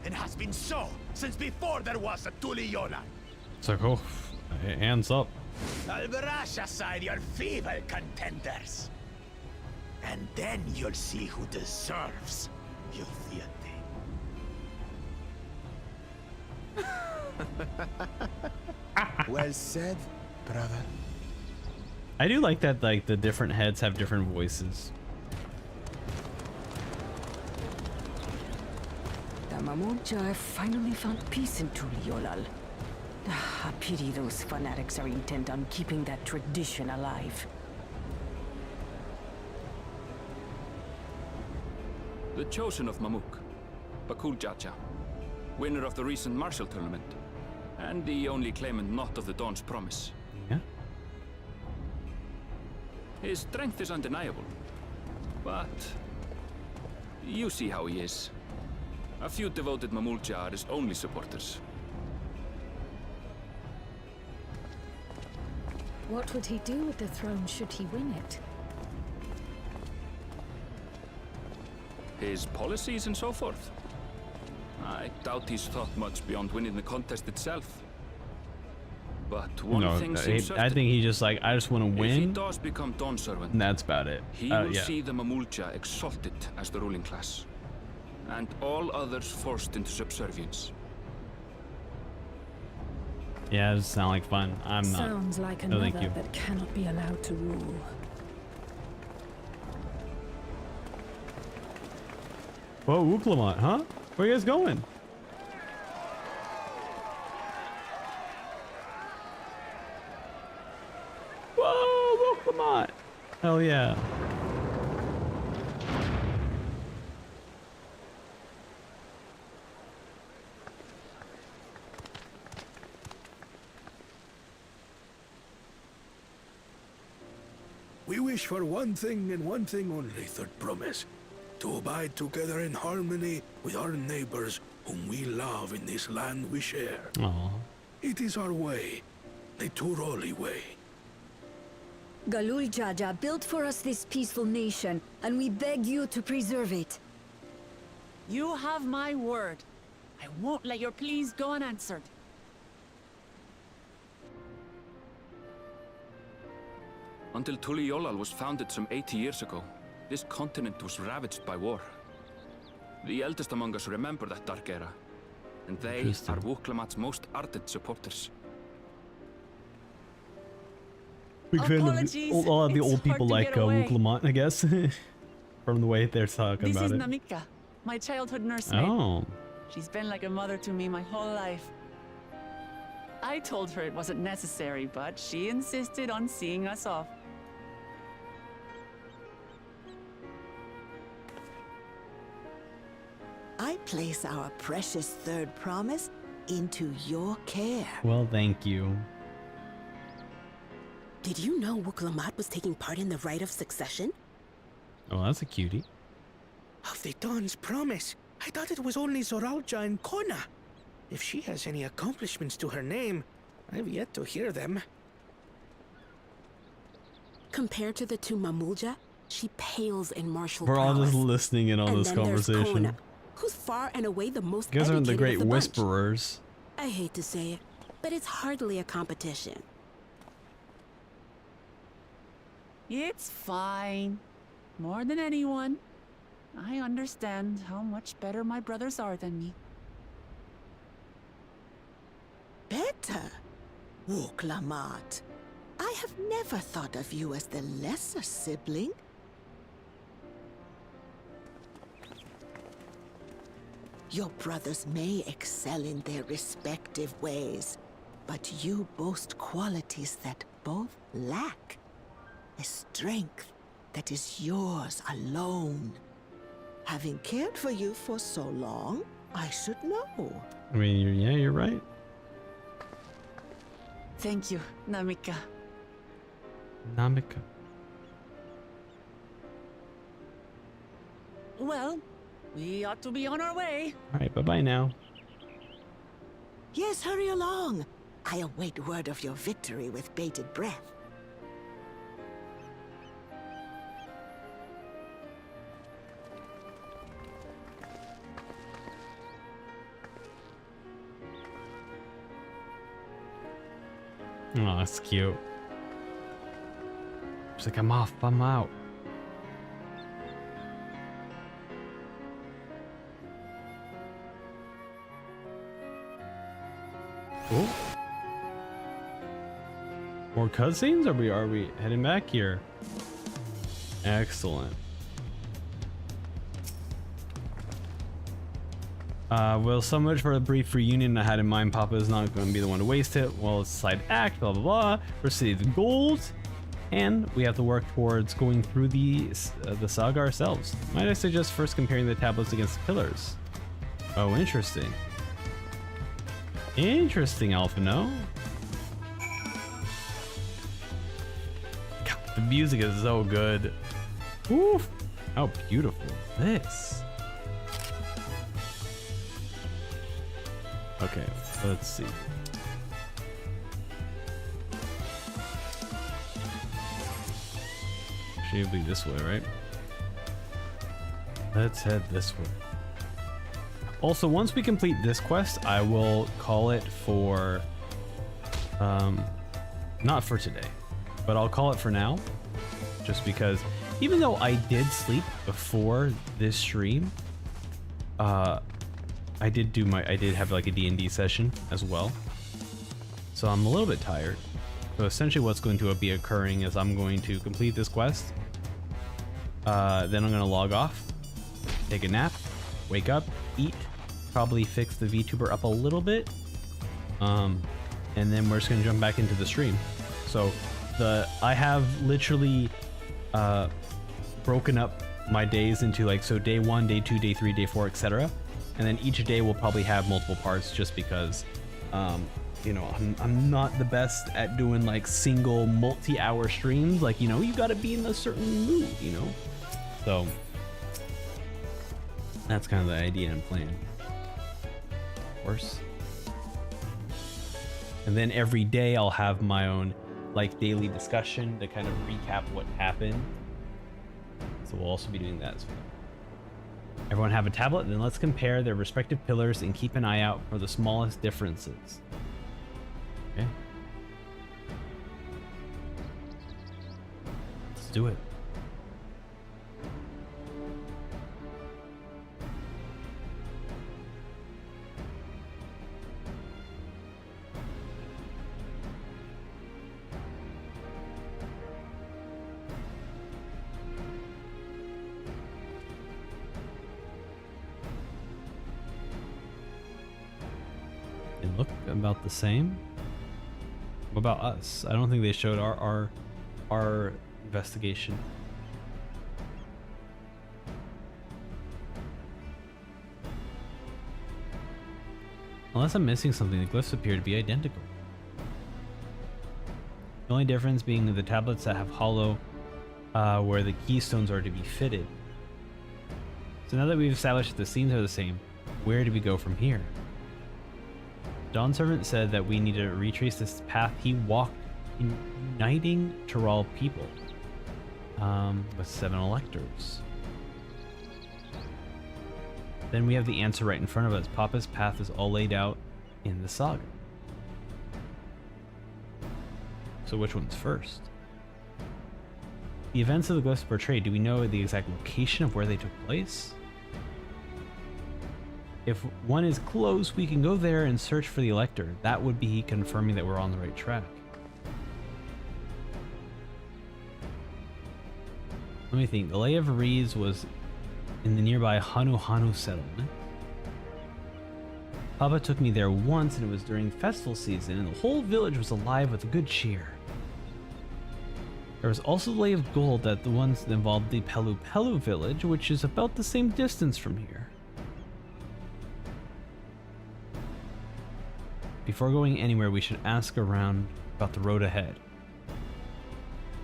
and has been so since before there was a Tuliyollal. It's like, oh, hands up. I'll brush aside your feeble contenders. And then you'll see who deserves your deity. Well said, brother. I do like that, like the different heads have different voices. The Mamulja have finally found peace in Tuliyollal. I pity those fanatics are intent on keeping that tradition alive. The chosen of Mamuk, Bakul Jaja, winner of the recent martial tournament, and the only claimant not of the Dawn's promise. Yeah. His strength is undeniable, but you see how he is. A few devoted Mamulja are his only supporters. What would he do with the throne should he win it? His policies and so forth. I doubt he's thought much beyond winning the contest itself. But one thing seems certain. I think he just like, I just want to win. If he does become Dawn Servant, and that's about it. He will see the Mamulja exalted as the ruling class, and all others forced into subservience. Yeah, it does sound like fun. I'm not. Sounds like no, another thank you. that cannot be allowed to rule. Whoa, Wooklamont, huh? Where are you guys going? Whoa, Wooklamont! Hell yeah. We wish for one thing and one thing only, Third Promise. To abide together in harmony with our neighbors whom we love in this land we share. Aww. It is our way, the Tuliyollal way. Galul Jaja built for us this peaceful nation, and we beg you to preserve it. You have my word. I won't let your pleas go unanswered. Until Tuliyollal was founded some 80 years ago, this continent was ravaged by war. The eldest among us remember that dark era, and they are Wooklamant's most ardent supporters. Big fan of a lot of the old people like Wooklamont, I guess, from the way they're talking This about is it. Namika, my childhood nursemaid. Oh. She's been like a mother to me my whole life. I told her it wasn't necessary, but she insisted on seeing us off. I place our precious Third Promise into your care. Well, thank you. Did you know Wooklamont was taking part in the rite of succession? Oh, that's a cutie. Of the Dawn's Promise, I thought it was only Zoralja and Kona. If she has any accomplishments to her name, I've yet to hear them. Compared to the two Mamulja, she pales in martial We're all prowess. just listening in on And this then there's conversation. Kona, who's far and away the most You guys are the educated great of the bunch. whisperers. I hate to say it, but it's hardly a competition. It's fine. More than anyone, I understand how much better my brothers are than me. Better? Wooklamont, I have never thought of you as the lesser sibling. Your brothers may excel in their respective ways, but you boast qualities that both lack. A strength that is yours alone. Having cared for you for so long, I should know. I mean, you're right. Thank you, Namika. Namika. Well, we ought to be on our way. All right, bye-bye now. Yes, hurry along. I await word of your victory with bated breath. Oh, that's cute. She's like, I'm off, I'm out. Cool. More cutscenes? Are we heading back here? Excellent. Well, so much for the brief reunion I had in mind. Papa is not going to be the one to waste it. Well, it's a side act, blah, blah, blah. For City of Gold. And we have to work towards going through the saga ourselves. Might I suggest first comparing the tablets against the pillars? Oh, interesting. Interesting, Alphino. God, the music is so good. Oof. How beautiful is this? Okay, let's see. Should be this way, right? Let's head this way. Also, once we complete this quest, I will call it for, not for today, but I'll call it for now, just because even though I did sleep before this stream, I did have like a D&D session as well, so I'm a little bit tired. So essentially what's going to be occurring is I'm going to complete this quest, then I'm going to log off, take a nap, wake up, eat, probably fix the VTuber up a little bit, and then we're just going to jump back into the stream. So I have literally broken up my days into like, so day 1, day 2, day 3, day 4, etc. And then each day will probably have multiple parts, just because you know, I'm not the best at doing like single multi-hour streams. Like, you know, you got to be in a certain mood, you know. So that's kind of the idea and plan. Of course. And then every day I'll have my own like daily discussion to kind of recap what happened. So we'll also be doing that as well. Everyone have a tablet, then let's compare their respective pillars and keep an eye out for the smallest differences. Okay. Let's do it. They look about the same. What about us? I don't think they showed our investigation. Unless I'm missing something, the glyphs appear to be identical. The only difference being the tablets that have hollow where the keystones are to be fitted. So now that we've established that the scenes are the same, where do we go from here? Dawn Servant said that we need to retrace this path he walked in uniting Tural people with 7 electors. Then we have the answer right in front of us. Papa's path is all laid out in the saga. So which one's first? The events of the glyphs portrayed, do we know the exact location of where they took place? If one is close, we can go there and search for the elector. That would be confirming that we're on the right track. Let me think. The Lay of Reeds was in the nearby Hanu Hanu settlement. Papa took me there once, and it was during festival season, and the whole village was alive with a good cheer. There was also the Lay of Gold, that the ones that involved the Pelu Pelu village, which is about the same distance from here. Before going anywhere, we should ask around about the road ahead.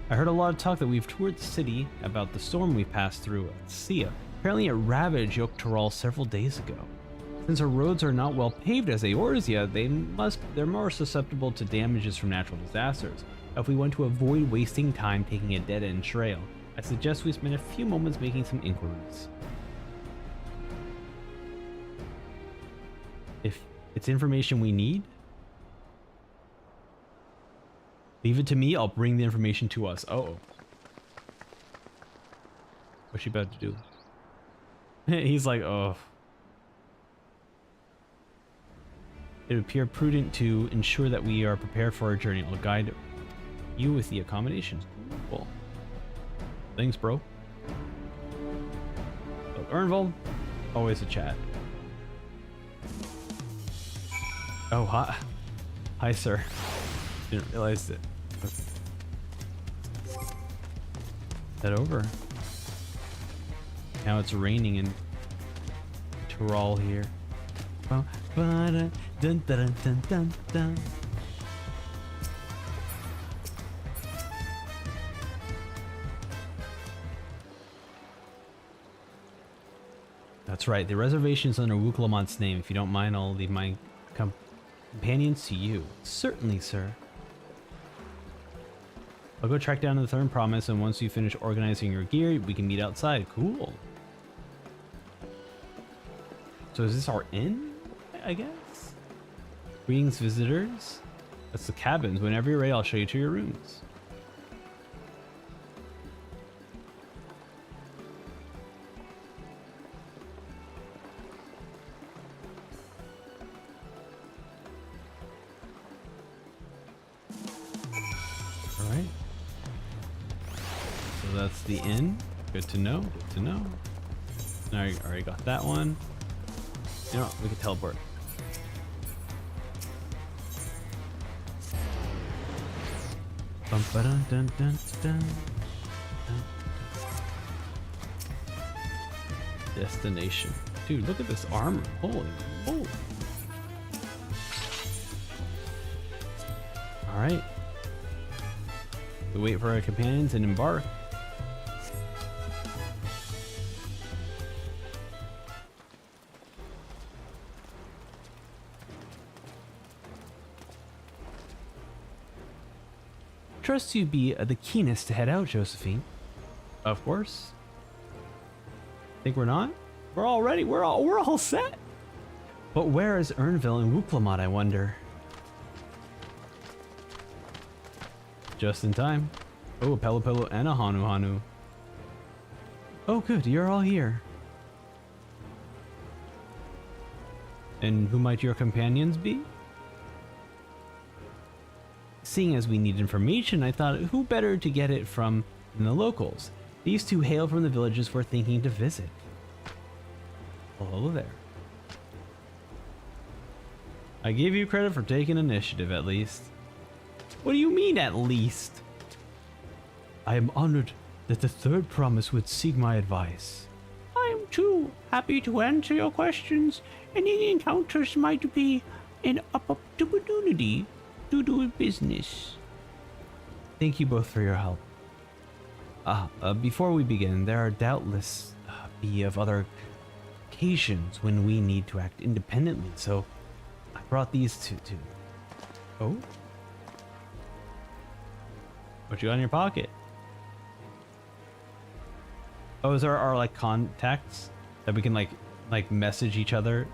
I heard a lot of talk that we've toured the city about the storm we passed through at Sia. Apparently it ravaged Yoktural several days ago. Since our roads are not well paved as Eorzea, they're more susceptible to damages from natural disasters. If we want to avoid wasting time taking a dead-end trail, I suggest we spend a few moments making some inquiries. If it's information we need, leave it to me, I'll bring the information to us. Uh-oh. What's she about to do? He's like, oh. It would appear prudent to ensure that we are prepared for our journey. I'll guide you with the accommodations. Cool. Thanks, bro. So, Ernvald, always a chat. Oh, hi. Hi, sir. Didn't realize it. Head over. Now it's raining in Tural here. That's right. The reservation is under Wuklamant's name. If you don't mind, I'll leave my companions to you. Certainly, sir. I'll go track down the third promise, and once you finish organizing your gear, we can meet outside. Cool. So is this our inn, I guess? Greetings, visitors. That's the cabins. Whenever you're ready, I'll show you to your rooms. Alright. So that's the inn. Good to know. Good to know. I already got that one. You know what? We can teleport. Bum, ba-dun, dun, dun, dun, dun. Destination. Dude, look at this armor. Holy moly. Alright. We wait for our companions and embark. Trust you be the keenest to head out, Josephine. Of course. Think we're not? We're all ready. We're all set. But where is Ernville and Wuklamat, I wonder? Just in time. Oh, a Pelu and a Hanu. Oh, good. You're all here. And who might your companions be? Seeing as we need information, I thought who better to get it from than the locals. These two hail from the villages we're thinking to visit. Well, hello there. I give you credit for taking initiative, at least. What do you mean, at least? I am honored that the third promise would seek my advice. I am too happy to answer your questions. Any encounters might be an opportunity to do business. Thank you both for your help. Before we begin, there are doubtless be of other occasions when we need to act independently, so I brought these two. Oh? What you got in your pocket? Oh, is there our like contacts that we can like message each other?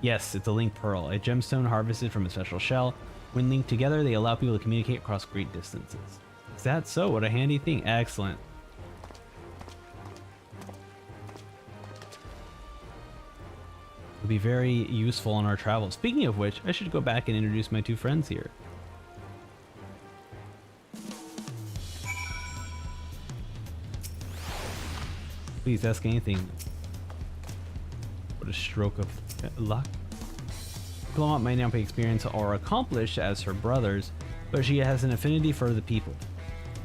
Yes, it's a link pearl, a gemstone harvested from a special shell. When linked together, they allow people to communicate across great distances. Is that so? What a handy thing. Excellent. It'll be very useful on our travels. Speaking of which, I should go back and introduce my two friends here. Please ask anything. What a stroke of luck. Tuliyollal may not be experienced or accomplished as her brothers, but she has an affinity for the people.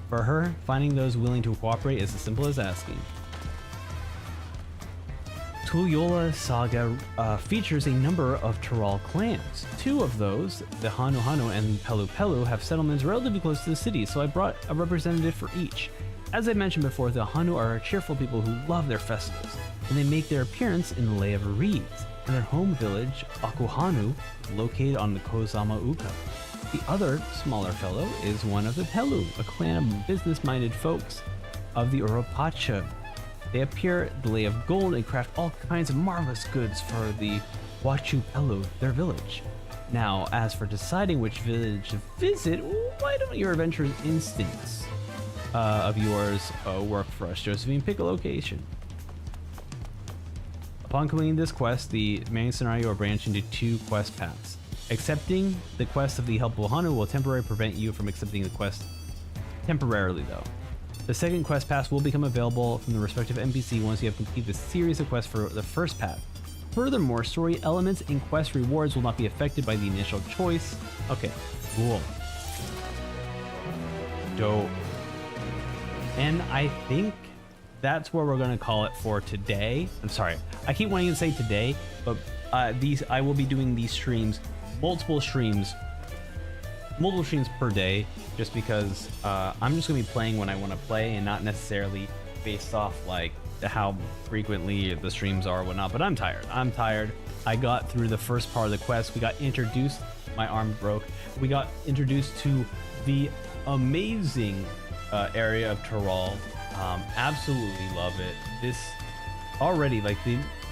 For her, finding those willing to cooperate is as simple as asking. Tuliyollal saga features a number of Tural clans. Two of those, the Hanu and Pelu, have settlements relatively close to the city, so I brought a representative for each. As I mentioned before, the Hanu are cheerful people who love their festivals, and they make their appearance in the Lay of Reeds, and their home village, Akuhanu, is located on the Kozama Uka. The other, smaller fellow, is one of the Pelu, a clan of business-minded folks of the Uropacha. They appear at the Lay of Gold and craft all kinds of marvelous goods for the Wachu Pelu, their village. Now, as for deciding which village to visit, why don't your adventurous instincts of yours work for us, Josephine? Pick a location. Upon completing this quest, the main scenario will branch into two quest paths. Accepting the quest of the helpful Hanu will temporarily prevent you from accepting the quest temporarily, though. The second quest path will become available from the respective NPC once you have completed the series of quests for the first path. Furthermore, story elements and quest rewards will not be affected by the initial choice. Okay, cool. Dope. And I think that's where we're going to call it for today. I'm sorry, I keep wanting to say today, but I will be doing these streams, multiple streams per day, just because I'm just going to be playing when I want to play and not necessarily based off like how frequently the streams are or whatnot. But I'm tired. I got through the first part of the quest. We got introduced, my arm broke. We got introduced to the amazing area of Tyrol. Absolutely love it. This already, like,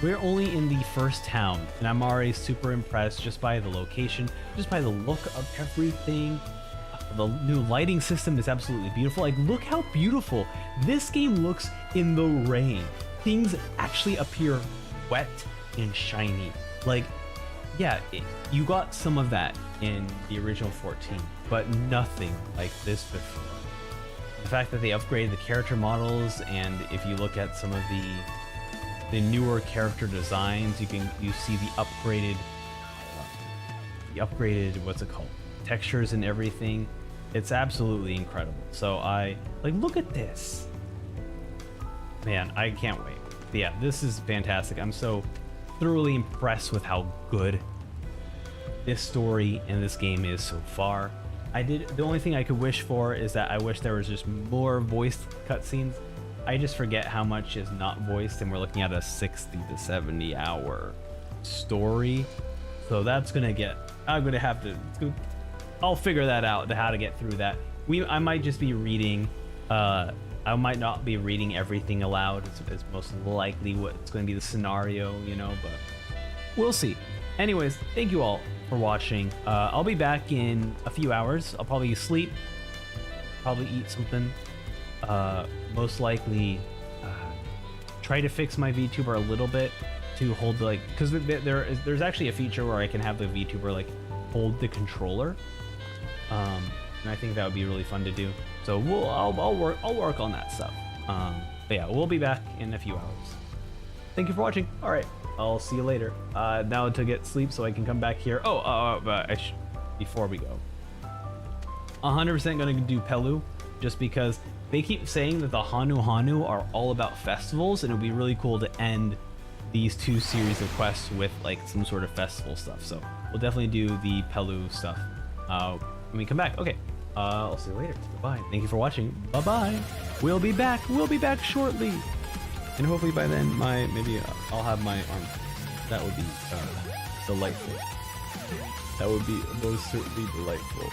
we're only in the first town, and I'm already super impressed just by the location, just by the look of everything. The new lighting system is absolutely beautiful. Like, look how beautiful this game looks in the rain. Things actually appear wet and shiny. Like, yeah, you got some of that in the original 14, but nothing like this before. The fact that they upgraded the character models, and if you look at some of the newer character designs, you see the upgraded what's it called, textures and everything. It's absolutely incredible. So look at this, man. I can't wait. But yeah, this is fantastic. I'm so thoroughly impressed with how good this story and this game is so far. The only thing I could wish for is that I wish there was just more voiced cutscenes. I just forget how much is not voiced, and we're looking at a 60 to 70 hour story. So that's gonna I'll figure that out, how to get through that. I might just be reading, I might not be reading everything aloud. It's most likely what's going to be the scenario, but we'll see. Anyways, thank you all for watching. I'll be back in a few hours. I'll probably sleep, probably eat something, most likely try to fix my VTuber a little bit to hold because there's actually a feature where I can have the VTuber hold the controller, and I think that would be really fun to do. So I'll work on that stuff. But yeah, we'll be back in a few hours. Thank you for watching. All right, I'll see you later. Now to get sleep so I can come back here. Before we go, 100% gonna do Pelu, just because they keep saying that the Hanu are all about festivals, and it would be really cool to end these two series of quests with some sort of festival stuff. So we'll definitely do the Pelu stuff when we come back. Okay, I'll see you later. Goodbye. Thank you for watching. Bye bye. We'll be back shortly, and hopefully by then maybe I'll have my arm. That would be delightful. That would be most certainly delightful.